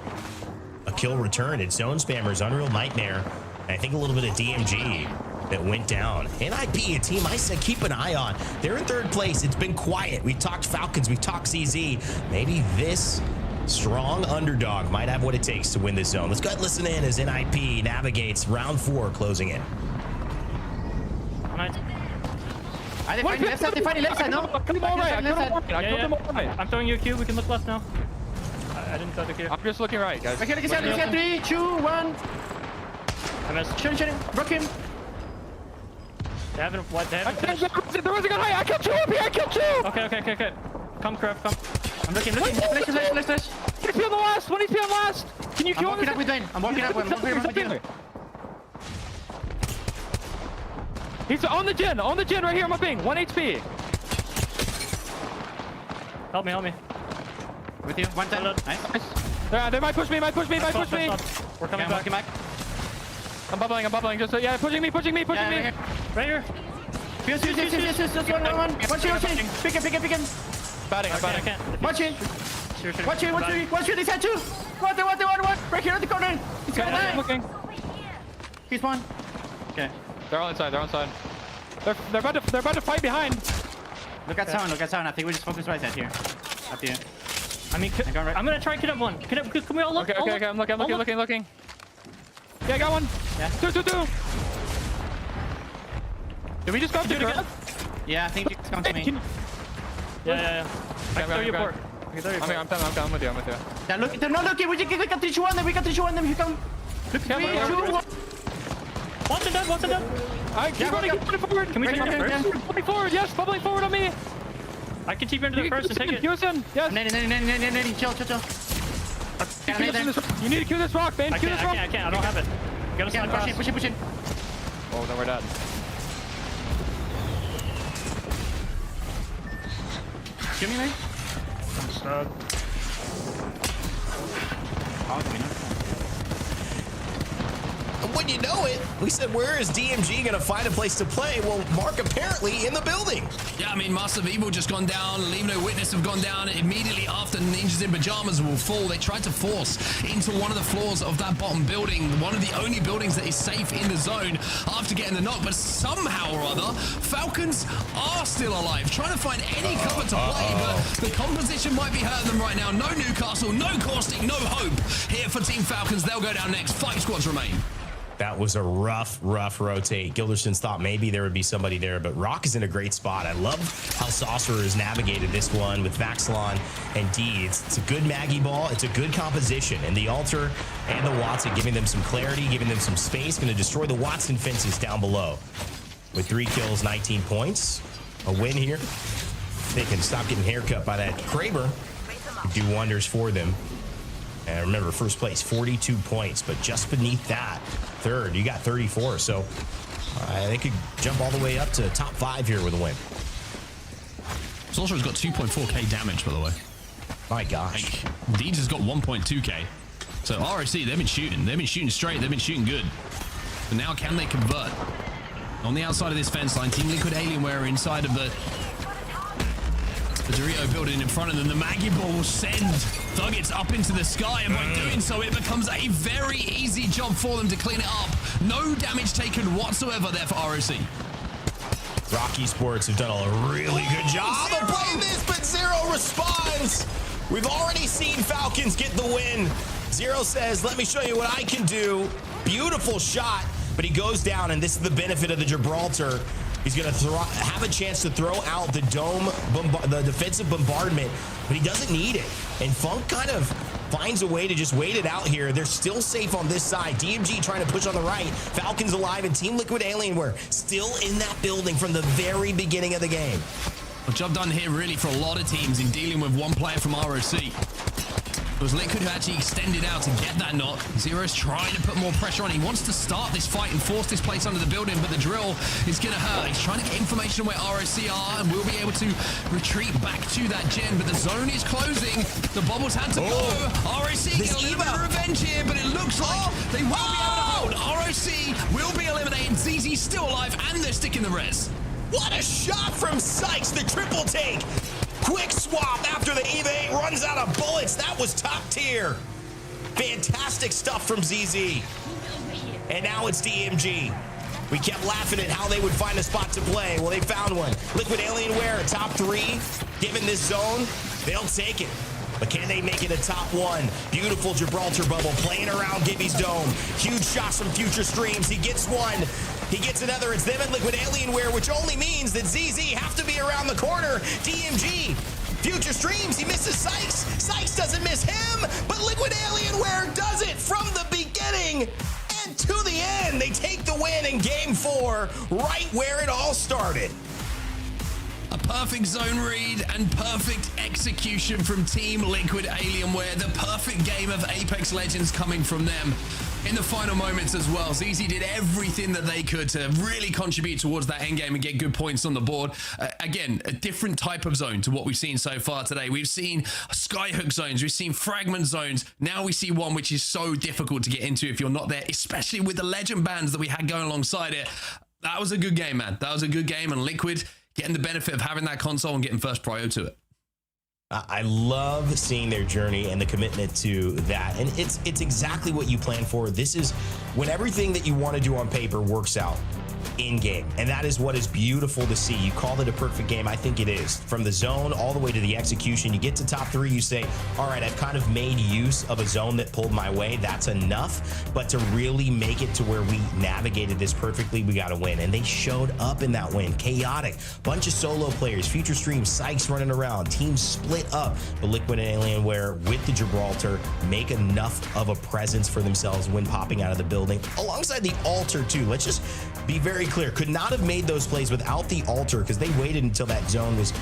a kill return. It's Zone Spammers, Unreal Nightmare, and I think a little bit of DMG that went down. NIP, a team I said keep an eye on. They're in third place. It's been quiet. We talked Falcons, we talked ZZ. Maybe this strong underdog might have what it takes to win this zone. Let's go ahead and listen in as NIP navigates round 4 closing in. They're fighting left side, they're fighting left side, no? I'm throwing you a Q, we can look left now. I didn't throw the Q. I'm just looking right, guys. Okay, 3, 2, 1. I missed. Shoot, broke him. They haven't, what, they haven't finished. There was a guy high, I killed 2 up here, I killed 2! Okay. Come, Krev, come. I'm looking. Flash. 1 HP on the last, 1 HP on last! Can you kill him? I'm walking up with Vayne. He's on the gen right here on my ping. 1 HP. Help me. With you, 1 time. Nice. They might push me. We're coming back. I'm bubbling. Just pushing me. Right here. Fuse. One. Pick him. Batting. I can't. Watch it. He's had 2. One. Right here at the corner. He's got 9. Looking. He's 1. Okay. They're on side. They're about to fight behind. Look at sound. I think we just focus right side here. Up here. I mean, I'm gonna try kid up one. Can we all look? Okay. I'm looking. Yeah, I got one. Yeah. 2. Did we just go up to again? Yeah, I think it's coming to me. Yeah. I can throw you a port. I'm with you. They're not looking. We got 3 2 them. Here come. Look, 3 2 1. Watson done. I keep running forward. Can we take it first? Bubbling forward on me. I can keep you into the first and take it. Houston, yes. Nanny, chill. You need to kill this rock, man. I can't. I don't have it. You gotta slide fast. Push it. Oh, no, we're dead. Kill me, man. And when you know it, we said, where is DMG going to find a place to play? Well, Mark apparently in the building. Yeah, I mean, Master of Evil just gone down. LeaveNoWitness have gone down. Immediately after Ninjas in Pyjamas will fall, they tried to force into one of the floors of that bottom building, one of the only buildings that is safe in the zone after getting the knock. But somehow or other, Falcons are still alive, trying to find any cover to play. But the composition might be hurting them right now. No Newcastle, no Caustic, no hope here for Team Falcons. They'll go down next. 5 squads remain. That was a rough rotate. Gilderson's thought maybe there would be somebody there, but Rock is in a great spot. I love how Saucerer has navigated this one with Vaxilon and D. It's a good Maggie ball. It's a good composition. And the Alter and the Watson giving them some clarity, giving them some space, going to destroy the Watson fences down below. With 3 kills, 19 points. A win here. They can stop getting haircut by that Kraber. Do wonders for them. And remember, first place, 42 points, but just beneath that, third, you got 34. So they could jump all the way up to top 5 here with a win. Sorcerer's got 2.4k damage, by the way. My gosh. Deeds has got 1.2k. So ROC, they've been shooting. They've been shooting straight. They've been shooting good. But now can they convert? On the outside of this fence line, Team Liquid Alienware inside of the Dorito building in front of them. The Maggie ball will send THUGGETS up into the sky, and by doing so, it becomes a very easy job for them to clean it up. No damage taken whatsoever there for ROC. Rocky Sports have done a really good job of playing this, but Zero responds. We've already seen Falcons get the win. Zero says, let me show you what I can do. Beautiful shot, but he goes down, and this is the benefit of the Gibraltar. He's going to have a chance to throw out the dome, the defensive bombardment, but he doesn't need it. And Funk kind of finds a way to just wait it out here. They're still safe on this side. DMG trying to push on the right. Falcons alive, and Team Liquid Alienware still in that building from the very beginning of the game. Well, job done here really for a lot of teams in dealing with one player from ROC. It was Liquid who actually extended out to get that knock. Zero's trying to put more pressure on. He wants to start this fight and force this place under the building, but the drill is going to hurt. He's trying to get information where ROC are, and we'll be able to retreat back to that gen, but the zone is closing. The bubbles had to go. ROC get a little bit of revenge here, but it looks like they will be able to hold. ROC will be eliminated. ZZ's still alive, and they're sticking the res. What a shot from Sykes, the triple take. Quick swap after the EVA runs out of bullets. That was top tier. Fantastic stuff from ZZ. And now it's DMG. We kept laughing at how they would find a spot to play. Well, they found one. Liquid Alienware, top 3. Given this zone, they'll take it. But can they make it a top 1? Beautiful Gibraltar bubble playing around Gibby's dome. Huge shots from Future Streams. He gets one. He gets another. It's them and Liquid Alienware, which only means that ZZ have to be around the corner. DMG, Future Streams, he misses Sykes. Sykes doesn't miss him, but Liquid Alienware does it from the beginning and to the end. They take the win in Game 4, right where it all started. A perfect zone read and perfect execution from Team Liquid Alienware. The perfect game of Apex Legends coming from them. In the final moments as well, ZZ did everything that they could to really contribute towards that endgame and get good points on the board. Again, a different type of zone to what we've seen so far today. We've seen skyhook zones, we've seen fragment zones. Now we see one which is so difficult to get into if you're not there, especially with the legend bands that we had going alongside it. That was a good game, man. That was a good game, and Liquid getting the benefit of having that console and getting first prio to it. I love seeing their journey and the commitment to that. And it's exactly what you plan for. This is when everything that you want to do on paper works out in game. And that is what is beautiful to see. You called it a perfect game. I think it is. From the zone all the way to the execution, you get to top 3, you say, all right, I've kind of made use of a zone that pulled my way. That's enough. But to really make it to where we navigated this perfectly, we got to win. And they showed up in that win. Chaotic. Bunch of solo players. Future Stream, Sykes running around. Teams split up. But Liquid and Alienware with the Gibraltar make enough of a presence for themselves when popping out of the building. Alongside the Alter, too. Let's just be very clear. Could not have made those plays without the Alter, because they waited until that zone was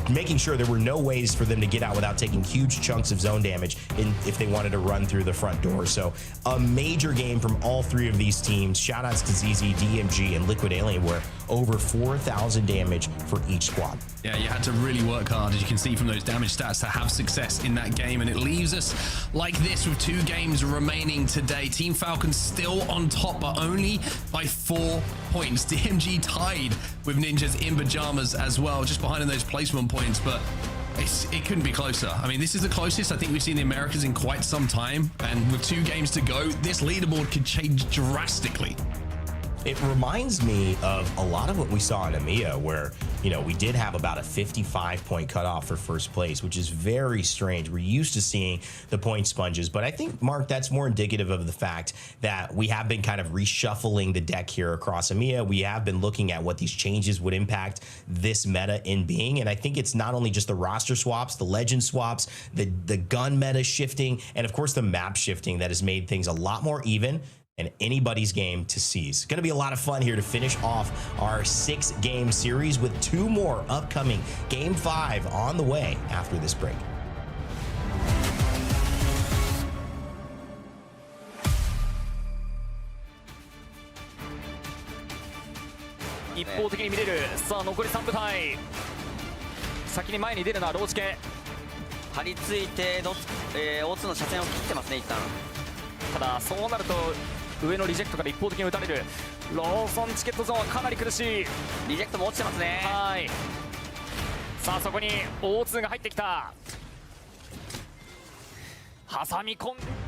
making sure there were no ways for them to get out without taking huge chunks of zone damage if they wanted to run through the front door. So a major game from all 3 of these teams. Shout outs to ZZ, DMG, and Liquid Alienware. over 4,000 damage for each squad. Yeah, you had to really work hard, as you can see from those damage stats, to have success in that game. And it leaves us like this with 2 games remaining today. Team Falcons still on top, but only by 4 points. DMG tied with Ninjas in Pyjamas as well, just behind in those placement points. But it couldn't be closer. I mean, this is the closest I think we've seen the Americans in quite some time. And with 2 games to go, this leaderboard could change drastically. It reminds me of a lot of what we saw in EMEA, where, you know, we did have about a 55-point cutoff for first place, which is very strange. We're used to seeing the point sponges, but I think, Mark, that's more indicative of the fact that we have been kind of reshuffling the deck here across EMEA. We have been looking at what these changes would impact this meta in being, and I think it's not only just the roster swaps, the legend swaps, the gun meta shifting, and of course the map shifting that has made things a lot more even and anybody's game to seize. Going to be a lot of fun here to finish off our 6-game series with 2 more upcoming. Game 5 on the way after this break.一方的に見れる。さあ残り3分単位。先に前に出るのはローチ系。張り付いてO2の車線を切ってますね一旦。ただそうなると上のリジェクトから一方的に打たれる。ローソンチケットゾーンはかなり苦しい。リジェクトも落ちてますね。はい。さあそこに O2 が入ってきた。挟み込んで。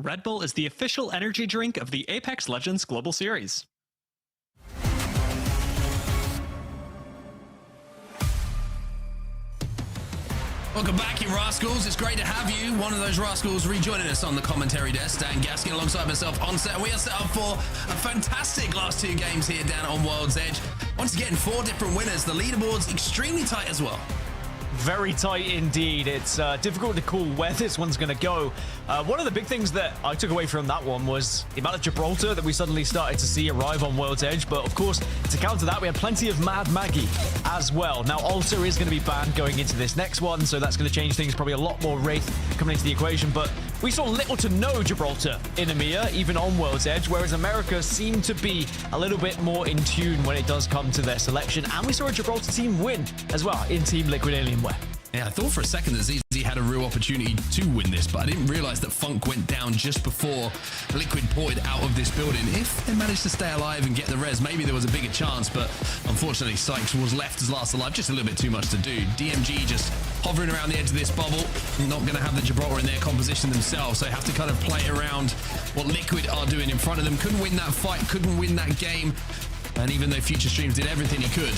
Red Bull is the official energy drink of the Apex Legends Global Series. Welcome back, you rascals. It's great to have you. One of those rascals rejoining us on the commentary desk. Dan Gaskin alongside myself on set. We are set up for a fantastic last 2 games here down on World's Edge. Once again, 4 different winners. The leaderboard's extremely tight as well. Very tight indeed. It's difficult to call where this one's going to go. One of the big things that I took away from that one was the amount of Gibraltar that we suddenly started to see arrive on World's Edge. But of course, to counter that, we had plenty of Mad Maggie as well. Now, Alter is going to be banned going into this next one, so that's going to change things. Probably a lot more Wraith coming into the equation. But we saw little to no Gibraltar in EMEA, even on World's Edge, whereas America seemed to be a little bit more in tune when it does come to their selection. And we saw a Gibraltar team win as well in Team Liquid Alienware. Yeah, I thought for a second that ZZ had a real opportunity to win this, but I didn't realize that Funk went down just before Liquid ported out of this building. If they managed to stay alive and get the res, maybe there was a bigger chance, but unfortunately Sykes was left as last alive. Just a little bit too much to do. DMG just hovering around the edge of this bubble, not going to have the Gibraltar in their composition themselves, so they have to kind of play around what Liquid are doing in front of them. Couldn't win that fight, couldn't win that game, and even though Future Streams did everything he could,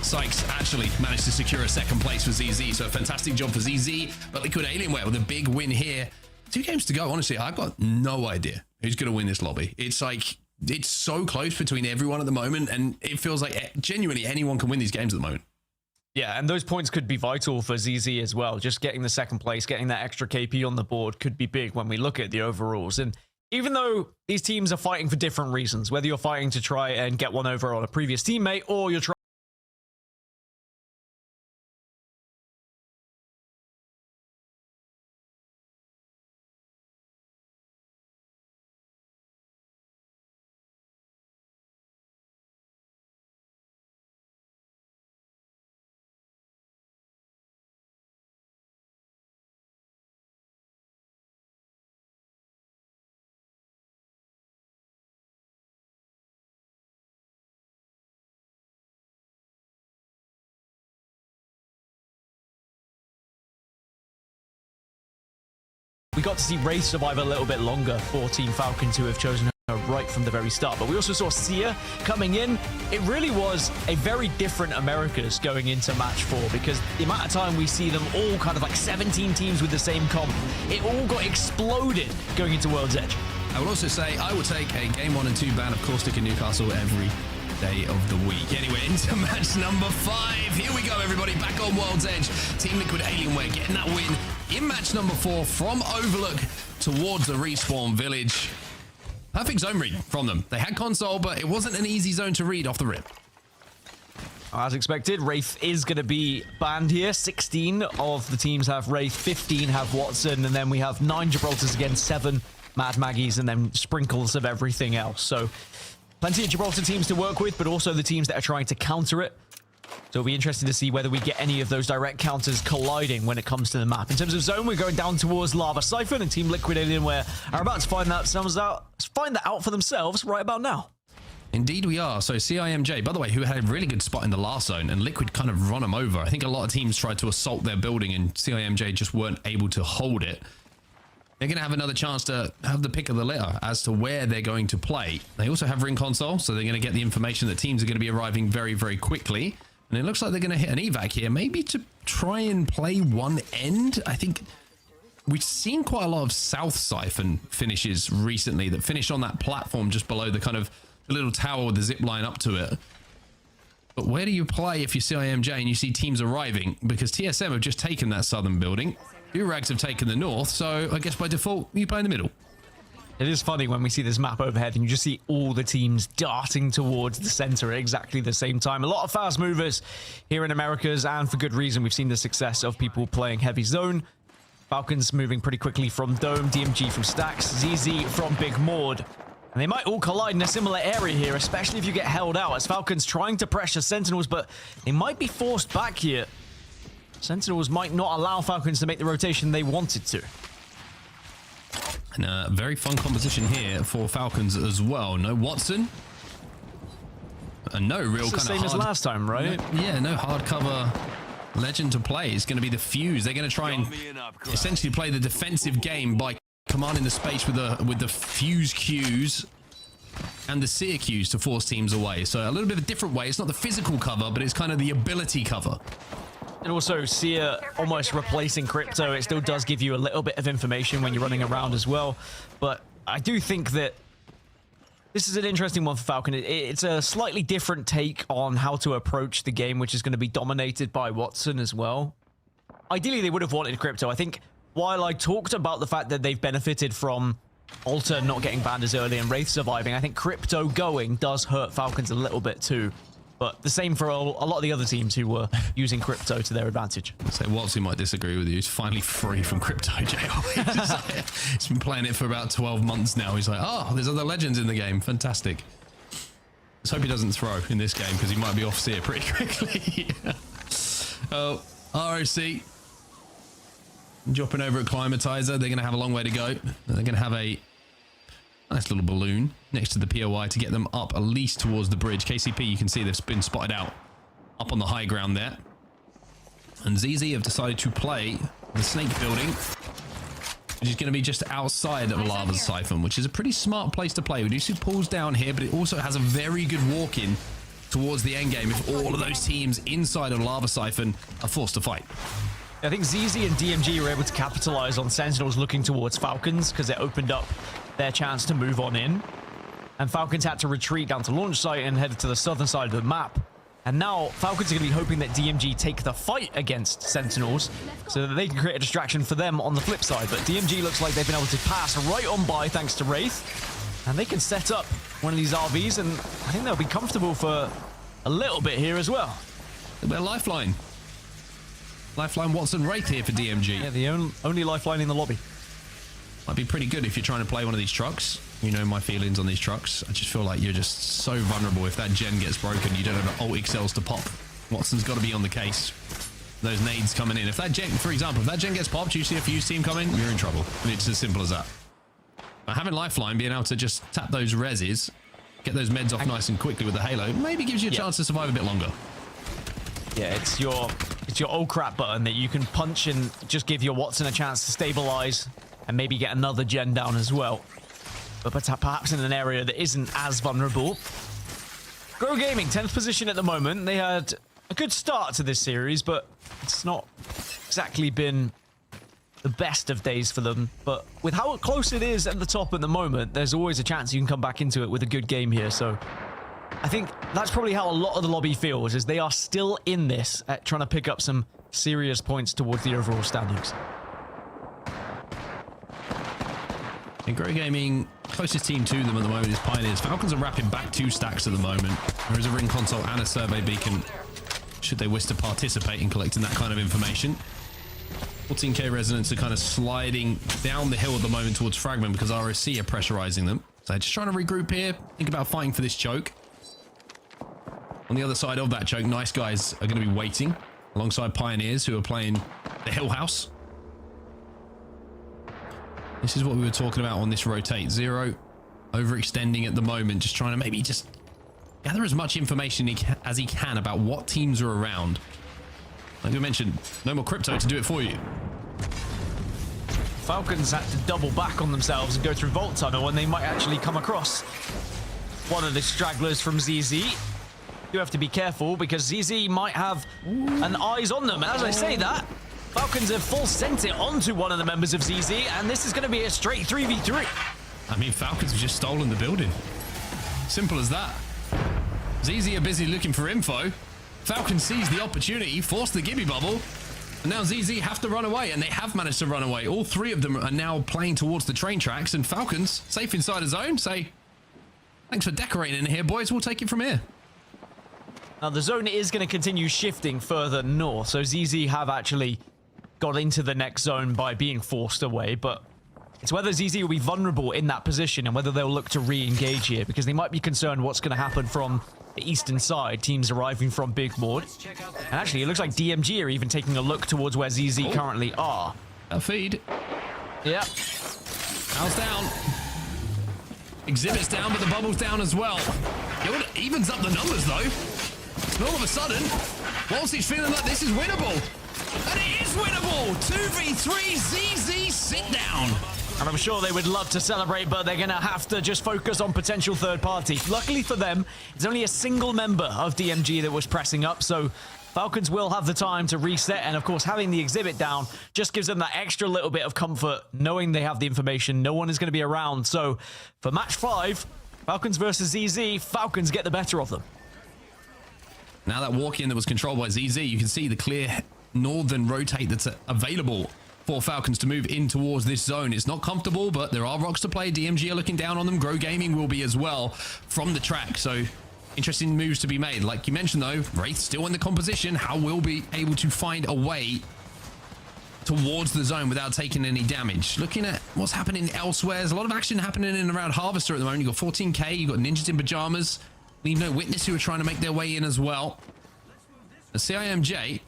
Sykes actually managed to secure a 2nd place for ZZ, so a fantastic job for ZZ, but Liquid Alienware with a big win here. 2 games to go. Honestly, I've got no idea who's going to win this lobby. It's like, it's so close between everyone at the moment, and it feels like genuinely anyone can win these games at the moment. Yeah, and those points could be vital for ZZ as well. Just getting the second place, getting that extra KP on the board could be big when we look at the overalls. And even though these teams are fighting for different reasons, whether you're fighting to try and get one over on a previous teammate or you're trying we got to see Wraith survive a little bit longer for Team Falcons, who have chosen her right from the very start. But we also saw Sia coming in. It really was a very different Americas going into match 4, because the amount of time we see them all kind of like 17 teams with the same comp, it all got exploded going into World's Edge. I will also say I will take a game 1 and 2 ban of Caustic and Newcastle every day of the week. Anyway, into match number 5. Here we go, everybody, back on World's Edge. Team Liquid Alienware getting that win in match number 4 from Overlook towards the respawn village. Perfect zone read from them. They had console, but it wasn't an easy zone to read off the rip. As expected, Wraith is going to be banned here. 16 of the teams have Wraith, 15 have Watson, and then we have 9 Gibraltars against 7 Mad Maggies, and then sprinkles of everything else. So plenty of Gibraltar teams to work with, but also the teams that are trying to counter it. So it'll be interesting to see whether we get any of those direct counters colliding when it comes to the map. In terms of zone, we're going down towards Lava Siphon, and Team Liquid Alienware are about to find that out for themselves right about now. Indeed we are. So CIMJ, by the way, who had a really good spot in the last zone, and Liquid kind of run them over. I think a lot of teams tried to assault their building, and CIMJ just weren't able to hold it. They're going to have another chance to have the pick of the litter as to where they're going to play. They also have ring console, so they're going to get the information that teams are going to be arriving very, very quickly. And it looks like they're going to hit an evac here, maybe to try and play one end. I think we've seen quite a lot of South Siphon finishes recently that finish on that platform just below the kind of the little tower with the zip line up to it. But where do you play if you're CIMJ and you see teams arriving? Because TSM have just taken that southern building. Durags have taken the north, so I guess by default, you play in the middle. It is funny when we see this map overhead and you just see all the teams darting towards the center at exactly the same time. A lot of fast movers here in Americas, and for good reason. We've seen the success of people playing heavy zone. Falcons moving pretty quickly from Dome, DMG from Stacks, ZZ from Big Maud. And they might all collide in a similar area here, especially if you get held out, as Falcons trying to pressure Sentinels, but they might be forced back here. Sentinels might not allow Falcons to make the rotation they wanted to. And a very fun composition here for Falcons as well. No Watson. And no real kind of same as last time, right? No hard cover legend to play. It's going to be the Fuse. They're going to try and essentially play the defensive game by commanding the space with the Fuse Qs and the Seer Qs to force teams away. So a little bit of a different way. It's not the physical cover, but it's kind of the ability cover. And also, Seer almost replacing Crypto. It still does give you a little bit of information when you're running around as well. But I do think that this is an interesting one for Falcon. It's a slightly different take on how to approach the game, which is going to be dominated by Watson as well. Ideally, they would have wanted Crypto. I think while I talked about the fact that they've benefited from Alter not getting banned as early and Wraith surviving, I think Crypto going does hurt Falcons a little bit too. But the same for a lot of the other teams who were using Crypto to their advantage. So Watson might disagree with you. He's finally free from Crypto, JL. He's been playing it for about 12 months now. He's like, oh, there's other legends in the game. Fantastic. Let's hope he doesn't throw in this game, because he might be off Seer pretty quickly. Oh, ROC. Dropping over at Climatizer. They're going to have a long way to go. They're going to have a nice little balloon next to the POI to get them up at least towards the bridge. KCP, you can see they've been spotted out up on the high ground there. And ZZ have decided to play the Snake building, which is going to be just outside of Lava Siphon, which is a pretty smart place to play. We do see pulls down here, but it also has a very good walk-in towards the end game if all of those teams inside of Lava Siphon are forced to fight. I think ZZ and DMG were able to capitalize on Sentinels looking towards Falcons, because it opened up their chance to move on in. And Falcons had to retreat down to launch site and headed to the southern side of the map. And now Falcons are going to be hoping that DMG take the fight against Sentinels so that they can create a distraction for them on the flip side. But DMG looks like they've been able to pass right on by thanks to Wraith. And they can set up one of these RVs, and I think they'll be comfortable for a little bit here as well. Their lifeline. Lifeline Watson Wraith here for DMG. Yeah, the only lifeline in the lobby. Might be pretty good if you're trying to play one of these trucks. You know my feelings on these trucks. I just feel like you're just so vulnerable. If that gen gets broken, you don't have alt XLs to pop. Watson's got to be on the case. Those nades coming in. If that gen, for example, if that gen gets popped, you see a fuse team coming, you're in trouble. It's as simple as that. But having lifeline, being able to just tap those reses, get those meds off nice and quickly with the halo, maybe gives you a chance to survive a bit longer. Yeah, it's your old crap button that you can punch and just give your Watson a chance to stabilize and maybe get another gen down as well. But perhaps in an area that isn't as vulnerable. Grow Gaming, 10th position at the moment. They had a good start to this series, but it's not exactly been the best of days for them. But with how close it is at the top at the moment, there's always a chance you can come back into it with a good game here. So I think that's probably how a lot of the lobby feels, is they are still in this at trying to pick up some serious points towards the overall standings. And Grow Gaming, closest team to them at the moment is Pioneers. Falcons are wrapping back 2 stacks at the moment. There is a ring console and a survey beacon, should they wish to participate in collecting that kind of information. 14k Resonance are kind of sliding down the hill at the moment towards Fragment because ROC are pressurizing them. So they're just trying to regroup here, think about fighting for this choke. On the other side of that choke, Nice Guys are going to be waiting alongside Pioneers, who are playing the Hill House. This is what we were talking about on this rotate. Zero overextending at the moment, just trying to maybe just gather as much information as he can about what teams are around. Like we mentioned, no more crypto to do it for you. Falcons had to double back on themselves and go through Vault Tunnel, and they might actually come across one of the stragglers from ZZ. You have to be careful because ZZ might have an eyes on them. And as I say that, Falcons have full sent it onto one of the members of ZZ, and this is going to be a straight 3v3. I mean, Falcons have just stolen the building. Simple as that. ZZ are busy looking for info. Falcons seize the opportunity, force the Gibby bubble, and now ZZ have to run away, and they have managed to run away. All 3 of them are now playing towards the train tracks, and Falcons, safe inside a zone, say, thanks for decorating in here, boys. We'll take it from here. Now, the zone is going to continue shifting further north, so ZZ have actually got into the next zone by being forced away, but it's whether ZZ will be vulnerable in that position and whether they'll look to re-engage here, because they might be concerned what's going to happen from the eastern side, teams arriving from Big Board. And actually, it looks like DMG are even taking a look towards where ZZ currently are. A feed. Yep. House down. Exhibits down, but the bubble's down as well. It evens up the numbers, though. And all of a sudden, Walsey's feeling like this is winnable. And it is winnable! 2v3 ZZ sit down. And I'm sure they would love to celebrate, but they're going to have to just focus on potential third party. Luckily for them, it's only a single member of DMG that was pressing up, so Falcons will have the time to reset. And of course, having the exhibit down just gives them that extra little bit of comfort, knowing they have the information. No one is going to be around. So for match 5, Falcons versus ZZ, Falcons get the better of them. Now that walk-in that was controlled by ZZ, you can see the clear northern rotate that's available for Falcons to move in towards this zone. It's not comfortable, but there are rocks to play. DMG are looking down on them. Grow Gaming will be as well from the track. So interesting moves to be made. Like you mentioned, though, Wraith still in the composition. How will be able to find a way towards the zone without taking any damage. Looking at what's happening elsewhere, there's a lot of action happening in and around Harvester at the moment. You've got 14k, you've got Ninjas in Pyjamas, LeaveNoWitness who are trying to make their way in as well. The CIMJ,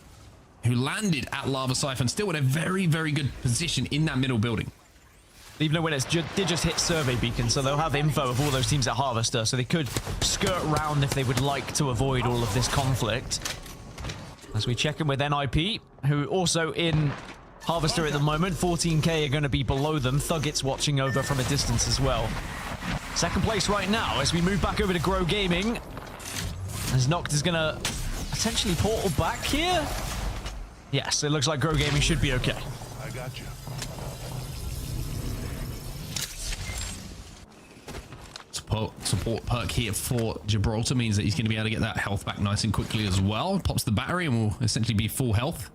who landed at Lava Siphon, still in a very, very good position in that middle building. LeaveNoWitness did just hit Survey Beacon, so they'll have info of all those teams at Harvester, so they could skirt around if they would like to avoid all of this conflict. As we check in with NIP, who also in Harvester at the moment, 14k are going to be below them. THUGGETS watching over from a distance as well. Second place right now as we move back over to Grow Gaming. As Noct is going to potentially portal back here. Yes, it looks like Grow Gaming should be okay. I got you. support perk here for Gibraltar means that he's going to be able to get that health back nice and quickly as well. Pops the battery and will essentially be full health.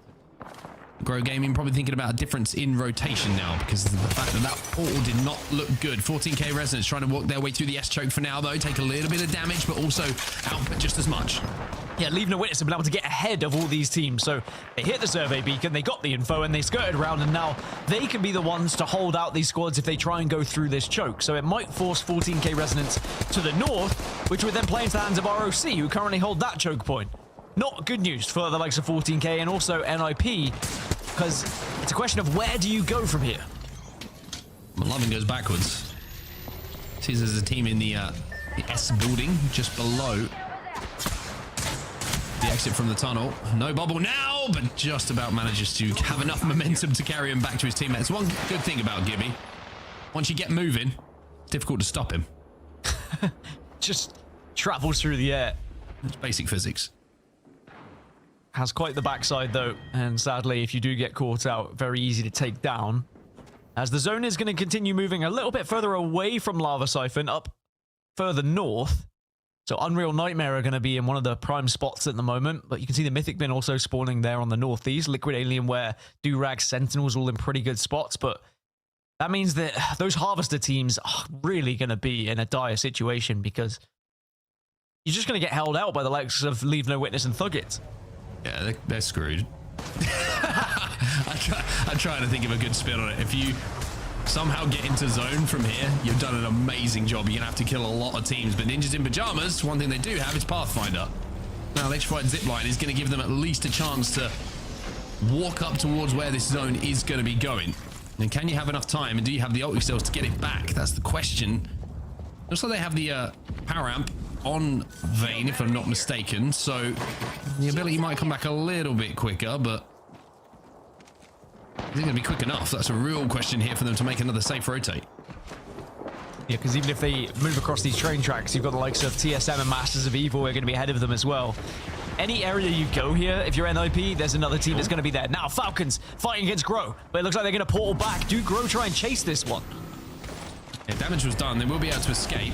Grow Gaming probably thinking about a difference in rotation now because of the fact that that portal did not look good. 14k Resonance trying to walk their way through the S-choke for now, though. Take a little bit of damage, but also output just as much. Yeah, LeaveNoWitness have been able to get ahead of all these teams. So they hit the survey beacon, they got the info, and they skirted around, and now they can be the ones to hold out these squads if they try and go through this choke. So it might force 14k Resonance to the north, which would then play into the hands of ROC, who currently hold that choke point. Not good news for the likes of 14k and also NIP, because it's a question of where do you go from here? Lovin goes backwards. Sees there's a team in the S building just below the exit from the tunnel. No bubble now, but just about manages to have enough momentum to carry him back to his teammates. One good thing about Gibby, once you get moving, it's difficult to stop him. Just travels through the air. It's basic physics. Has quite the backside though, and sadly if you do get caught out, very easy to take down. As the zone is going to continue moving a little bit further away from Lava Siphon, up further north. So Unreal Nightmare are going to be in one of the prime spots at the moment, but you can see the Mythic Bin also spawning there on the northeast. Liquid Alienware, Durags, Sentinels all in pretty good spots, but that means that those Harvester teams are really going to be in a dire situation because you're just going to get held out by the likes of LeaveNoWitness and THUGGETS. Yeah, they're screwed. I'm trying to think of a good spin on it. If you somehow get into zone from here, you've done an amazing job. You're going to have to kill a lot of teams. But Ninjas in Pyjamas, one thing they do have is Pathfinder. Now, Electrified Zipline is going to give them at least a chance to walk up towards where this zone is going to be going. And can you have enough time? And do you have the ulti cells to get it back? That's the question. Looks like they have the power amp on Vayne, if I'm not mistaken, so the ability might come back a little bit quicker, but is it going to be quick enough? That's a real question here for them to make another safe rotate. Yeah, because even if they move across these train tracks, you've got the likes of TSM and Masters of Evil are going to be ahead of them as well. Any area you go here, if you're NIP, there's another team that's going to be there. Now Falcons fighting against Grow, but it looks like they're going to portal back. Do Grow try and chase this one? Yeah, damage was done. They will be able to escape.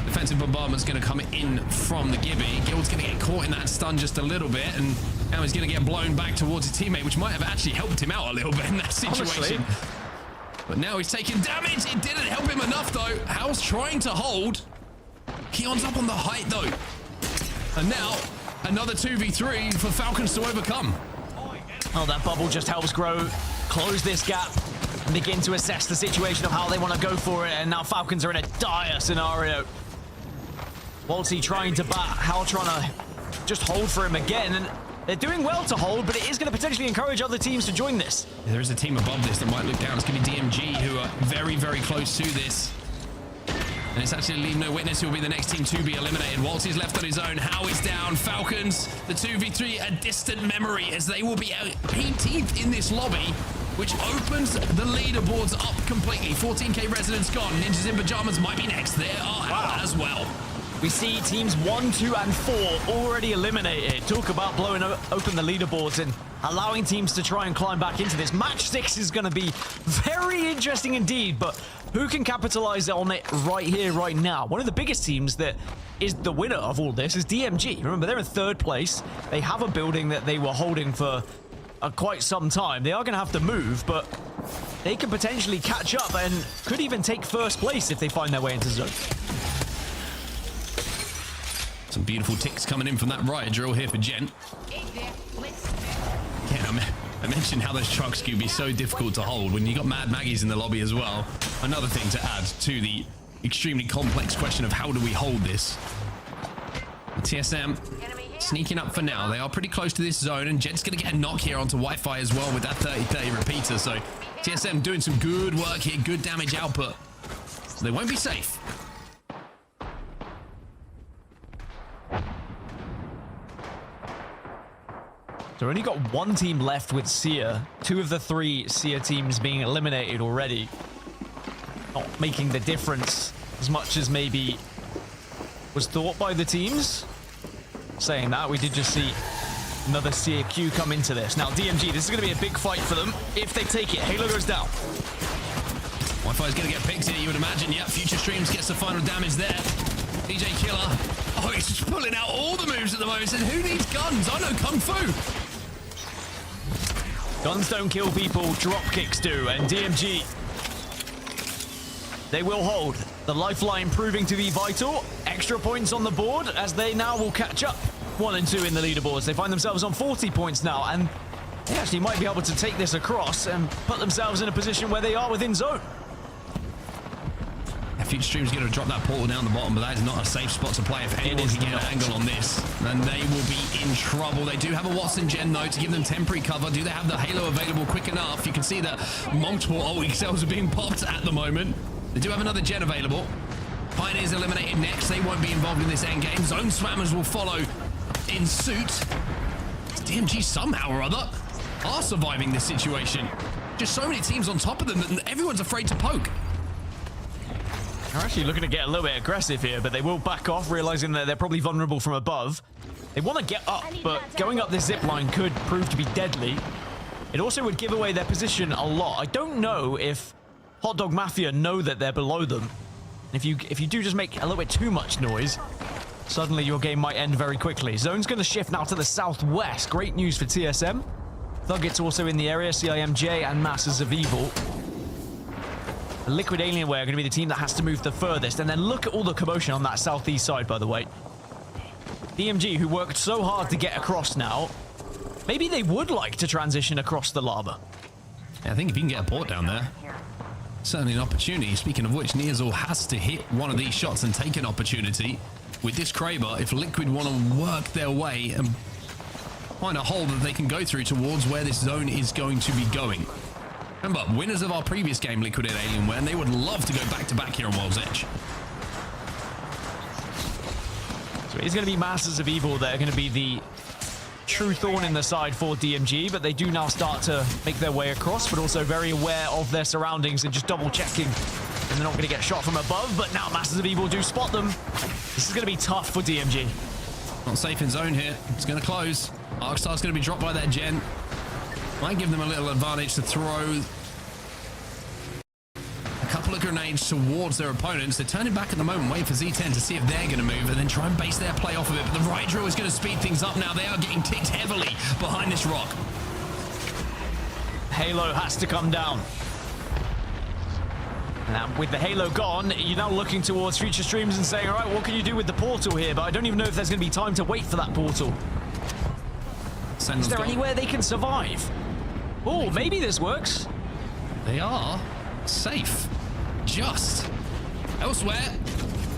Defensive bombardment's going to come in from the Gibby. Guild's going to get caught in that stun just a little bit, and now he's going to get blown back towards his teammate, which might have actually helped him out a little bit in that situation. Honestly. But now he's taking damage. It didn't help him enough, though. Hal's trying to hold. Keon's up on the height, though. And now, another 2v3 for Falcons to overcome. Oh, that bubble just helps Grow close this gap and begin to assess the situation of how they want to go for it. And now Falcons are in a dire scenario. Walty trying to bat, Hal trying to just hold for him again, and they're doing well to hold, but it is going to potentially encourage other teams to join this. Yeah, there is a team above this that might look down. It's going to be DMG, who are very, very close to this. And it's actually LeaveNoWitness who will be the next team to be eliminated. Walty's left on his own. How is down. Falcons, the 2v3, a distant memory, as they will be 18th in this lobby, which opens the leaderboards up completely. 14k Resonance gone. Ninjas in Pyjamas might be next. There are out as well. We see teams 1, 2, and 4 already eliminated. Talk about blowing open the leaderboards and allowing teams to try and climb back into this. Match 6 is going to be very interesting indeed, but who can capitalize on it right here, right now? One of the biggest teams that is the winner of all this is DMG. Remember, they're in 3rd place. They have a building that they were holding for quite some time. They are going to have to move, but they can potentially catch up and could even take 1st place if they find their way into zone. Some beautiful ticks coming in from that riot drill here for Gent. Yeah, I mentioned how those trucks can be so difficult to hold when you got Mad Maggies in the lobby as well. Another thing to add to the extremely complex question of how do we hold this. TSM sneaking up for now. They are pretty close to this zone, and Jet's going to get a knock here onto Wi-Fi as well with that 30-30 repeater. So TSM doing some good work here, good damage output. They won't be safe. So we've only got 1 team left with Seer. 2 of the 3 Seer teams being eliminated already. Not making the difference as much as maybe was thought by the teams. Saying that, we did just see another Seer Q come into this. Now, DMG, this is going to be a big fight for them if they take it. Halo goes down. Wi-Fi is going to get picked here, you would imagine. Yep, Future Streams gets the final damage there. DJ Killer. Oh, he's just pulling out all the moves at the moment. He said, who needs guns? I know Kung Fu. Guns don't kill people, drop kicks do, and DMG, they will hold. The lifeline proving to be vital. Extra points on the board as they now will catch up. 1 and 2 in the leaderboards. They find themselves on 40 points now, and they actually might be able to take this across and put themselves in a position where they are within zone. Future Stream's going to drop that portal down the bottom, but that is not a safe spot to play. If anyone can get an angle on this, then they will be in trouble. They do have a Watson gen, though, to give them temporary cover. Do they have the Halo available quick enough? You can see that multiple ult cells are being popped at the moment. They do have another gen available. Pioneers eliminated next. They won't be involved in this end game. Zone Swammers will follow in suit. DMG somehow or other are surviving this situation. Just so many teams on top of them that everyone's afraid to poke. They're actually looking to get a little bit aggressive here, but they will back off, realizing that they're probably vulnerable from above. They want to get up, but going up this zip line could prove to be deadly. It also would give away their position a lot. I don't know if Hot Dog Mafia know that they're below them. If you do just make a little bit too much noise, suddenly your game might end very quickly. Zone's going to shift now to the southwest. Great news for TSM. THUGGETS also in the area, CIMJ and Masters of Evil. Liquid Alienware are going to be the team that has to move the furthest. And then look at all the commotion on that southeast side, by the way. DMG, who worked so hard to get across now, maybe they would like to transition across the lava. Yeah, I think if you can get a port down there, certainly an opportunity. Speaking of which, Neazul has to hit one of these shots and take an opportunity. With this Kraber, if Liquid want to work their way and find a hole that they can go through towards where this zone is going to be going. Remember, winners of our previous game, Liquid and Alienware, and they would love to go back-to-back here on World's Edge. So it is going to be Masters of Evil that are going to be the true thorn in the side for DMG, but they do now start to make their way across, but also very aware of their surroundings and just double-checking. And they're not going to get shot from above, but now Masters of Evil do spot them. This is going to be tough for DMG. Not safe in zone here. It's going to close. Arcstar's going to be dropped by that gen. Might give them a little advantage to throw a couple of grenades towards their opponents. They're turning back at the moment, waiting for Z10 to see if they're going to move and then try and base their play off of it. But the right drill is going to speed things up now. They are getting ticked heavily behind this rock. Halo has to come down. Now, with the Halo gone, you're now looking towards Future Streams and saying, all right, what can you do with the portal here? But I don't even know if there's going to be time to wait for that portal. Sentinels is there anywhere they can survive? Oh, maybe this works. They are safe. Just. Elsewhere,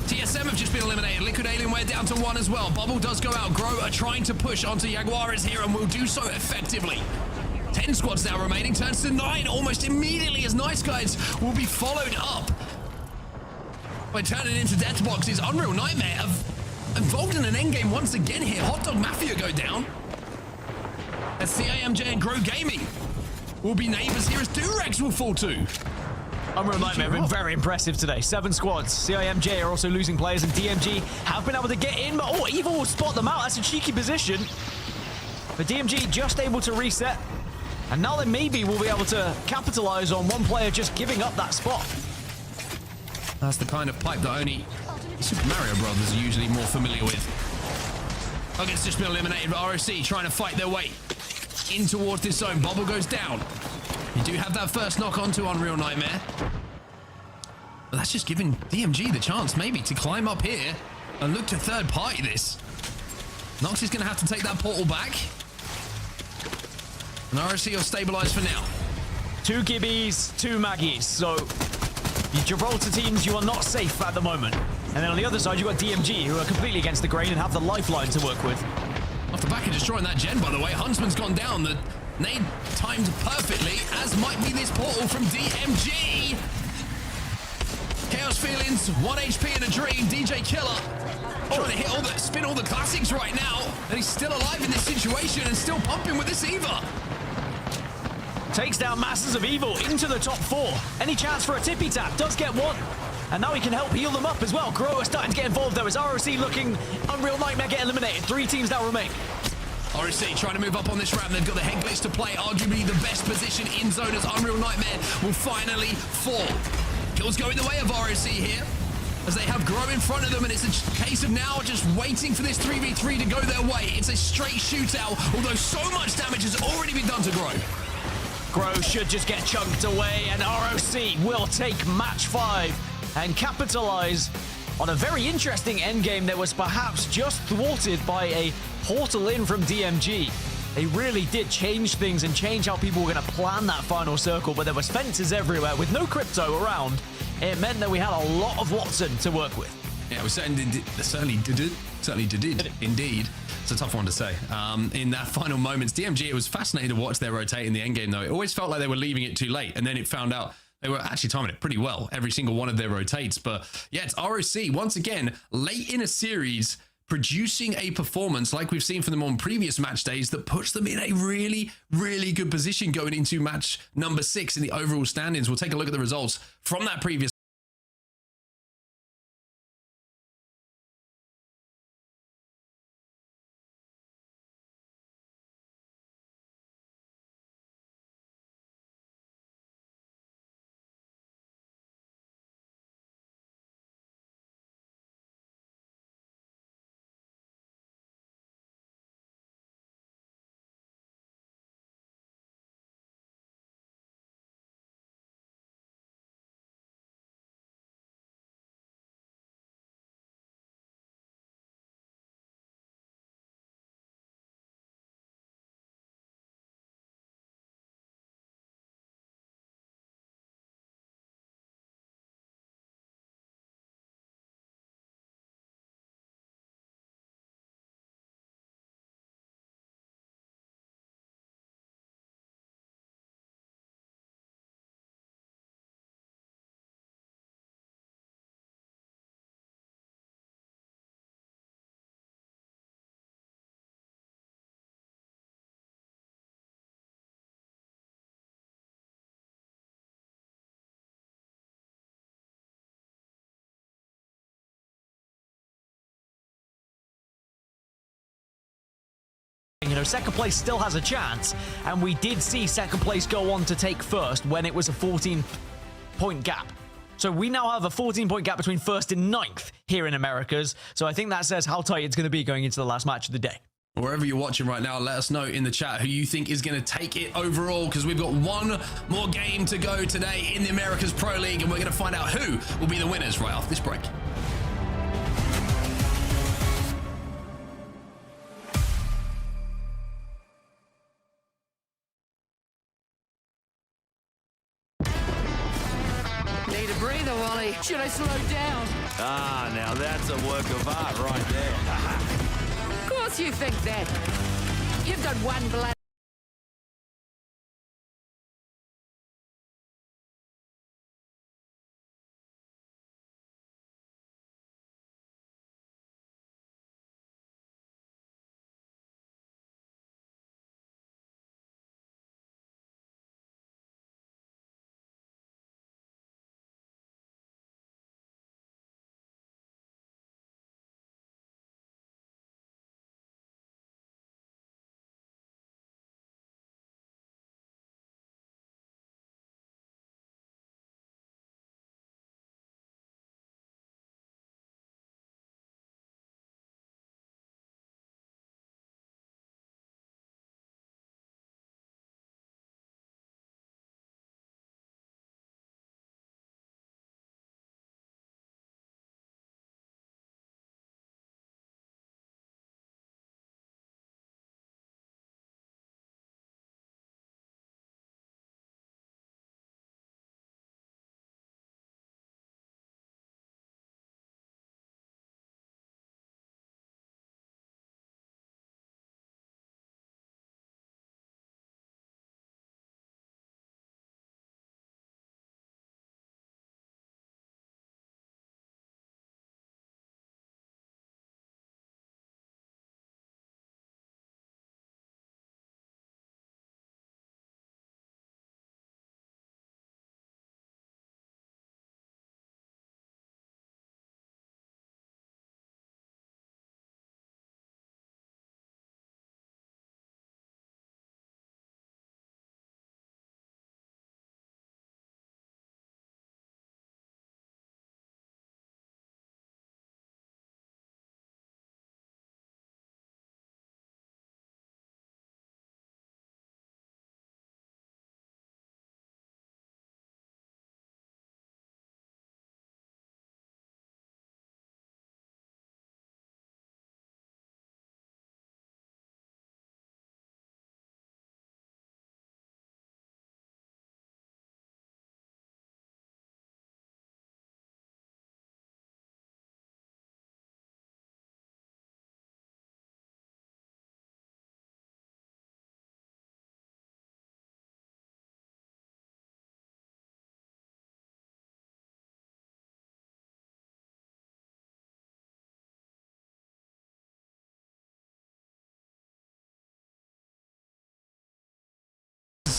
TSM have just been eliminated. Liquid Alienware down to 1 as well. Bubble does go out. Grow are trying to push onto Jaguares here and will do so effectively. 10 squads now remaining. Turns to 9 almost immediately as Nice Guys will be followed up by turning into death boxes. Unreal Nightmare have involved in an endgame once again here. Hot Dog Mafia go down. As CIMJ and Grow Gaming will be neighbors here as Durags will fall too. Unreal Nightmare have been very impressive today. 7 squads. CIMJ are also losing players, and DMG have been able to get in, but oh, Evil will spot them out. That's a cheeky position. But DMG just able to reset, and now they maybe will be able to capitalize on one player just giving up that spot. That's the kind of pipe that only Super Mario Brothers are usually more familiar with. THUGGETS just been eliminated, but ROC trying to fight their way in towards this zone. Bubble goes down. You do have that first knock onto Unreal Nightmare. But that's just giving DMG the chance maybe to climb up here and look to third party this. Nox is going to have to take that portal back. And ROC will stabilize for now. 2 Gibbies, 2 Maggies. So you Gibraltar teams, you are not safe at the moment. And then on the other side, you've got DMG, who are completely against the grain and have the lifeline to work with. Off the back of destroying that gen, by the way, Huntsman's gone down. The nade timed perfectly, as might be this portal from DMG. Chaos Feelings, 1 HP in a dream. DJ Killer trying to hit spin all the classics right now. And he's still alive in this situation and still pumping with this Eva. Takes down Masters of Evil into the top 4. Any chance for a tippy tap? Does get 1. And now he can help heal them up as well. Grower starting to get involved though as ROC looking. Unreal Nightmare get eliminated. 3 teams now remain. ROC trying to move up on this ramp. They've got the head glitch to play. Arguably the best position in zone as Unreal Nightmare will finally fall. kills going the way of ROC here, as they have Grow in front of them, and it's a case of now just waiting for this 3v3 to go their way. It's a straight shootout, although so much damage has already been done to Grow. Grow should just get chunked away, and ROC will take match 5 and capitalize on a very interesting endgame that was perhaps just thwarted by a portal in from DMG. They really did change things and change how people were going to plan that final circle, but there was fences everywhere with no crypto around. It meant that we had a lot of Watson to work with. Yeah, we certainly did it. Indeed. It's a tough one to say. In that final moments, DMG, it was fascinating to watch their rotate in the endgame, though. It always felt like they were leaving it too late, and then it found out they were actually timing it pretty well, every single one of their rotates. But yeah, it's ROC, once again, late in a series, producing a performance like we've seen from them on previous match days that puts them in a really, really good position going into match number 6 in the overall standings. We'll take a look at the results from that previous. You know, second place still has a chance, and we did see second place go on to take first when it was a 14-point gap. So we now have a 14-point gap between first and 9th here in Americas. So I think that says how tight it's going to be going into the last match of the day. Wherever you're watching right now, let us know in the chat who you think is going to take it overall, because we've got one more game to go today in the Americas Pro League, and we're going to find out who will be the winners right after this break. Need a breather, Wally. Should I slow down? Ah, now that's a work of art right there. Of course you think that. You've got one blood.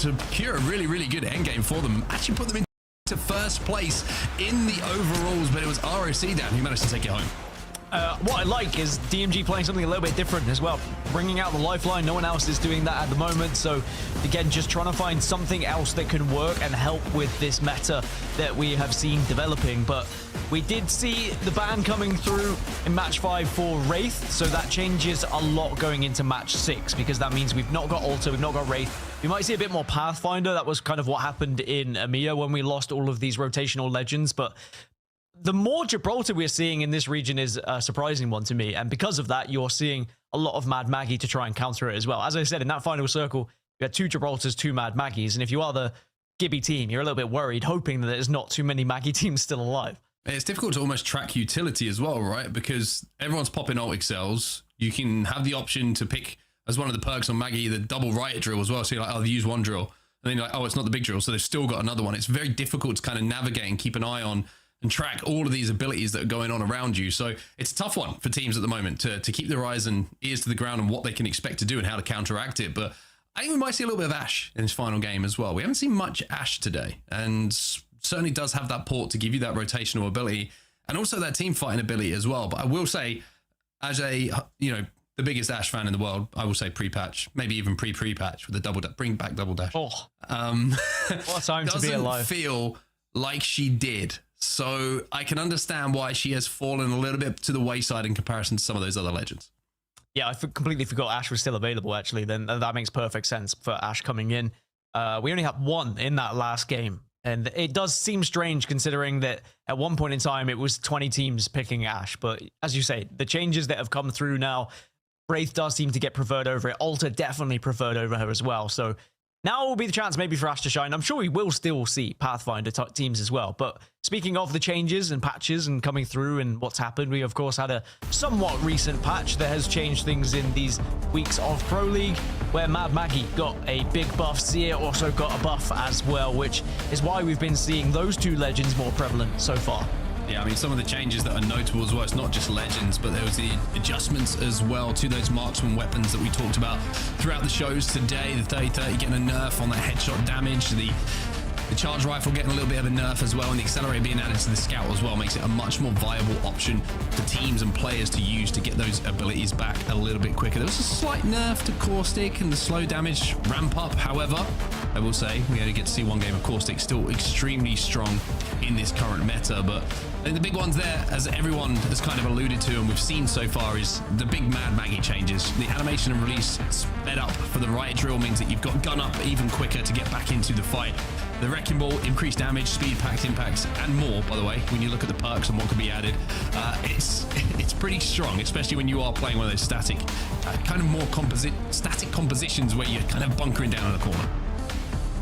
secure a really, really good endgame for them. Actually put them into first place in the overalls, but it was ROC down who managed to take it home. What I like is DMG playing something a little bit different as well, bringing out the lifeline. No one else is doing that at the moment, so again, just trying to find something else that can work and help with this meta that we have seen developing. But we did see the ban coming through in match 5 for Wraith, so that changes a lot going into match 6, because that means we've not got Alter, we've not got Wraith. We might see a bit more Pathfinder. That was kind of what happened in EMEA when we lost all of these rotational legends, but the more Gibraltar we're seeing in this region is a surprising one to me, and because of that, you're seeing a lot of Mad Maggie to try and counter it as well. As I said, in that final circle, you had 2 Gibraltars, 2 Mad Maggies, and if you are the Gibby team, you're a little bit worried, hoping that there's not too many Maggie teams still alive. It's difficult to almost track utility as well, right? Because everyone's popping ult excels. You can have the option to pick, as one of the perks on Maggie, the double riot drill as well. So you're like, oh, use one drill. And then you're like, oh, it's not the big drill. So they've still got another one. It's very difficult to kind of navigate and keep an eye on and track all of these abilities that are going on around you. So it's a tough one for teams at the moment to keep their eyes and ears to the ground on what they can expect to do and how to counteract it. But I think we might see a little bit of Ashe in this final game as well. We haven't seen much Ashe today, and certainly does have that port to give you that rotational ability and also that team fighting ability as well. But I will say, as a, the biggest Ashe fan in the world, I will say pre-patch, maybe even pre-patch with the double dash, bring back double dash. Oh, what time to be alive. Doesn't feel like she did. So I can understand why she has fallen a little bit to the wayside in comparison to some of those other legends. Yeah, I completely forgot Ashe was still available, actually. Then that makes perfect sense for Ashe coming in. We only have 1 in that last game. And it does seem strange considering that at one point in time, it was 20 teams picking Ashe. But as you say, the changes that have come through now, Wraith does seem to get preferred over it. Alter definitely preferred over her as well. So now will be the chance maybe for Ashe to shine. I'm sure we will still see Pathfinder teams as well. But speaking of the changes and patches and coming through and what's happened, we of course had a somewhat recent patch that has changed things in these weeks of Pro League, where Mad Maggie got a big buff. Seer also got a buff as well, which is why we've been seeing those 2 legends more prevalent so far. Yeah, I mean, some of the changes that are notable as well, it's not just legends, but there was the adjustments as well to those marksman weapons that we talked about throughout the shows today. The 30-30 getting a nerf on that headshot damage, the charge rifle getting a little bit of a nerf as well, and the accelerator being added to the scout as well makes it a much more viable option for teams and players to use to get those abilities back a little bit quicker. There was a slight nerf to Caustic and the slow damage ramp up. However, I will say we only get to see 1 game of Caustic, still extremely strong in this current meta. But I think the big ones there, as everyone has kind of alluded to and we've seen so far, is the big Mad Maggie changes. The animation and release sped up for the riot drill means that you've got gun up even quicker to get back into the fight. The Wrecking Ball, increased damage, speed packs, impacts, and more, by the way, when you look at the perks and what can be added. It's pretty strong, especially when you are playing one of those static, kind of more static compositions where you're kind of bunkering down in the corner.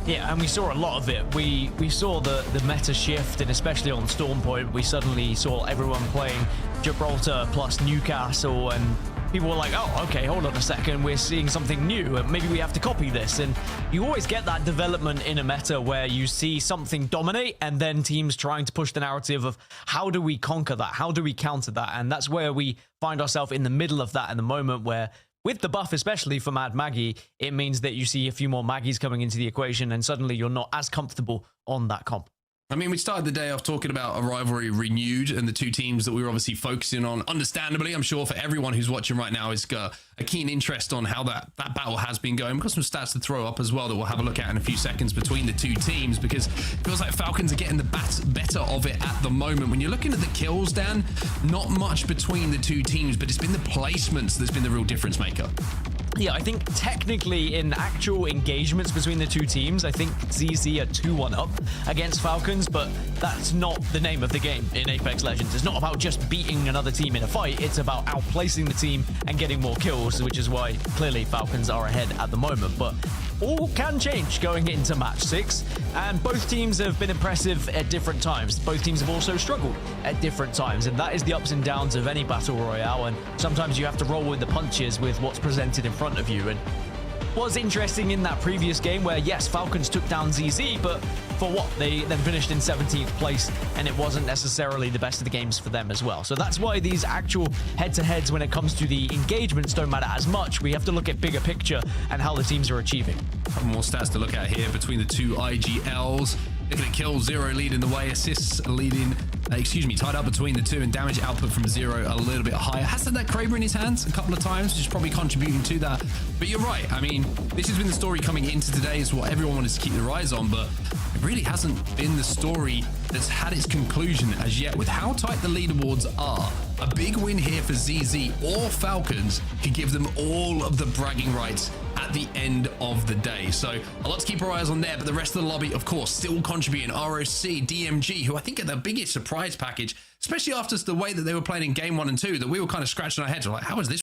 Yeah, and we saw a lot of it. We saw the meta shift, and especially on Storm Point, we suddenly saw everyone playing Gibraltar plus Newcastle, and people were like, oh, okay, hold on a second, we're seeing something new, and maybe we have to copy this. And you always get that development in a meta where you see something dominate, and then teams trying to push the narrative of how do we conquer that? How do we counter that? And that's where we find ourselves in the middle of that in the moment, where with the buff, especially for Mad Maggie, it means that you see a few more Maggies coming into the equation, and suddenly you're not as comfortable on that comp. I mean, we started the day off talking about a rivalry renewed and the 2 teams that we were obviously focusing on. Understandably, I'm sure for everyone who's watching right now is got a keen interest on how that battle has been going. We've got some stats to throw up as well that we'll have a look at in a few seconds between the 2 teams, because it feels like Falcons are getting the better of it at the moment. When you're looking at the kills, Dan, not much between the 2 teams, but it's been the placements that's been the real difference maker. Yeah, I think technically in actual engagements between the 2 teams, I think ZZ are 2-1 up against Falcons, but that's not the name of the game in Apex Legends. It's not about just beating another team in a fight, it's about outplacing the team and getting more kills, which is why clearly Falcons are ahead at the moment. But all can change going into match 6, and both teams have been impressive at different times. Both teams have also struggled at different times, and that is the ups and downs of any battle royale, and sometimes you have to roll with the punches with what's presented in front of you. And was interesting in that previous game where, yes, Falcons took down ZZ, but for what? They then finished in 17th place, and it wasn't necessarily the best of the games for them as well. So that's why these actual head-to-heads when it comes to the engagements don't matter as much. We have to look at bigger picture and how the teams are achieving. A couple more stats to look at here between the two IGLs. Looking at kills, 0 leading the way, assists leading, tied up between the two, and damage output from 0 a little bit higher. Has had that Kraber in his hands a couple of times, which is probably contributing to that. But you're right. I mean, this has been the story coming into today, is what everyone wanted to keep their eyes on, but it really hasn't been the story that's had its conclusion as yet with how tight the leaderboards are. A big win here for ZZ or Falcons could give them all of the bragging rights at the end of the day. So a lot to keep our eyes on there, but the rest of the lobby, of course, still contributing. ROC, DMG, who I think are the biggest surprise package, especially after the way that they were playing in game 1 and 2, that we were kind of scratching our heads. We're like, how is this?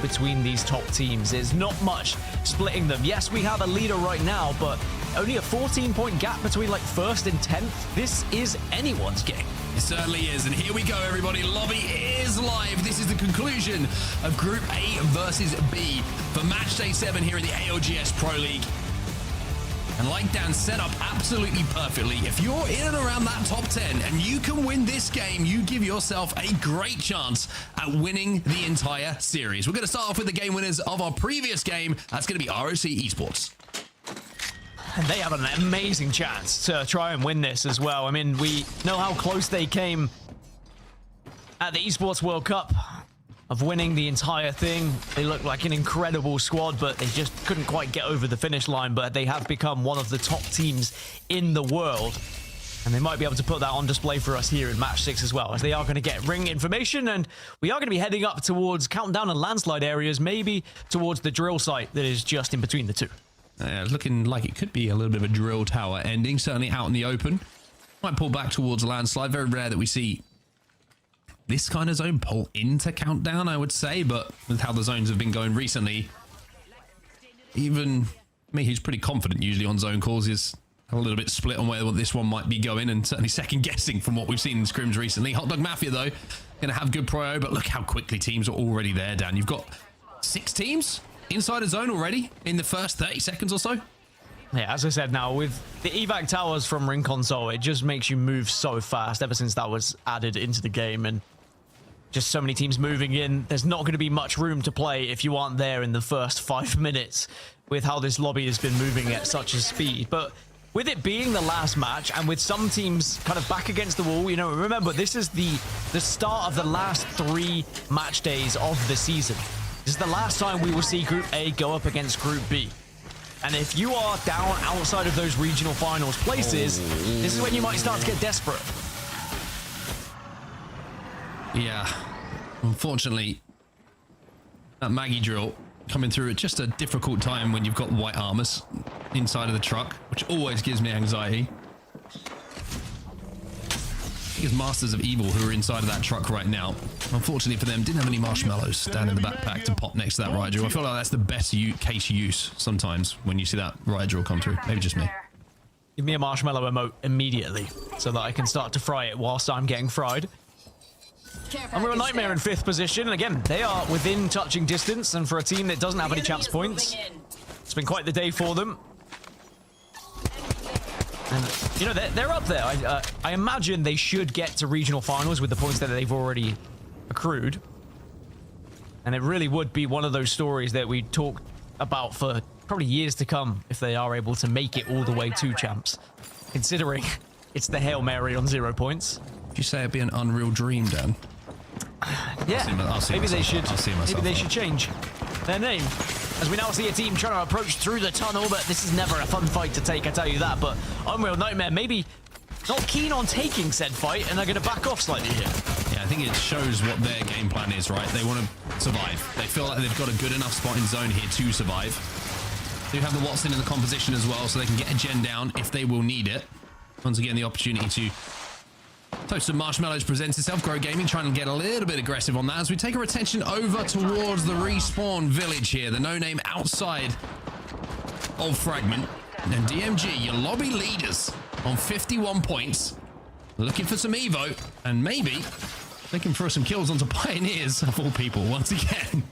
Between these top teams, there's not much splitting them. Yes, we have a leader right now, but only a 14-point gap between like 1st and 10th. This is anyone's game. It certainly is, and here we go, everybody. Lobby is live. This is the conclusion of Group A versus B for match day 7 here in the ALGS Pro League. And like Dan set up absolutely perfectly, if you're in and around that top 10 and you can win this game, you give yourself a great chance at winning the entire series. We're going to start off with the game winners of our previous game. That's going to be ROC Esports. And they have an amazing chance to try and win this as well. I mean, we know how close they came at the Esports World Cup of winning the entire thing. They look like an incredible squad, but they just couldn't quite get over the finish line. But they have become one of the top teams in the world, and they might be able to put that on display for us here in match 6 as well, as they are going to get ring information, and we are going to be heading up towards countdown and landslide areas, maybe towards the drill site that is just in between the two. Looking like it could be a little bit of a drill tower ending, certainly out in the open. Might pull back towards landslide. Very rare that we see this kind of zone pull into countdown, I would say, but with how the zones have been going recently, even me, who's pretty confident usually on zone calls, is a little bit split on where this one might be going, and certainly second guessing from what we've seen in scrims recently. Hot Dog Mafia, though, going to have good prio, but look how quickly teams are already there, Dan. You've got 6 teams inside a zone already in the first 30 seconds or so. Yeah, as I said, now with the evac towers from Ring Console, it just makes you move so fast ever since that was added into the game, and just so many teams moving in. There's not going to be much room to play if you aren't there in the first 5 minutes with how this lobby has been moving at such a speed. But with it being the last match, and with some teams kind of back against the wall, you know, remember, this is the start of the last 3 match days of the season. This is the last time we will see Group A go up against Group B. And if you are down outside of those regional finals places, this is when you might start to get desperate. Yeah, unfortunately, that Maggie drill coming through at just a difficult time when you've got white armors inside of the truck, which always gives me anxiety. Because Masters of Evil, who are inside of that truck right now, unfortunately for them, didn't have any marshmallows down in the backpack to pop next to that riot drill. I feel like that's the best case use sometimes when you see that riot drill come through. Maybe just me. Give me a marshmallow emote immediately so that I can start to fry it whilst I'm getting fried. Unreal Nightmare in 5th position, and again, they are within touching distance, and for a team that doesn't have any champs points, it's been quite the day for them. And, you know, they're up there. I imagine they should get to regional finals with the points that they've already accrued. And it really would be one of those stories that we talk about for probably years to come if they are able to make it all the way to champs, considering it's the Hail Mary on 0 points. Did you say it'd be an unreal dream, Dan? Yeah, maybe they should change their name, as we now see a team trying to approach through the tunnel, but this is never a fun fight to take, I tell you that. But Unreal Nightmare maybe not keen on taking said fight, and they're going to back off slightly here. Yeah, think it shows what their game plan is, right? They want to survive. They feel like they've got a good enough spot in zone here to survive. They do have the Watson in the composition as well, so they can get a gen down if they will need it. Once again, the opportunity to toast some marshmallows presents itself. Grow Gaming trying to get a little bit aggressive on that as we take our attention over towards the respawn village here. The no-name outside of Fragment. And DMG, your lobby leaders on 51 points. Looking for some Evo and maybe they can throw some kills onto Pioneers of all people once again.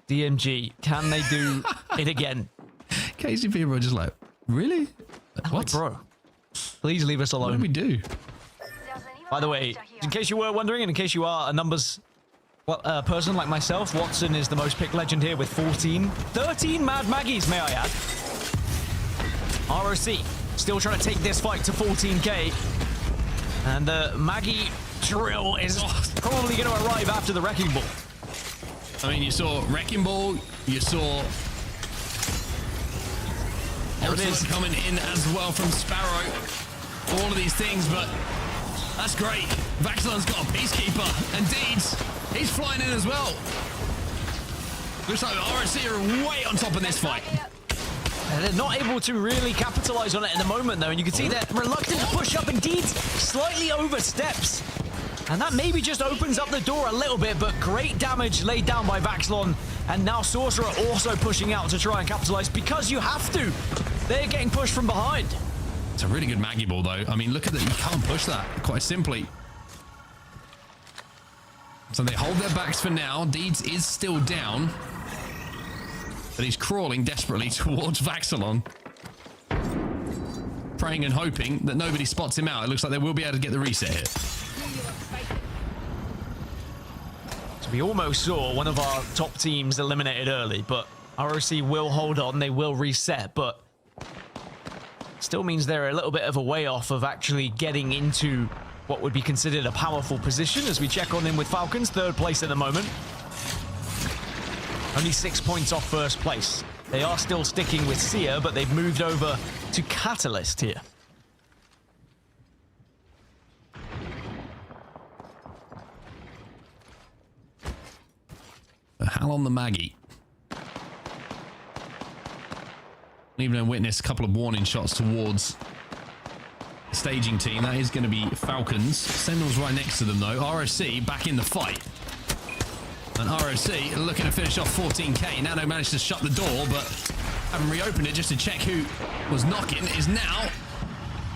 DMG, can they do it again? KCP are just like, really? What? Bro, please leave us alone. What do we do? By the way, in case you were wondering, and in case you are a numbers person like myself, Watson is the most picked legend here with 14. 13 Mad Maggies, may I add. ROC still trying to take this fight to 14k. And the Maggie drill is probably going to arrive after the Wrecking Ball. I mean, you saw Wrecking Ball, you saw Ultimate coming in as well from Sparrow. All of these things, but that's great. Vaxilon's got a Peacekeeper, and Deeds, he's flying in as well. Looks like RSC are way on top of this fight. And they're not able to really capitalize on it at the moment, though, and you can see they're reluctant to push up. Indeed, slightly oversteps. And that maybe just opens up the door a little bit, but great damage laid down by Vaxilon. And now Sorcerer also pushing out to try and capitalize because you have to. They're getting pushed from behind. It's a really good Maggie ball, though. I mean, look at that. You can't push that quite simply. So they hold their backs for now. Deeds is still down. But he's crawling desperately towards Vaxilon. Praying and hoping that nobody spots him out. It looks like they will be able to get the reset here. So we almost saw one of our top teams eliminated early, but ROC will hold on. They will reset, but still means they're a little bit of a way off of actually getting into what would be considered a powerful position as we check on them with Falcons, 3rd place at the moment. Only 6 points off 1st place. They are still sticking with Seer, but they've moved over to Catalyst here. Hal on the Maggie. LeaveNoWitness, a couple of warning shots towards the staging team. That is going to be Falcons. Sentinels right next to them, though. ROC back in the fight. And ROC looking to finish off 14k. Nano managed to shut the door, but having reopened it just to check who was knocking, is now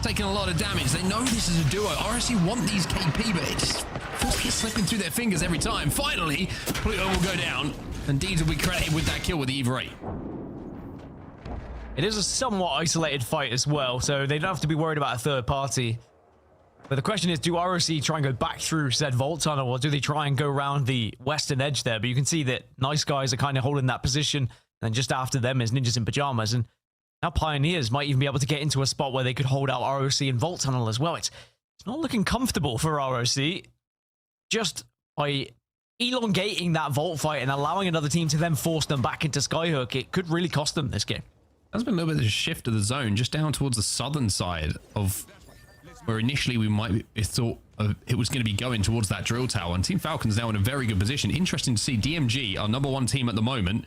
taking a lot of damage. They know this is a duo. ROC want these KP, but it just feels like it's slipping through their fingers every time. Finally, Pluto will go down, and Deeds will be credited with that kill with the Eve 8. It is a somewhat isolated fight as well, so they don't have to be worried about a 3rd party. But the question is, do ROC try and go back through said vault tunnel, or do they try and go around the western edge there? But you can see that Nice Guys are kind of holding that position, and just after them is Ninjas in Pyjamas, and now Pioneers might even be able to get into a spot where they could hold out ROC and vault tunnel as well. It's not looking comfortable for ROC. Just by elongating that vault fight and allowing another team to then force them back into Skyhook, it could really cost them this game. There's been a little bit of a shift of the zone just down towards the southern side of where initially we might have thought it was going to be going towards that drill tower. And Team Falcons now in a very good position. Interesting to see DMG, our #1 team at the moment,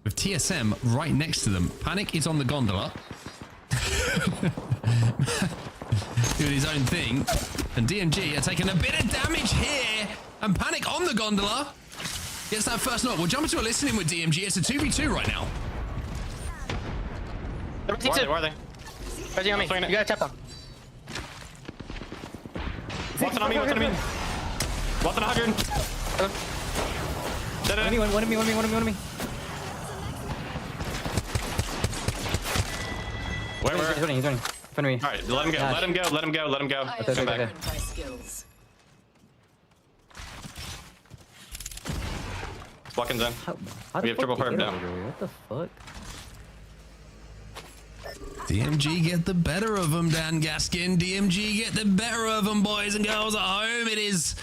with TSM right next to them. Panic is on the gondola. Doing his own thing. And DMG are taking a bit of damage here. And Panic on the gondola gets that first knock. We'll jump into a listening with DMG. It's a 2v2 right now. Where are they? Ready on me. You gotta tap them. Watson on me, Watson on me. Watson 100. One of me. Where? He's running. In front of me. Alright, let him go. Come back. Walking in. We have triple perp now. What the fuck? DMG get the better of them, Dan Gaskin. DMG get the better of them, boys and girls at home. It is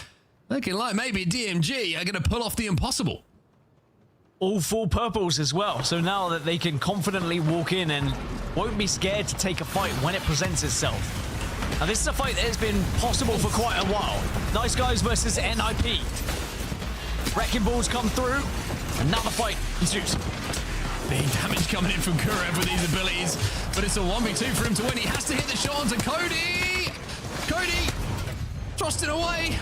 looking like maybe DMG are going to pull off the impossible. All 4 purples as well. So now that they can confidently walk in and won't be scared to take a fight when it presents itself. Now, this is a fight that has been possible for quite a while. Nice Guys versus NIP. Wrecking Balls come through, and now the fight ensues. Big damage coming in from Kurev with these abilities, but it's a 1v2 for him to win. He has to hit the shot onto Cody. Cody thrusting away,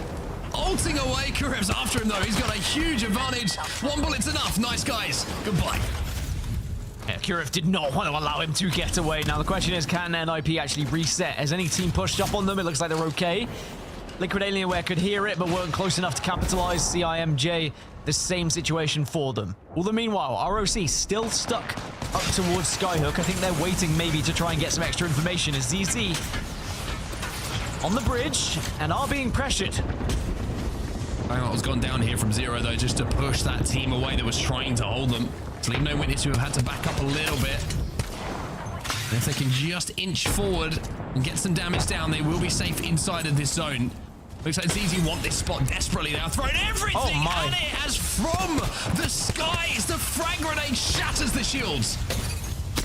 ulting away. Kurev's after him though. He's got a huge advantage. One bullet's enough. Nice Guys. Goodbye. Yeah, Kurev did not want to allow him to get away. Now the question is, can NIP actually reset? Has any team pushed up on them? It looks like they're okay. Liquid Alienware could hear it, but weren't close enough to capitalize. CIMJ, the same situation for them. Although meanwhile, ROC still stuck up towards Skyhook. I think they're waiting maybe to try and get some extra information as ZZ on the bridge and are being pressured. I know what's gone down here from Zero though, just to push that team away that was trying to hold them. So LeaveNoWitness who have had to back up a little bit. And if they can just inch forward and get some damage down, they will be safe inside of this zone. Looks like ZZ want this spot desperately. They're throwing everything at it as from the skies. The frag grenade shatters the shields.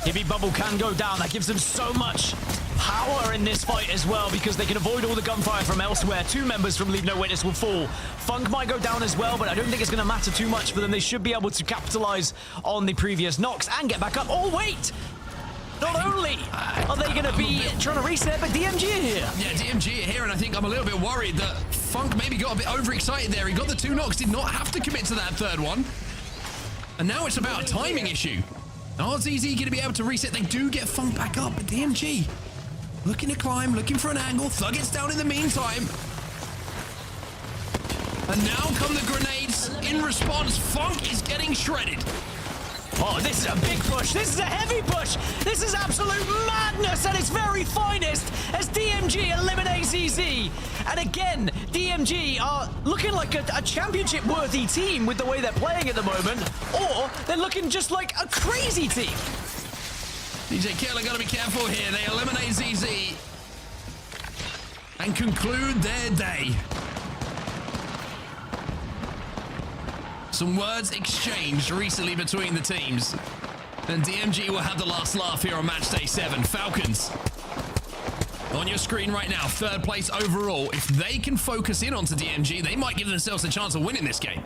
Gibby Bubble can go down. That gives them so much power in this fight as well because they can avoid all the gunfire from elsewhere. 2 members from LeaveNoWitness will fall. Funk might go down as well, but I don't think it's going to matter too much for them. They should be able to capitalize on the previous knocks and get back up. Oh, wait! Not only are they going to be trying to reset, but DMG are here. Yeah, DMG are here, and I think I'm a little bit worried that Funk maybe got a bit overexcited there. He got the 2 knocks, did not have to commit to that 3rd one. And now it's about a timing issue. Are ZZ going to be able to reset? They do get Funk back up, but DMG looking to climb, looking for an angle. THUGGETS down in the meantime. And now come the grenades. In response, Funk is getting shredded. Oh, this is a big push. This is a heavy push. This is absolute madness at its very finest as DMG eliminates ZZ. And again, DMG are looking like a championship-worthy team with the way they're playing at the moment, or they're looking just like a crazy team. DJ Killer got to be careful here. They eliminate ZZ and conclude their day. Some words exchanged recently between the teams. And DMG will have the last laugh here on match day 7. Falcons on your screen right now, 3rd place overall. If they can focus in onto DMG, they might give themselves a chance of winning this game.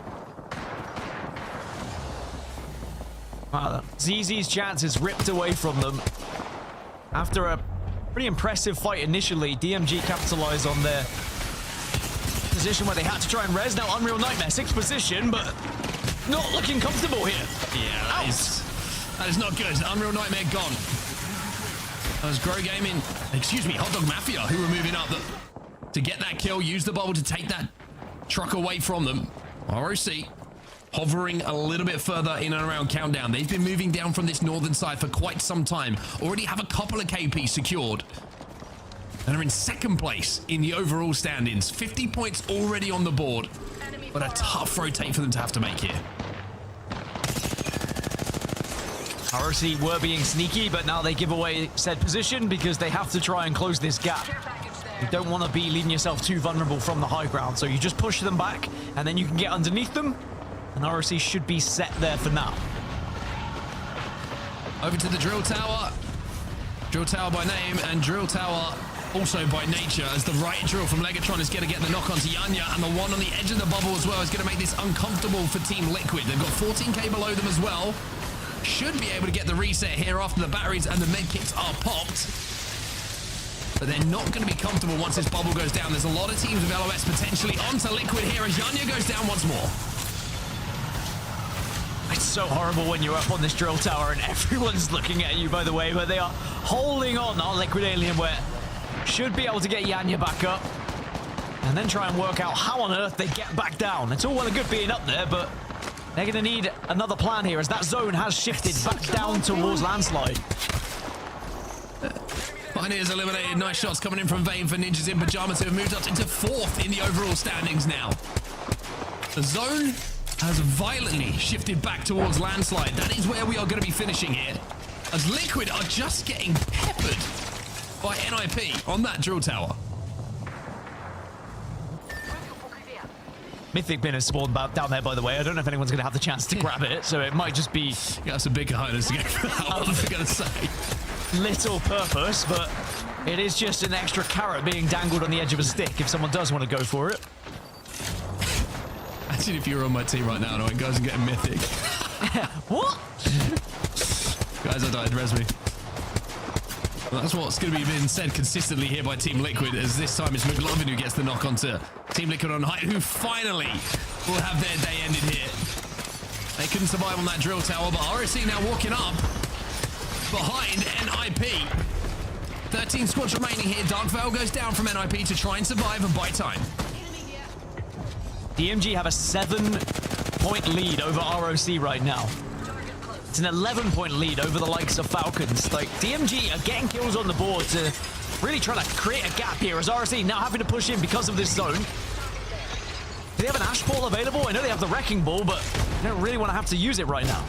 ZZ's chance is ripped away from them. After a pretty impressive fight initially, DMG capitalized on their position where they had to try and res. Now Unreal Nightmare, 6th position, but not looking comfortable here. Yeah, that is not good. Unreal Nightmare gone. That was Grow Gaming, excuse me, Hot Dog Mafia, who were moving up to get that kill, use the bubble to take that truck away from them. ROC hovering a little bit further in and around Countdown. They've been moving down from this northern side for quite some time. Already have a couple of KP secured. And are in 2nd place in the overall standings. 50 points already on the board. But a tough rotate for them to have to make here. ROC were being sneaky, but now they give away said position because they have to try and close this gap. You don't want to be leaving yourself too vulnerable from the high ground, so you just push them back, and then you can get underneath them, and ROC should be set there for now. Over to the Drill Tower. Drill Tower by name, and Drill Tower also by nature, as the right drill from Legatron is going to get the knock onto Yanya, and the one on the edge of the bubble as well is going to make this uncomfortable for Team Liquid. They've got 14k below them as well. Should be able to get the reset here after the batteries and the medkits are popped. But they're not going to be comfortable once this bubble goes down. There's a lot of teams with LOS potentially onto Liquid here as Yanya goes down once more. It's so horrible when you're up on this drill tower and everyone's looking at you, by the way, but they are holding on. Our Liquid Alienware should be able to get Yanya back up and then try and work out how on earth they get back down. It's all well and good being up there, but they're going to need another plan here as that zone has shifted back down towards Landslide. Pioneers eliminated. Nice shots coming in from Vayne for Ninjas in Pyjamas, who have moved up into 4th in the overall standings now. The zone has violently shifted back towards Landslide. That is where we are going to be finishing here, as Liquid are just getting peppered by NIP on that drill tower. Mythic Bin has spawned down there, by the way. I don't know if anyone's going to have the chance to grab it, so it might just be... Yeah, some big cojones to get for that one, I'm going to say. Little purpose, but It is just an extra carrot being dangled on the edge of a stick if someone does want to go for it. Imagine if you were on my team right now and I went, guys, and get a mythic. What? Guys, I died. Res me. Well, that's what's going to be being said consistently here by Team Liquid, as this time it's McLovin who gets the knock onto Team Liquid on height, who finally will have their day ended here. They couldn't survive on that drill tower, but RSC now walking up behind NIP. 13 squads remaining here. Dark Veil goes down from NIP to try and survive and buy time. DMG have a 7-point lead over ROC right now. It's an 11-point lead over the likes of Falcons. Like, DMG are getting kills on the board to really try to create a gap here, as ROC now having to push in because of this zone. Do they have an Ash Ball available? I know they have the Wrecking Ball, but they don't really want to have to use it right now.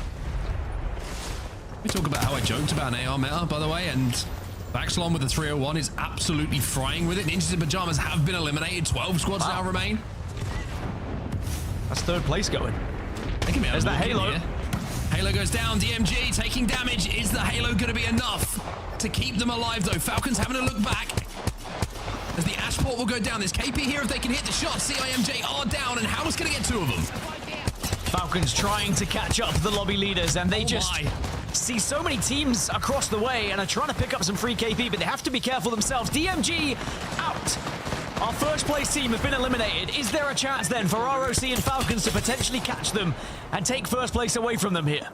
We talk about how I joked about an AR meta, by the way, and Vaxelon with the 301 is absolutely frying with it. Ninjas in Pyjamas have been eliminated. 12 squads now remain. That's third place going. There's that Halo. Here. Halo goes down. DMG taking damage. Is the Halo going to be enough to keep them alive, though? Falcons having a look back as the Ash Port will go down. There's KP here if they can hit the shot. CIMJ are down, and How's going to get 2 of them? Falcons trying to catch up the lobby leaders, and they see so many teams across the way and are trying to pick up some free KP, but they have to be careful themselves. DMG out. Our first place team have been eliminated. Is there a chance then for ROC and Falcons to potentially catch them and take first place away from them here?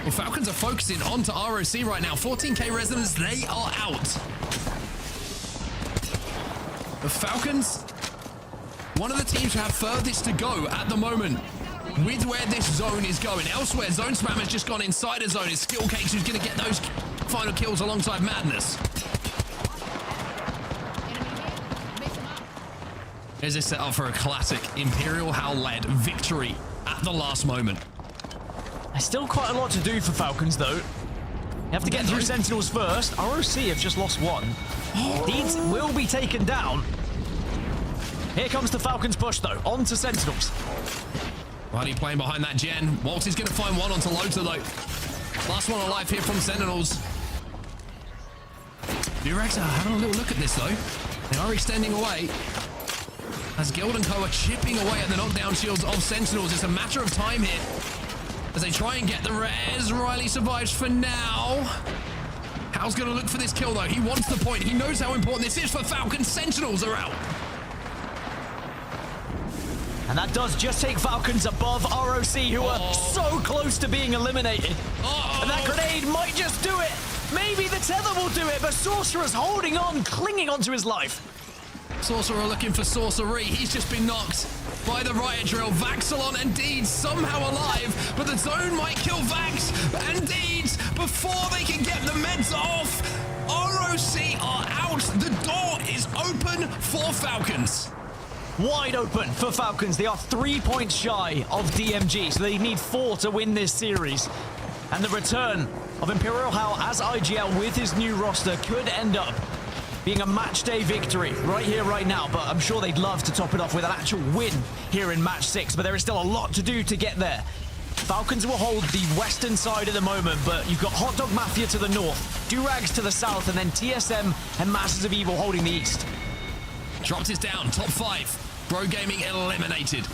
Well, Falcons are focusing onto ROC right now. 14k residents, they are out. The Falcons, one of the teams who have furthest to go at the moment with where this zone is going. Elsewhere, Zone Spam has just gone inside a zone. It's Skill Cakes who's going to get those final kills alongside Madness. There's a setup for a classic Imperial Howl-led victory at the last moment. There's still quite a lot to do for Falcons, though. You have to get through Sentinels first. ROC have just lost 1. Deeds will be taken down. Here comes the Falcons push, though. On to Sentinels. Riley playing behind that gen. Walt is going to find one onto Lota, though. Last one alive here from Sentinels. Durags are having a little look at this, though. They are extending away. As Guild and Co are chipping away at the knockdown shields of Sentinels. It's a matter of time here as they try and get the res. Riley survives for now. Hal's going to look for this kill, though. He wants the point. He knows how important this is for Falcons. Sentinels are out. And that does just take Falcons above ROC, who are so close to being eliminated. And that grenade might just do it. Maybe the tether will do it, but Sorcerer's holding on, clinging onto his life. Sorcerer looking for sorcery. He's just been knocked by the riot drill. Vaxelon and Deeds somehow alive, but the zone might kill Vax and Deeds before they can get the meds off. ROC are out. The door is open for Falcons. Wide open for Falcons. They are 3 points shy of DMG, so they need 4 to win this series. And the return of Imperial Howl as IGL with his new roster could end up being a match day victory right here, right now, but I'm sure they'd love to top it off with an actual win here in match 6, but there is still a lot to do to get there. Falcons will hold the western side at the moment, but you've got Hot Dog Mafia to the north, Durags to the south, and then TSM and Masters of Evil holding the east. Dropped it down, top 5. Bro Gaming eliminated.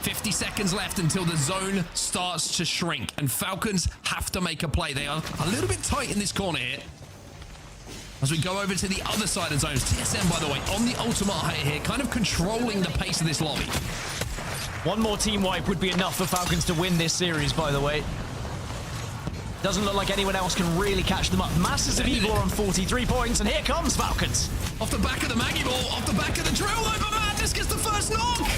50 seconds left until the zone starts to shrink, and Falcons have to make a play. They are a little bit tight in this corner here. As we go over to the other side of zones, TSM, by the way, on the ultimate height here, kind of controlling the pace of this lobby. One more team wipe would be enough for Falcons to win this series, by the way. Doesn't look like anyone else can really catch them up. Masters of Evil are on 43 points, and here comes Falcons. Off the back of the Maggie Ball, off the back of the drill, though, but Madness gets the first knock.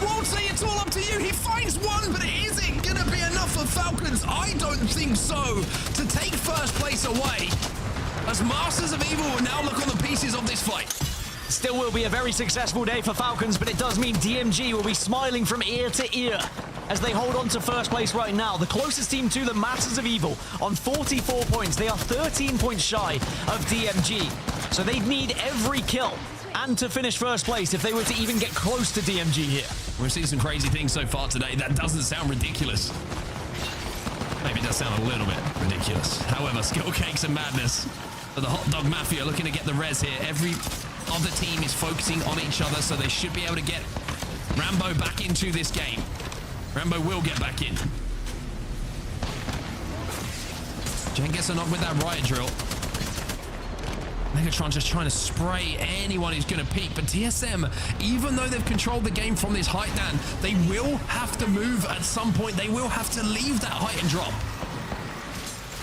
Walty, it's all up to you. He finds one, but is it going to be enough for Falcons? I don't think so. To take first place away, as Masters of Evil will now look on the pieces of this fight. Still will be a very successful day for Falcons, but it does mean DMG will be smiling from ear to ear as they hold on to first place right now. The closest team to the Masters of Evil on 44 points. They are 13 points shy of DMG. So they'd need every kill and to finish first place if they were to even get close to DMG here. We've seen some crazy things so far today. That doesn't sound ridiculous. Maybe it does sound a little bit ridiculous. However, Skill Cakes and Madness But the Hot Dog Mafia looking to get the res here. Every other team is focusing on each other, so they should be able to get Rambo back into this game. Rambo will get back in. Jen gets a knock with that riot drill. Megatron just trying to spray anyone who's going to peek. But TSM, even though they've controlled the game from this height, Dan, they will have to move at some point. They will have to leave that height and drop.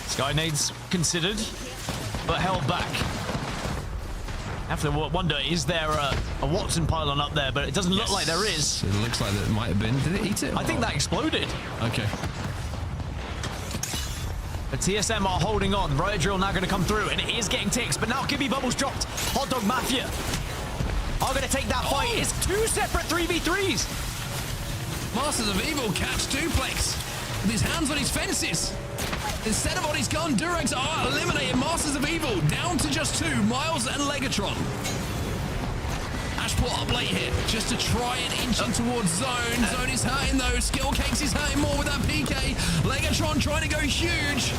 Sky nades considered, but held back. I have to wonder, is there a Watson pylon up there? But it doesn't look like there is. It looks like there might have been. Did it eat it? I think that exploded. Okay. The TSM are holding on. Riot Drill now going to come through, and it is getting ticks, but now Gibby Bubbles dropped. Hot Dog Mafia are going to take that fight. It's two separate 3v3s. Masters of Evil catch duplex with his hands on his fences. Instead of on his gun, Durags are eliminating Masters of Evil down to just two, Miles and Legatron. Ashport up late here just to try and inch in towards Zone. Zone is hurting though. Skill Cakes is hurting more with that PK. Legatron trying to go huge.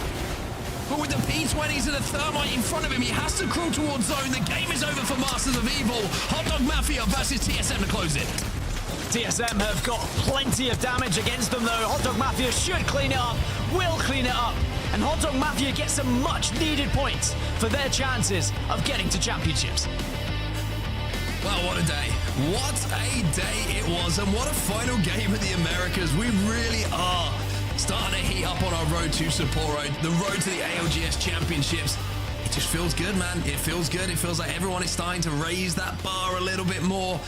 But with the P20s and the Thermite in front of him, he has to crawl towards Zone. The game is over for Masters of Evil. Hot Dog Mafia versus TSM to close it. TSM have got plenty of damage against them though. Hot Dog Mafia should clean it up, will clean it up. And Hot Dog Mafia get some much needed points for their chances of getting to championships. Well, what a day. What a day it was, and what a final game of the Americas. We really are starting to heat up on our road to Sapporo, the road to the ALGS Championships. It just feels good, man. It feels good. It feels like everyone is starting to raise that bar a little bit more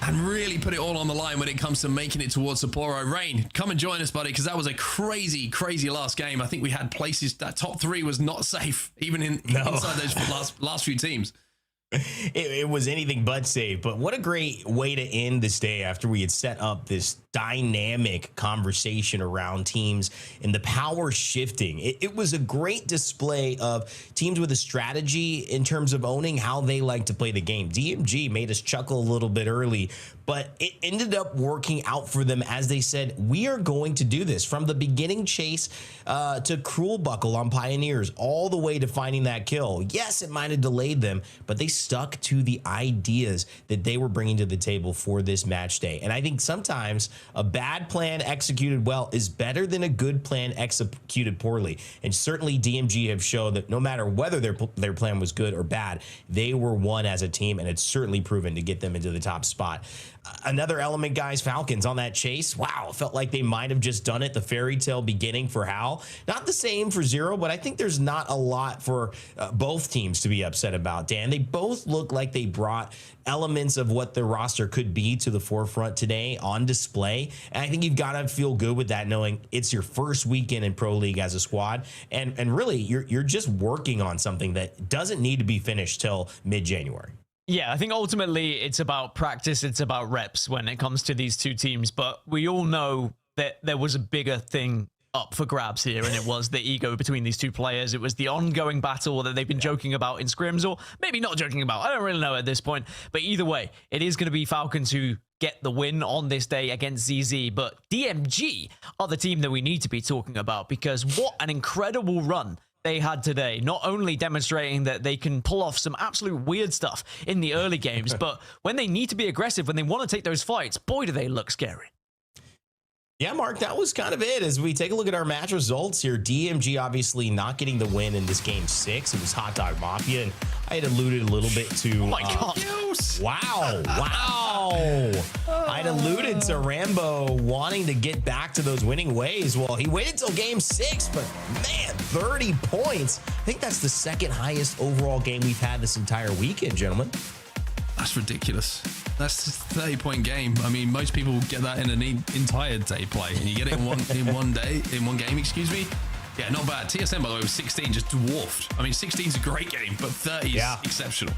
and really put it all on the line when it comes to making it towards Sapporo. Rain, come and join us, buddy, because that was a crazy, crazy last game. I think we had places, that top three was not safe, even inside those last few teams. It was anything but safe, but what a great way to end this day after we had set up this dynamic conversation around teams and the power shifting. It was a great display of teams with a strategy in terms of owning how they like to play the game. DMG made us chuckle a little bit early, but it ended up working out for them as they said, we are going to do this. From the beginning chase to Cruel Buckle on Pioneers, all the way to finding that kill. Yes, it might have delayed them, but they stuck to the ideas that they were bringing to the table for this match day. And I think sometimes a bad plan executed well is better than a good plan executed poorly. And certainly DMG have shown that no matter whether their plan was good or bad, they were one as a team, and it's certainly proven to get them into the top spot. Another element, guys, Falcons on that chase. Wow, it felt like they might have just done it. The fairy tale beginning for Hal. Not the same for Zero, but I think there's not a lot for both teams to be upset about, Dan. They both look like they brought elements of what the roster could be to the forefront today on display. And I think you've got to feel good with that, knowing it's your first weekend in Pro League as a squad. And really, you're just working on something that doesn't need to be finished till mid-January. Yeah, I think ultimately it's about practice, it's about reps when it comes to these two teams, but we all know that there was a bigger thing up for grabs here, and it was the ego between these two players. It was the ongoing battle that they've been joking about in scrims, or maybe not joking about. I don't really know at this point, but either way, it is going to be Falcons who get the win on this day against ZZ, but DMG are the team that we need to be talking about, because what an incredible run they had today, not only demonstrating that they can pull off some absolute weird stuff in the early games, but when they need to be aggressive, when they want to take those fights, boy, do they look scary. Yeah, Mark, that was kind of it. As we take a look at our match results here, DMG obviously not getting the win in this game 6. It was Hot Dog Mafia, and I had alluded a little bit to... Oh my God. Wow. I'd alluded to Rambo wanting to get back to those winning ways. Well, he waited till game 6, but man, 30 points. I think that's the second highest overall game we've had this entire weekend, gentlemen. That's ridiculous. That's a 30-point game. I mean, most people get that in an entire day play, and you get it in one game, excuse me. Yeah, not bad. TSM, by the way, was 16, just dwarfed. I mean, 16 is a great game, but 30 is exceptional.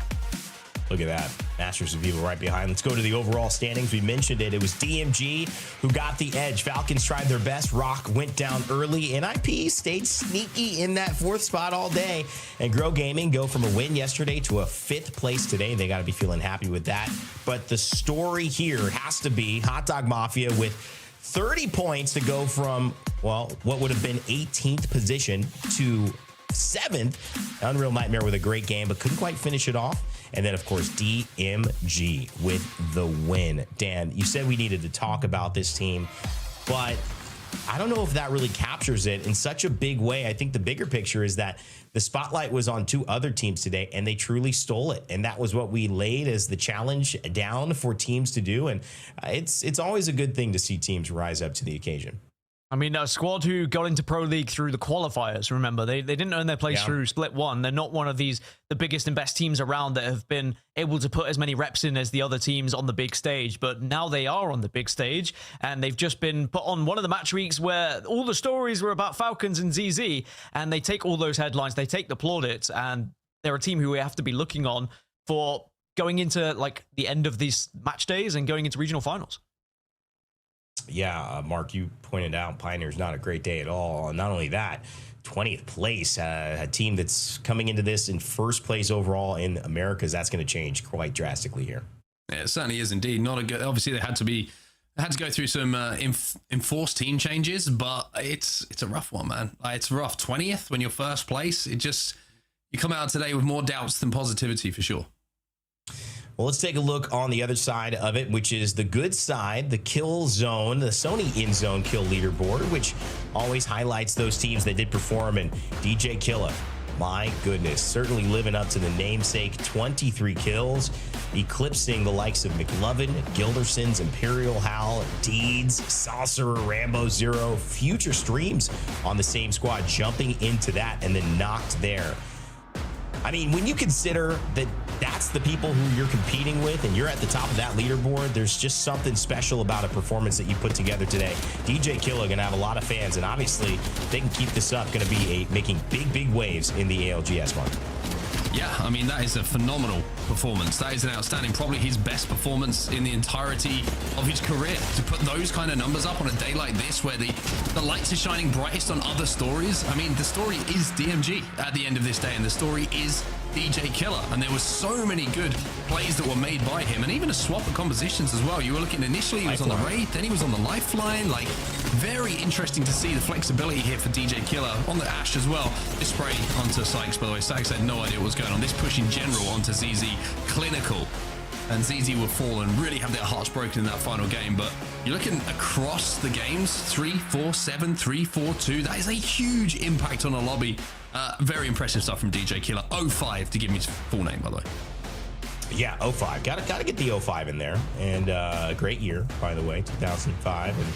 Look at that. Masters of Evil right behind. Let's go to the overall standings. We mentioned it. It was DMG who got the edge. Falcons tried their best. Rock went down early. NIP stayed sneaky in that 4th spot all day. And Grow Gaming go from a win yesterday to a 5th place today. They got to be feeling happy with that. But the story here has to be Hot Dog Mafia with 30 points to go from, well, what would have been 18th position to 7th. Unreal Nightmare with a great game, but couldn't quite finish it off. And then, of course, DMG with the win. Dan, you said we needed to talk about this team, but I don't know if that really captures it in such a big way. I think the bigger picture is that the spotlight was on 2 other teams today, and they truly stole it. And that was what we laid as the challenge down for teams to do. And it's always a good thing to see teams rise up to the occasion. I mean, a squad who got into Pro League through the qualifiers, remember, they didn't earn their place through Split 1. They're not one of the biggest and best teams around that have been able to put as many reps in as the other teams on the big stage. But now they are on the big stage, and they've just been put on one of the match weeks where all the stories were about Falcons and ZZ, and they take all those headlines, they take the plaudits, and they're a team who we have to be looking on for going into like the end of these match days and going into regional finals. Yeah, Mark, you pointed out Pioneer's not a great day at all. Not only that, 20th place, a team that's coming into this in first place overall in Americas. That's going to change quite drastically here. Yeah, it certainly is indeed. Not a good. Obviously, they had to go through some enforced team changes, but it's a rough one, man. It's rough. 20th when you're first place. You come out today with more doubts than positivity for sure. Well, let's take a look on the other side of it, which is the good side, the kill zone, the Sony in-zone kill leaderboard, which always highlights those teams that did perform. And DJ Killa, my goodness, certainly living up to the namesake, 23 kills, eclipsing the likes of McLovin, Gildersons, Imperial Hal, Deeds, Saucerer, Rambo Zero, future streams on the same squad, jumping into that and then knocked there. I mean, when you consider that that's the people who you're competing with and you're at the top of that leaderboard, there's just something special about a performance that you put together today. DJ Killa going to have a lot of fans, and obviously, if they can keep this up, going to be making big waves in the ALGS market. Yeah, I mean, that is a phenomenal performance. That is an outstanding, probably his best performance in the entirety of his career. To put those kind of numbers up on a day like this, where the lights are shining brightest on other stories. I mean, the story is DMG at the end of this day, and the story is DJ Killa. And there were so many good plays that were made by him, and even a swap of compositions as well. You were looking initially, he was on the Wraith, then he was on the Lifeline. Like, very interesting to see the flexibility here for DJ Killa on the Ash as well. This spray onto Sykes, by the way. Sykes had no idea what was going on. This push in general onto ZZ, clinical. And ZZ will fall and really have their hearts broken in that final game. But you're looking across the games, 3-4-7, 3-4-2. That is a huge impact on a lobby. Very impressive stuff from DJ Killa. 05 to give me his full name, by the way. Yeah, 05. Gotta get the 05 in there. And great year, by the way, 2005. And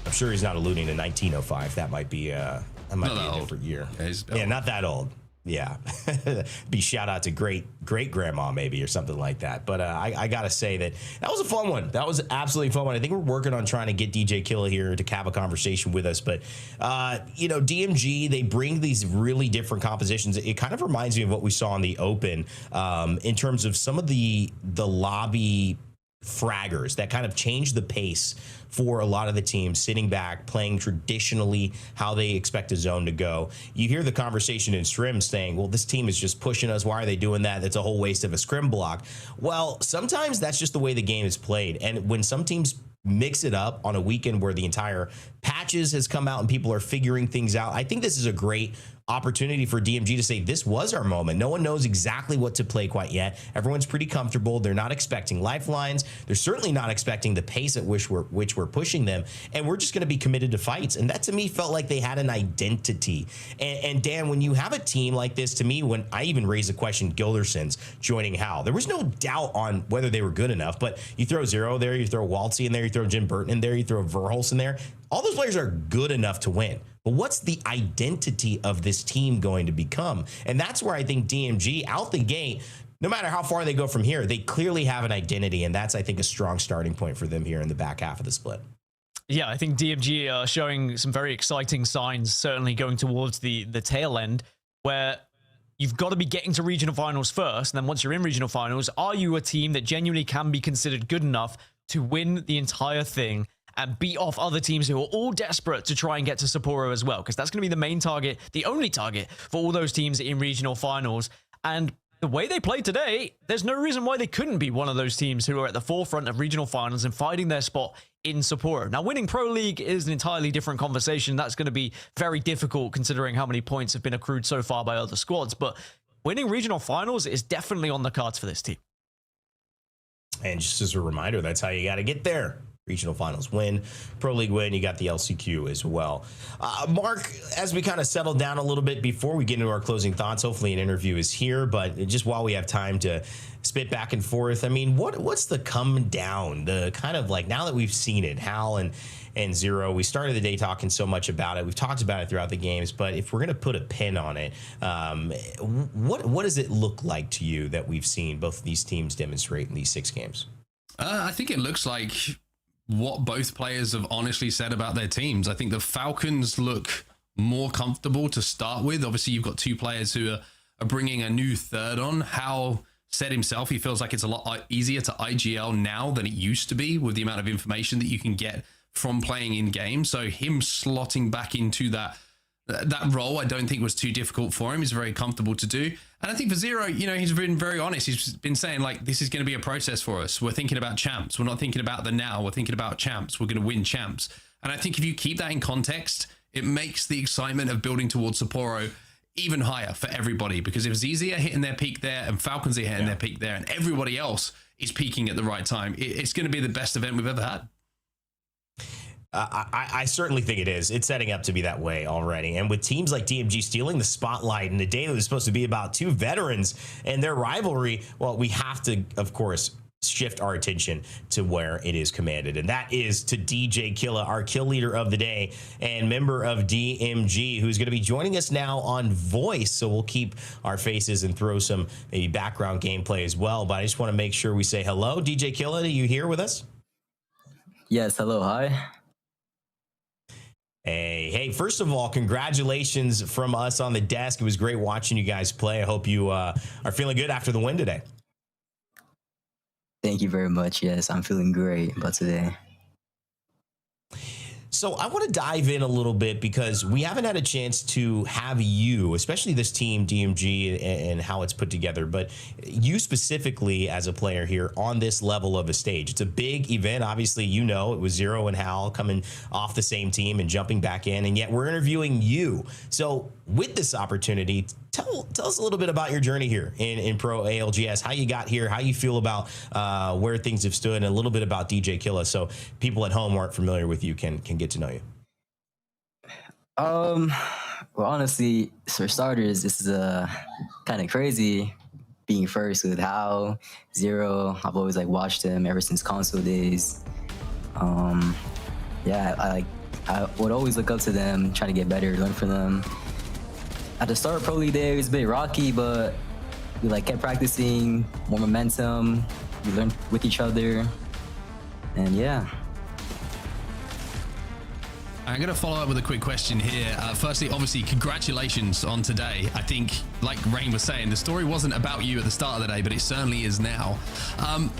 I'm sure he's not alluding to 1905. That might be a different year. Yeah, not that old. Yeah. Be shout out to great grandma maybe or something like that. But I gotta say that was a fun one. That was absolutely fun one. I think we're working on trying to get DJ Killa here to have a conversation with us. But DMG, they bring these really different compositions. It kind of reminds me of what we saw in the Open in terms of some of the lobby fraggers that kind of changed the pace for a lot of the teams, sitting back, playing traditionally how they expect a zone to go. You hear the conversation in Scrim saying, well, this team is just pushing us. Why are they doing that? That's a whole waste of a Scrim block. Well, sometimes that's just the way the game is played. And when some teams mix it up on a weekend where the entire patches has come out and people are figuring things out, I think this is a great opportunity for DMG to say this was our moment. No one knows exactly what to play quite yet. Everyone's pretty comfortable. They're not expecting lifelines. They're certainly not expecting the pace at which we're pushing them. And we're just going to be committed to fights. And that to me felt like they had an identity. And Dan, when you have a team like this, to me, when I even raised the question, Gildersons joining Hal, there was no doubt on whether they were good enough. But you throw Zero there, you throw Waltzy in there, you throw Jim Burton in there, you throw Verholst in there. All those players are good enough to win. But what's the identity of this team going to become? And that's where I think DMG out the gate, no matter how far they go from here, they clearly have an identity. And that's, I think, a strong starting point for them here in the back half of the split. Yeah, I think DMG are showing some very exciting signs, certainly going towards the tail end, where you've got to be getting to regional finals first. And then once you're in regional finals, are you a team that genuinely can be considered good enough to win the entire thing and beat off other teams who are all desperate to try and get to Sapporo as well? Because that's going to be the main target, the only target for all those teams in regional finals. And the way they played today, there's no reason why they couldn't be one of those teams who are at the forefront of regional finals and fighting their spot in Sapporo. Now, winning Pro League is an entirely different conversation. That's going to be very difficult considering how many points have been accrued so far by other squads. But winning regional finals is definitely on the cards for this team. And just as a reminder, that's how you got to get there. Regional finals win, Pro League win, you got the LCQ as well. Mark, as we kind of settle down a little bit before we get into our closing thoughts, hopefully an interview is here, but just while we have time to spit back and forth, I mean, what's the come down, the kind of like, now that we've seen it, Hal and Zero, we started the day talking so much about it. We've talked about it throughout the games, but if we're going to put a pin on it, what does it look like to you that we've seen both of these teams demonstrate in these 6 games? I think it looks like what both players have honestly said about their teams. I think the Falcons look more comfortable to start with. Obviously, you've got 2 players who are bringing a new third on. Hal said himself, he feels like it's a lot easier to IGL now than it used to be with the amount of information that you can get from playing in game. So him slotting back into that role, I don't think was too difficult for him. He's very comfortable to do. And I think for Zero, you know, he's been very honest. He's been saying, like, this is going to be a process for us. We're thinking about champs. We're not thinking about the now. We're thinking about champs. We're going to win champs. And I think if you keep that in context, it makes the excitement of building towards Sapporo even higher for everybody. Because if ZZ are hitting their peak there and Falcons are hitting their peak there and everybody else is peaking at the right time, it's going to be the best event we've ever had. I certainly think it is. It's setting up to be that way already. And with teams like DMG stealing the spotlight in a day that was supposed to be about 2 veterans and their rivalry, well, we have to, of course, shift our attention to where it is commanded. And that is to DJ Killa, our kill leader of the day and member of DMG, who's going to be joining us now on voice. So we'll keep our faces and throw some maybe background gameplay as well. But I just want to make sure we say hello. DJ Killa, are you here with us? Yes, hello, hi. Hey, first of all, congratulations from us on the desk. It was great watching you guys play. I hope you are feeling good after the win today. Thank you very much. Yes, I'm feeling great about today. So I want to dive in a little bit because we haven't had a chance to have you, especially this team, DMG, and how it's put together, but you specifically as a player here on this level of a stage. It's a big event. Obviously, you know, it was Zero and Hal coming off the same team and jumping back in, and yet we're interviewing you. So with this opportunity, tell us a little bit about your journey here in Pro ALGS, how you got here, how you feel about where things have stood, and a little bit about DJ Killa, so people at home who aren't familiar with you can get to know you. Well, honestly, for starters, this is kind of crazy being first with Hal, Zero. I've always like watched him ever since console days. Yeah, I would always look up to them, try to get better, learn from them. At the start of Pro League Day, it was a bit rocky, but we like kept practicing, more momentum. We learned with each other, and yeah. I'm going to follow up with a quick question here. Firstly, obviously, congratulations on today. I think, like Rain was saying, the story wasn't about you at the start of the day, but it certainly is now.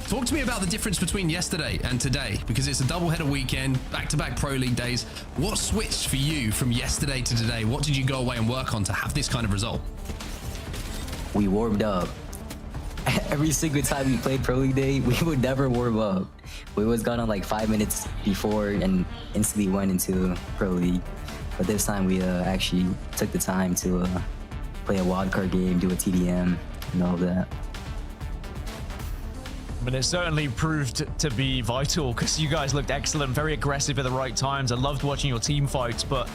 Talk to me about the difference between yesterday and today, because it's a doubleheader weekend, back-to-back Pro League days. What switched for you from yesterday to today? What did you go away and work on to have this kind of result? We warmed up. Every single time we played Pro League Day, we would never warm up. We always got on like 5 minutes before and instantly went into Pro League. But this time we actually took the time to play a wildcard game, do a TDM, and all of that. But it certainly proved to be vital because you guys looked excellent, very aggressive at the right times. I loved watching your team fights, but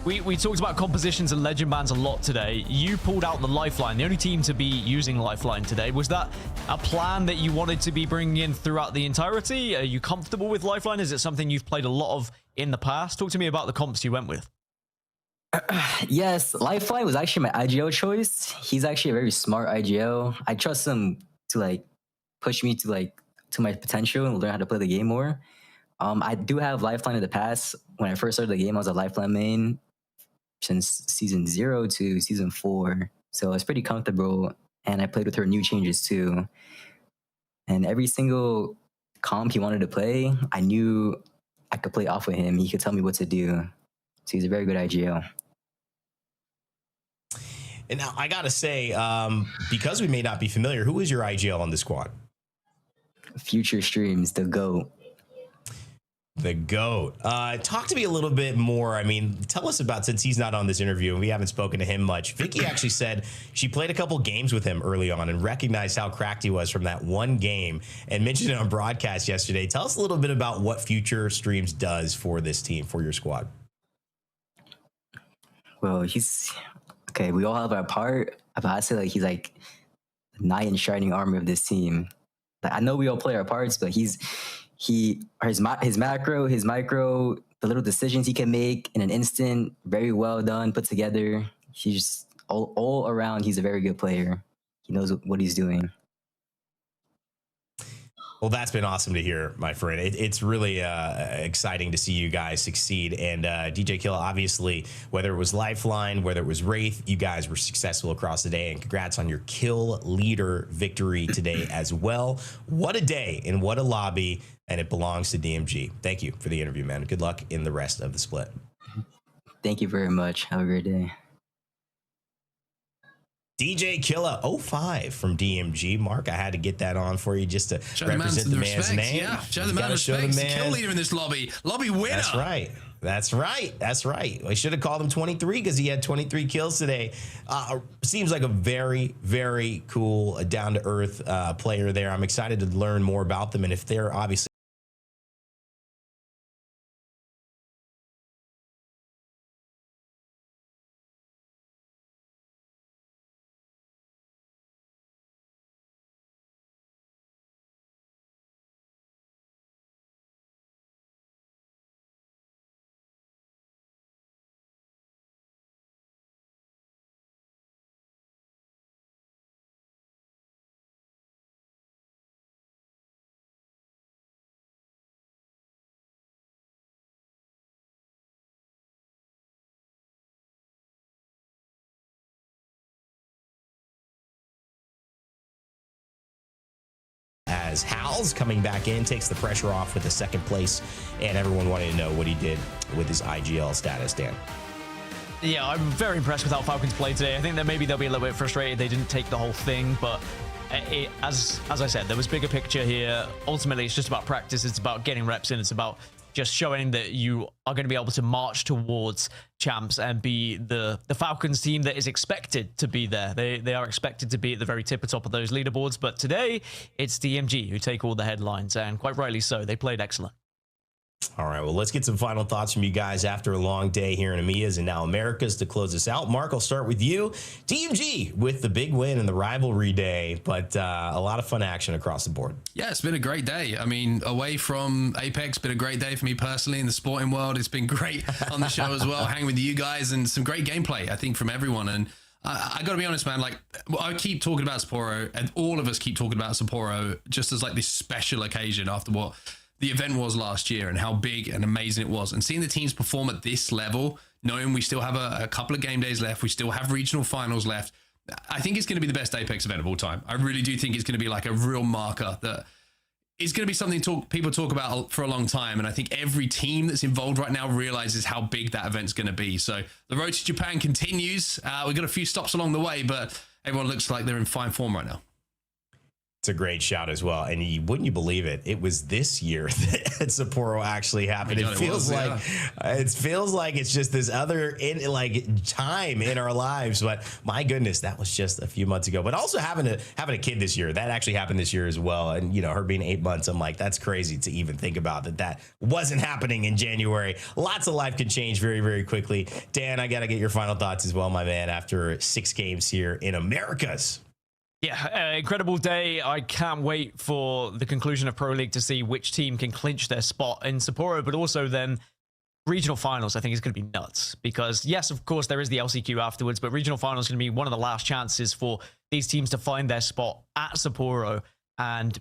we talked about compositions and legend bans a lot today. You pulled out the Lifeline, the only team to be using Lifeline today. Was that a plan that you wanted to be bringing in throughout the entirety? Are you comfortable with Lifeline? Is it something you've played a lot of in the past? Talk to me about the comps you went with. Yes, Lifeline was actually my IGL choice. He's actually a very smart IGL. I trust him to like push me to my potential and learn how to play the game more. I do have Lifeline in the past. When I first started the game, I was a Lifeline main since season 0 to season 4. So it's pretty comfortable. And I played with her new changes too. And every single comp he wanted to play, I knew I could play off of him. He could tell me what to do. So he's a very good IGL. And now I gotta say, because we may not be familiar, who is your IGL on the squad? Future Streams, the GOAT. The GOAT. Talk to me a little bit more. I mean, tell us about, since he's not on this interview and we haven't spoken to him much, Vicky actually said she played a couple games with him early on and recognized how cracked he was from that one game and mentioned it on broadcast yesterday. Tell us a little bit about what Future Streams does for this team, for your squad. Well, he's okay. We all have our part, but I say like he's like the knight in shining armor of this team. Like, I know we all play our parts, but his macro, his micro, the little decisions he can make in an instant, very well done, put together. He's just all around. He's a very good player. He knows what he's doing. Well, that's been awesome to hear, my friend. It's really exciting to see you guys succeed. And DJ Killa, obviously, whether it was Lifeline, whether it was Wraith, you guys were successful across the day. And congrats on your kill leader victory today as well. What a day and what a lobby. And it belongs to DMG. Thank you for the interview, man. Good luck in the rest of the split. Thank you very much. Have a great day. DJ Killa 05 from DMG. Mark, I had to get that on for you just to represent the man's name. Yeah, show the man respect. Kill leader in this lobby. Lobby winner. That's right. That's right. That's right. I should have called him 23 because he had 23 kills today. Seems like a very, very cool, down-to-earth player there. I'm excited to learn more about them. And if they're obviously as Howls coming back in, takes the pressure off with the second place, and everyone wanted to know what he did with his IGL status, Dan. Yeah, I'm very impressed with how Falcons played today. I think that maybe they'll be a little bit frustrated they didn't take the whole thing, but as I said, there was bigger picture here. Ultimately, it's just about practice. It's about getting reps in. It's about just showing that you are going to be able to march towards champs and be the Falcons team that is expected to be there. They are expected to be at the very tip of top of those leaderboards, but today it's DMG who take all the headlines, and quite rightly so. They played excellent. All right, well, let's get some final thoughts from you guys after a long day here in EMEA's and now Americas to close us out. Mark, I'll start with you. DMG with the big win in the rivalry day, but a lot of fun action across the board. Yeah, it's been a great day. I mean, away from Apex, been a great day for me personally in the sporting world. It's been great on the show as well, hanging with you guys, and some great gameplay, I think, from everyone. And I got to be honest, man, like, I keep talking about Sapporo, and all of us keep talking about Sapporo just as like this special occasion after what the event was last year and how big and amazing it was. And seeing the teams perform at this level, knowing we still have a couple of game days left, we still have regional finals left, I think it's going to be the best Apex event of all time. I really do think it's going to be like a real marker that is going to be something people talk about for a long time. And I think every team that's involved right now realizes how big that event's going to be. So the road to Japan continues. We've got a few stops along the way, but everyone looks like they're in fine form right now. It's a great shout as well. And wouldn't you believe it? It was this year that Sapporo actually happened. It feels like it's just this other time in our lives. But my goodness, that was just a few months ago. But also having a kid this year, that actually happened this year as well. And you know, her being 8 months, I'm like, that's crazy to even think about that wasn't happening in January. Lots of life can change very, very quickly. Dan, I got to get your final thoughts as well, my man, after 6 games here in Americas. Yeah, incredible day. I can't wait for the conclusion of Pro League to see which team can clinch their spot in Sapporo, but also then regional finals, I think, is going to be nuts. Because, yes, of course, there is the LCQ afterwards, but regional finals is going to be one of the last chances for these teams to find their spot at Sapporo. And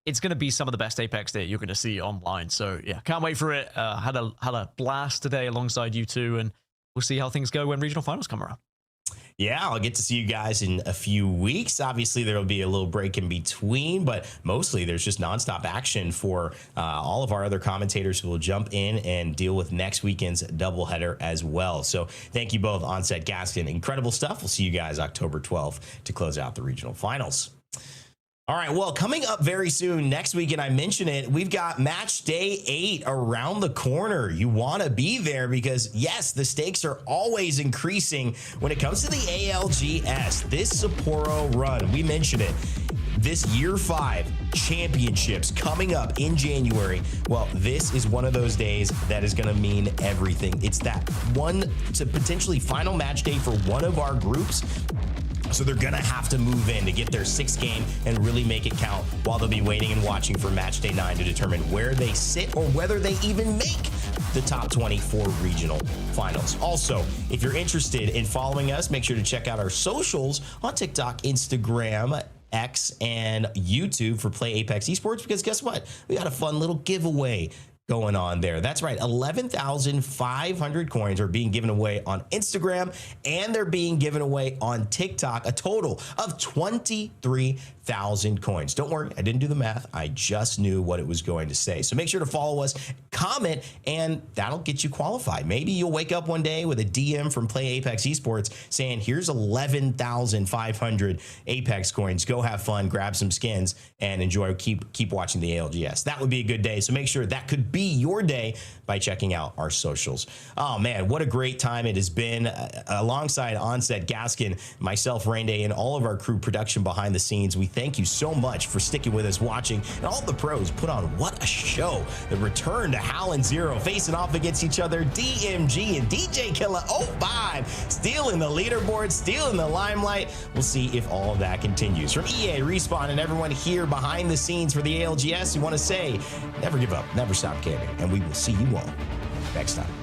it's going to be some of the best Apex that you're going to see online. So, yeah, can't wait for it. Had a blast today alongside you two, and we'll see how things go when regional finals come around. Yeah, I'll get to see you guys in a few weeks. Obviously, there will be a little break in between, but mostly there's just nonstop action for all of our other commentators who will jump in and deal with next weekend's doubleheader as well. So thank you both, Onset, Gaskin. Incredible stuff. We'll see you guys October 12th to close out the regional finals. All right, well, coming up very soon next week, and I mentioned it, we've got match day 8 around the corner. You want to be there because, yes, the stakes are always increasing when it comes to the ALGS. This Sapporo run, we mentioned it. This year 5 championships coming up in January. Well, this is one of those days that is going to mean everything. It's that one to potentially final match day for one of our groups. So they're going to have to move in to get their 6th game and really make it count while they'll be waiting and watching for match day 9 to determine where they sit or whether they even make the top 24 regional finals. Also, if you're interested in following us, make sure to check out our socials on TikTok, Instagram, X, and YouTube for Play Apex Esports, because guess what? We got a fun little giveaway going on there. That's right. 11,500 coins are being given away on Instagram, and they're being given away on TikTok, a total of 23,000 coins. Don't worry, I didn't do the math. I just knew what it was going to say. So make sure to follow us, comment, and that'll get you qualified. Maybe you'll wake up one day with a DM from Play Apex Esports saying, here's 11,500 Apex coins. Go have fun, grab some skins, and enjoy. Keep watching the ALGS. That would be a good day. So make sure that could be your day by checking out our socials. Oh man, what a great time it has been. Alongside Onset, Gaskin, myself, Rainday, and all of our crew production behind the scenes, we thank you so much for sticking with us, watching, and all the pros put on what a show. The return to Hal and Zero facing off against each other, DMG and DJ Killer 05 stealing the leaderboard, stealing the limelight. We'll see if all of that continues. From EA, Respawn, and everyone here behind the scenes for the ALGS, we want to say, never give up, never stop gaming, and we will see you all next time.